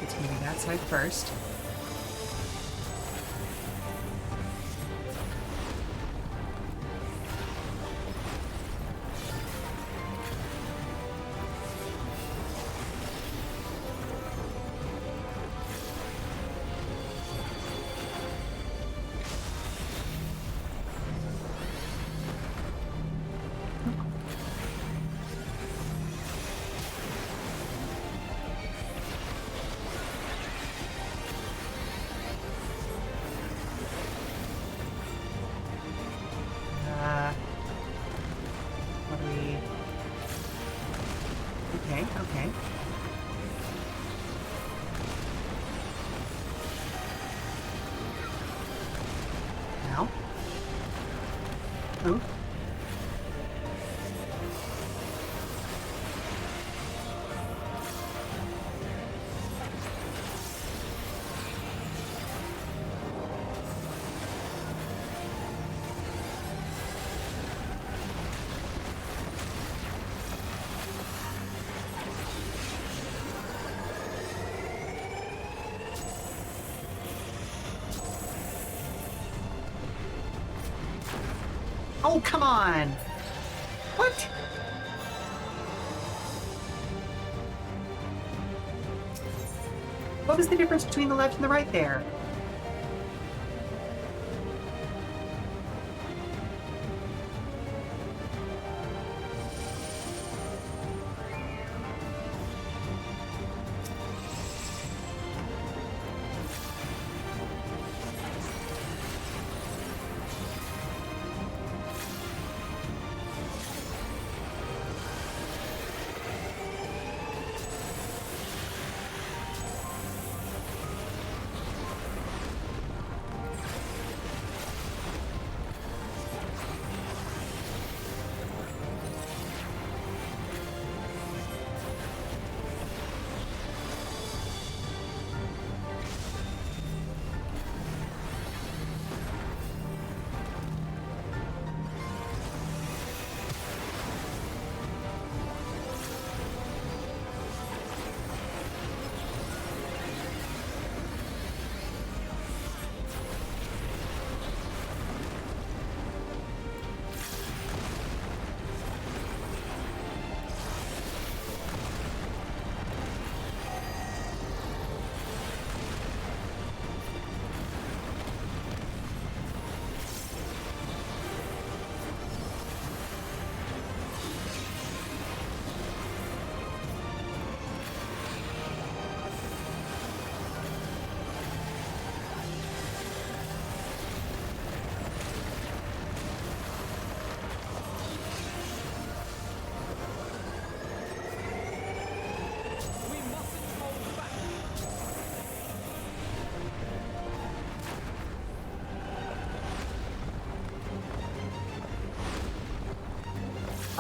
Let's moving that side first. Okay. Now. Oh. Oh, come on! What? What was the difference between the left and the right there?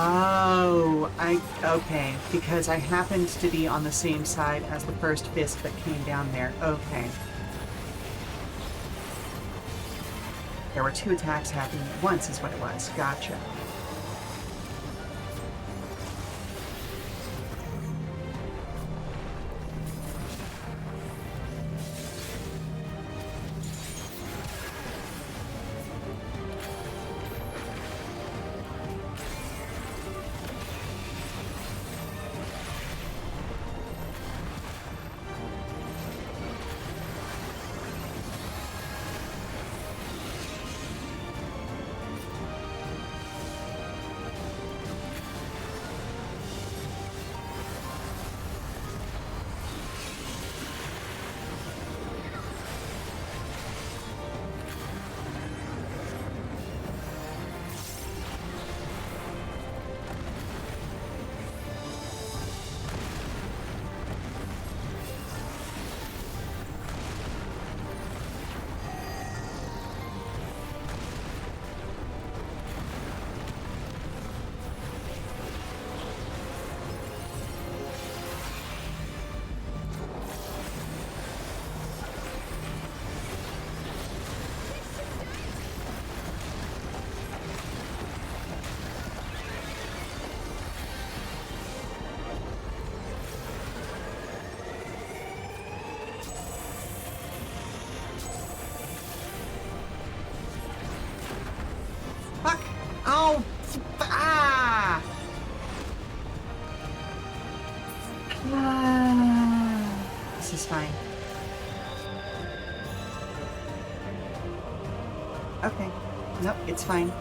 Oh, okay, because I happened to be on the same side as the first fist that came down there. Okay. There were 2 attacks happening at once is what it was. Gotcha. Oh! Ah! This is fine. Okay. Nope, it's fine.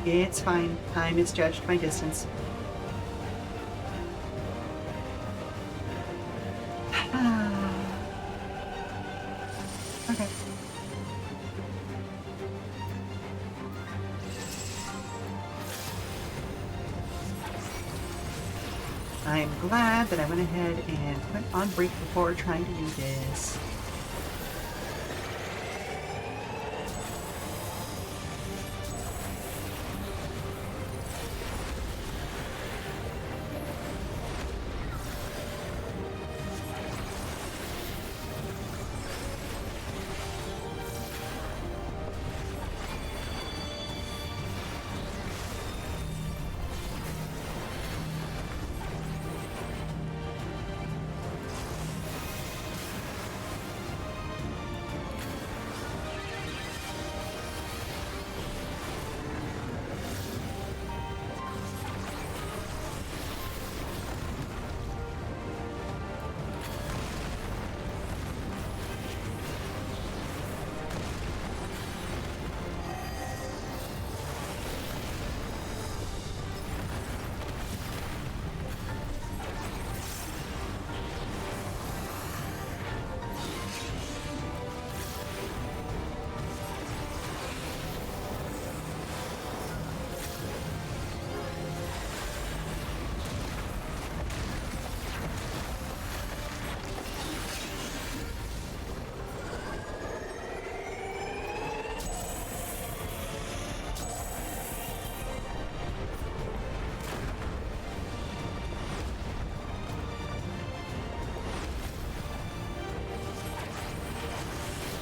It's fine. I misjudged my distance. Okay. I'm glad that I went ahead and put on break before trying to do this.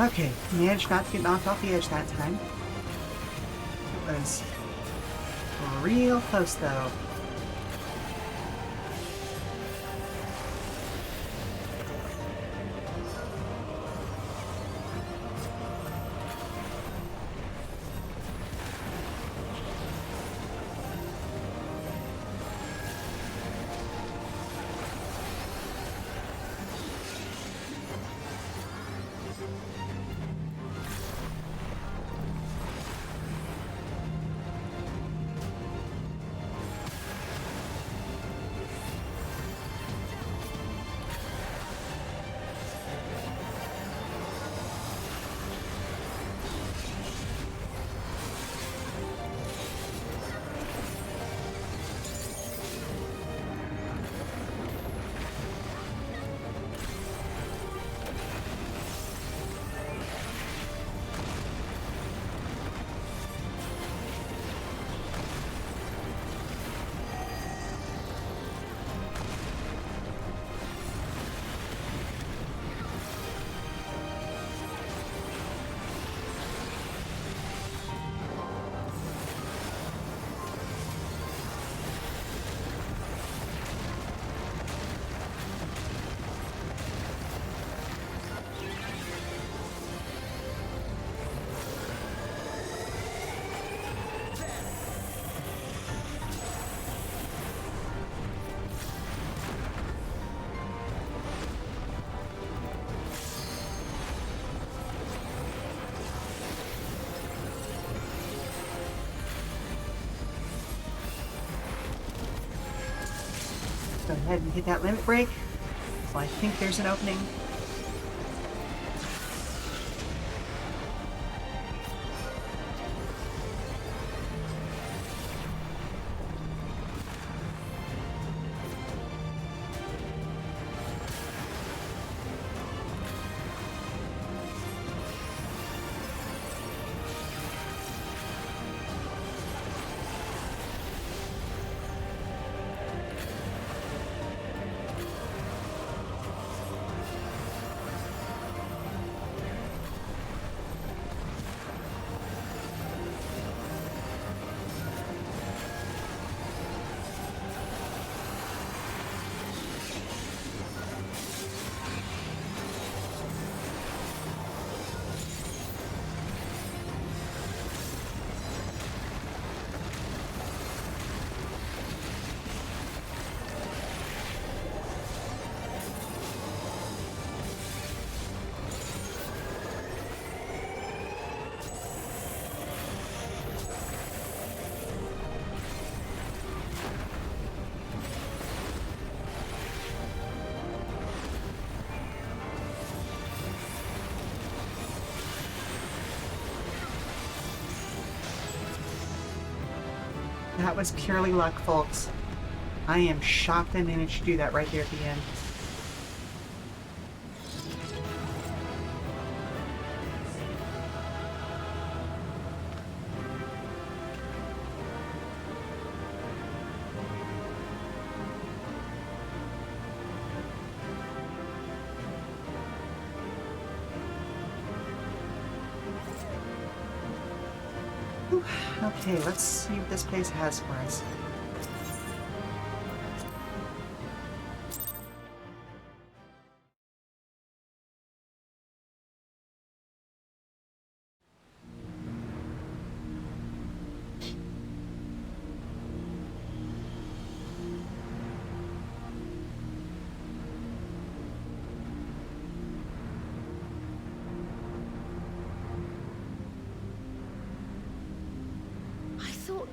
Okay, managed not to get knocked off the edge that time. It was real close though. Go ahead and hit that limit break. So I think there's an opening. That was purely luck, folks. I am shocked I managed to do that right there at the end. Okay, let's see what this place has for us.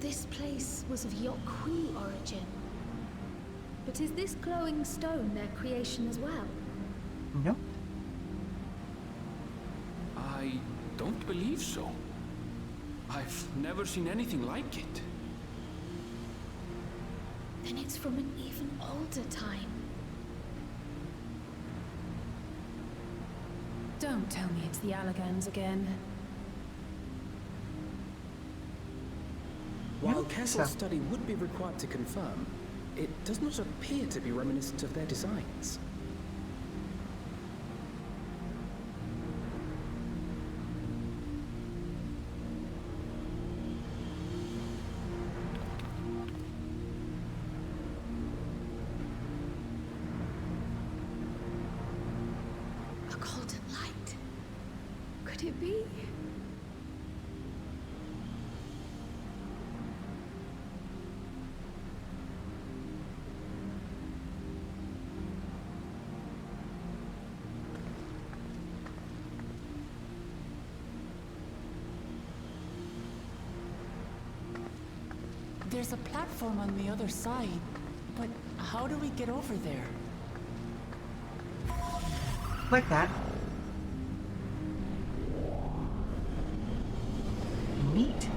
This place was of Yokhui origin. But is this glowing stone their creation as well? No. I don't believe so. I've never seen anything like it. Then it's from an even older time. Don't tell me it's the Allagans again. While careful study would be required to confirm, it does not appear to be reminiscent of their designs. A golden light. Could it be? There's a platform on the other side, but how do we get over there? Like that. Neat.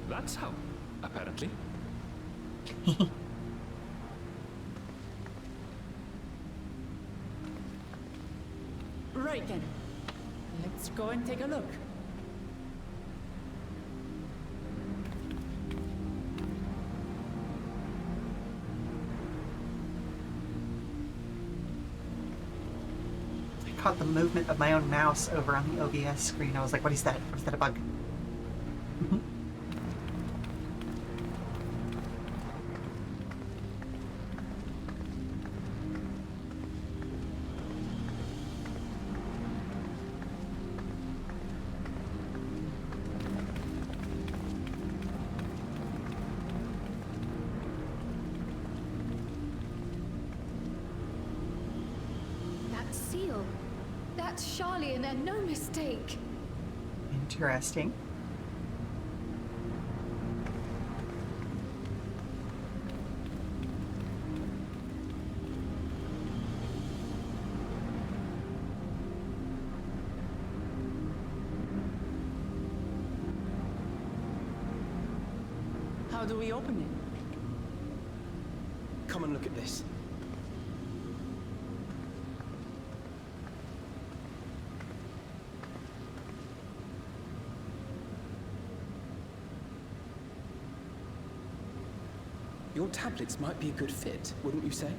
That's how, apparently. Right then. Let's go and take a look. I caught the movement of my own mouse over on the OBS screen. I was like, what is that? What is that, a bug? seal. That's Charlian and no mistake. Interesting. How do we open it? Come and look at this. Your tablets might be a good fit, wouldn't you say?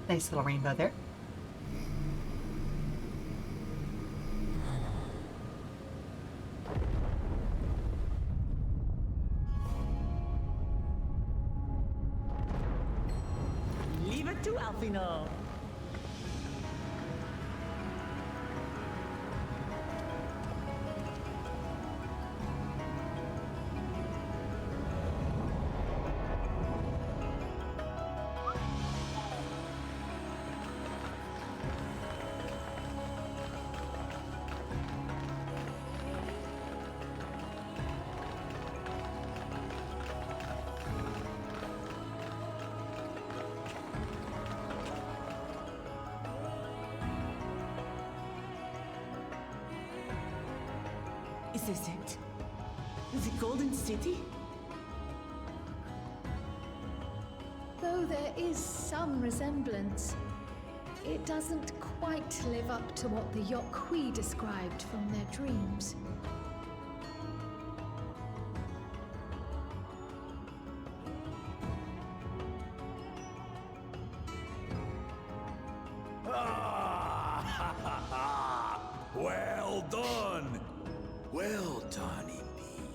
Nice little rainbow there. Leave it to Alfino. Is this it? Is it Golden City? Though there is some resemblance, it doesn't quite live up to what the Yokwi described from their dreams. Well done! Well done indeed.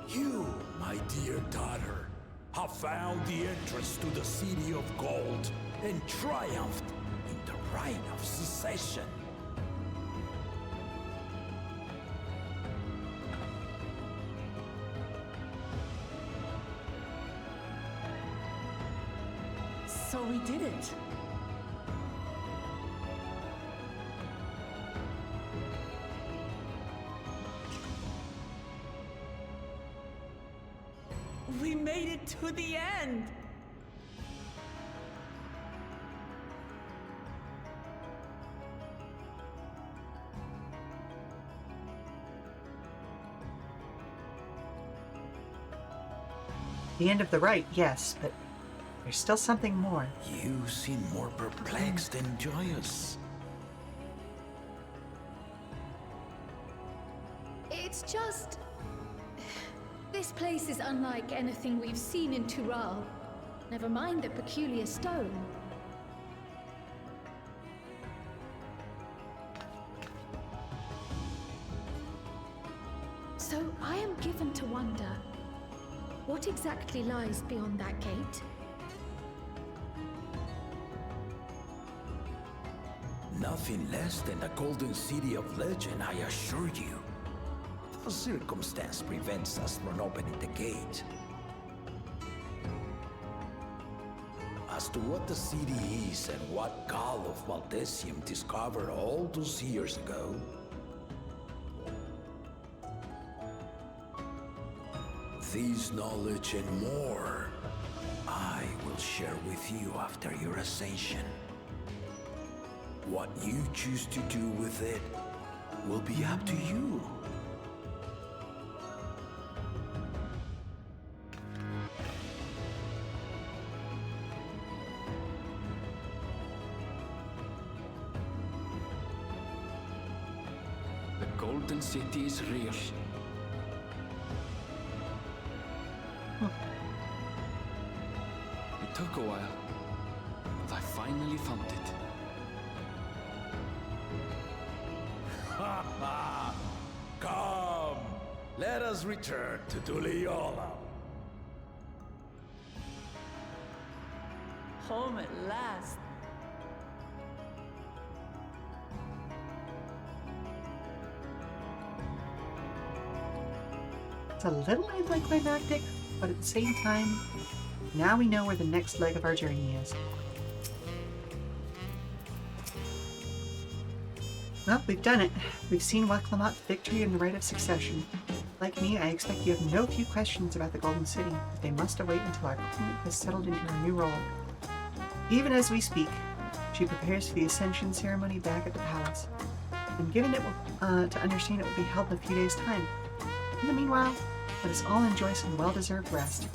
You, my dear daughter, have found the entrance to the City of Gold and triumphed in the right of secession. So we did it. We made it to the end. The end of the rite, yes, but there's still something more. You seem more perplexed than joyous. It's just... This place is unlike anything we've seen in Tural. Never mind the peculiar stone. So I am given to wonder, what exactly lies beyond that gate? Nothing less than the Golden City of Legend, I assure you. The circumstance prevents us from opening the gate. As to what the city is and what Gall of Valdesium discovered all those years ago, this knowledge and more, I will share with you after your ascension. What you choose to do with it will be up to you. Golden City is real. It took a while, but I finally found it. Ha ha! Come! Let us return to Duliola. Home at last. It's a little anticlimactic, but at the same time, now we know where the next leg of our journey is. Well, we've done it. We've seen Wuk Lamat's victory and the right of succession. Like me, I expect you have no few questions about the Golden City, but they must await until our queen has settled into her new role. Even as we speak, she prepares for the Ascension ceremony back at the palace. I'm given it to understand it will be held in a few days' time. In the meanwhile, let us all enjoy some well-deserved rest.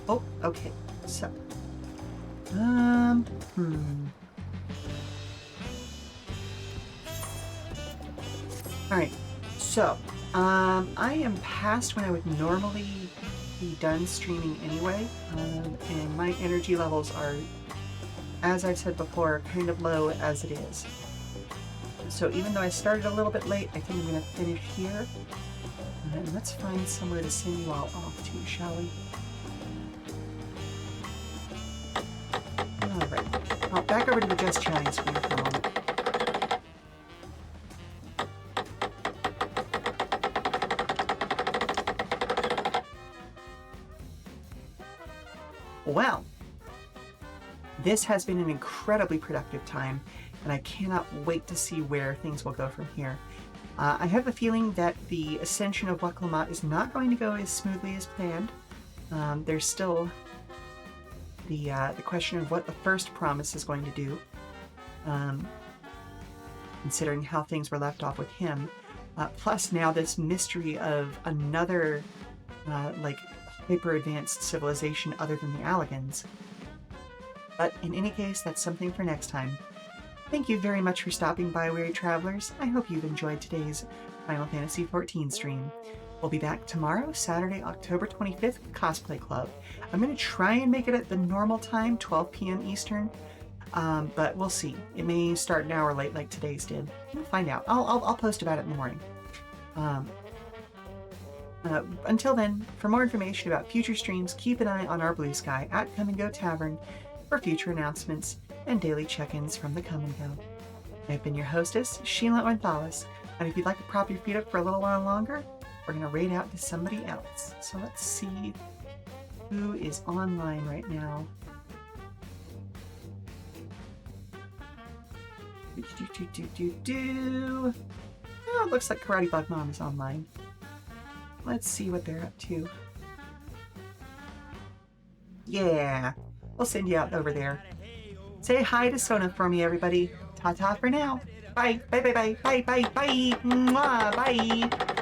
Oh, okay. So, Alright, so, I am past when I would normally be done streaming anyway, and my energy levels are, as I've said before, kind of low as it is. So even though I started a little bit late, I think I'm going to finish here. And let's find somewhere to send you all off to, shall we? Alright, well, back over to the Just Chatting screen for a moment. Well, this has been an incredibly productive time, and I cannot wait to see where things will go from here. I have a feeling that the ascension of Wuk Lamat is not going to go as smoothly as planned. There's still the question of what the first promise is going to do, considering how things were left off with him. Plus now this mystery of another, hyper-advanced civilization other than the Allagans. But in any case, that's something for next time. Thank you very much for stopping by, weary travelers. I hope you've enjoyed today's Final Fantasy XIV stream. We'll be back tomorrow, Saturday, October 25th, with Cosplay Club. I'm going to try and make it at the normal time, 12 p.m. Eastern, but we'll see. It may start an hour late like today's did. We'll find out. I'll post about it in the morning. Until then, for more information about future streams, keep an eye on our Blue Sky at Come and Go Tavern for future announcements and daily check-ins from the Come and Go. I've been your hostess, Sheela Ornthalis, and if you'd like to prop your feet up for a little while longer, we're going to raid out to somebody else. So let's see who is online right now. Oh, it looks like Karate Bug Mom is online. Let's see what they're up to. Yeah, we'll send you out over there. Say hi to Sona for me, everybody. Ta-ta for now. Bye. Bye, bye, bye, bye, bye, bye. Mwah, bye.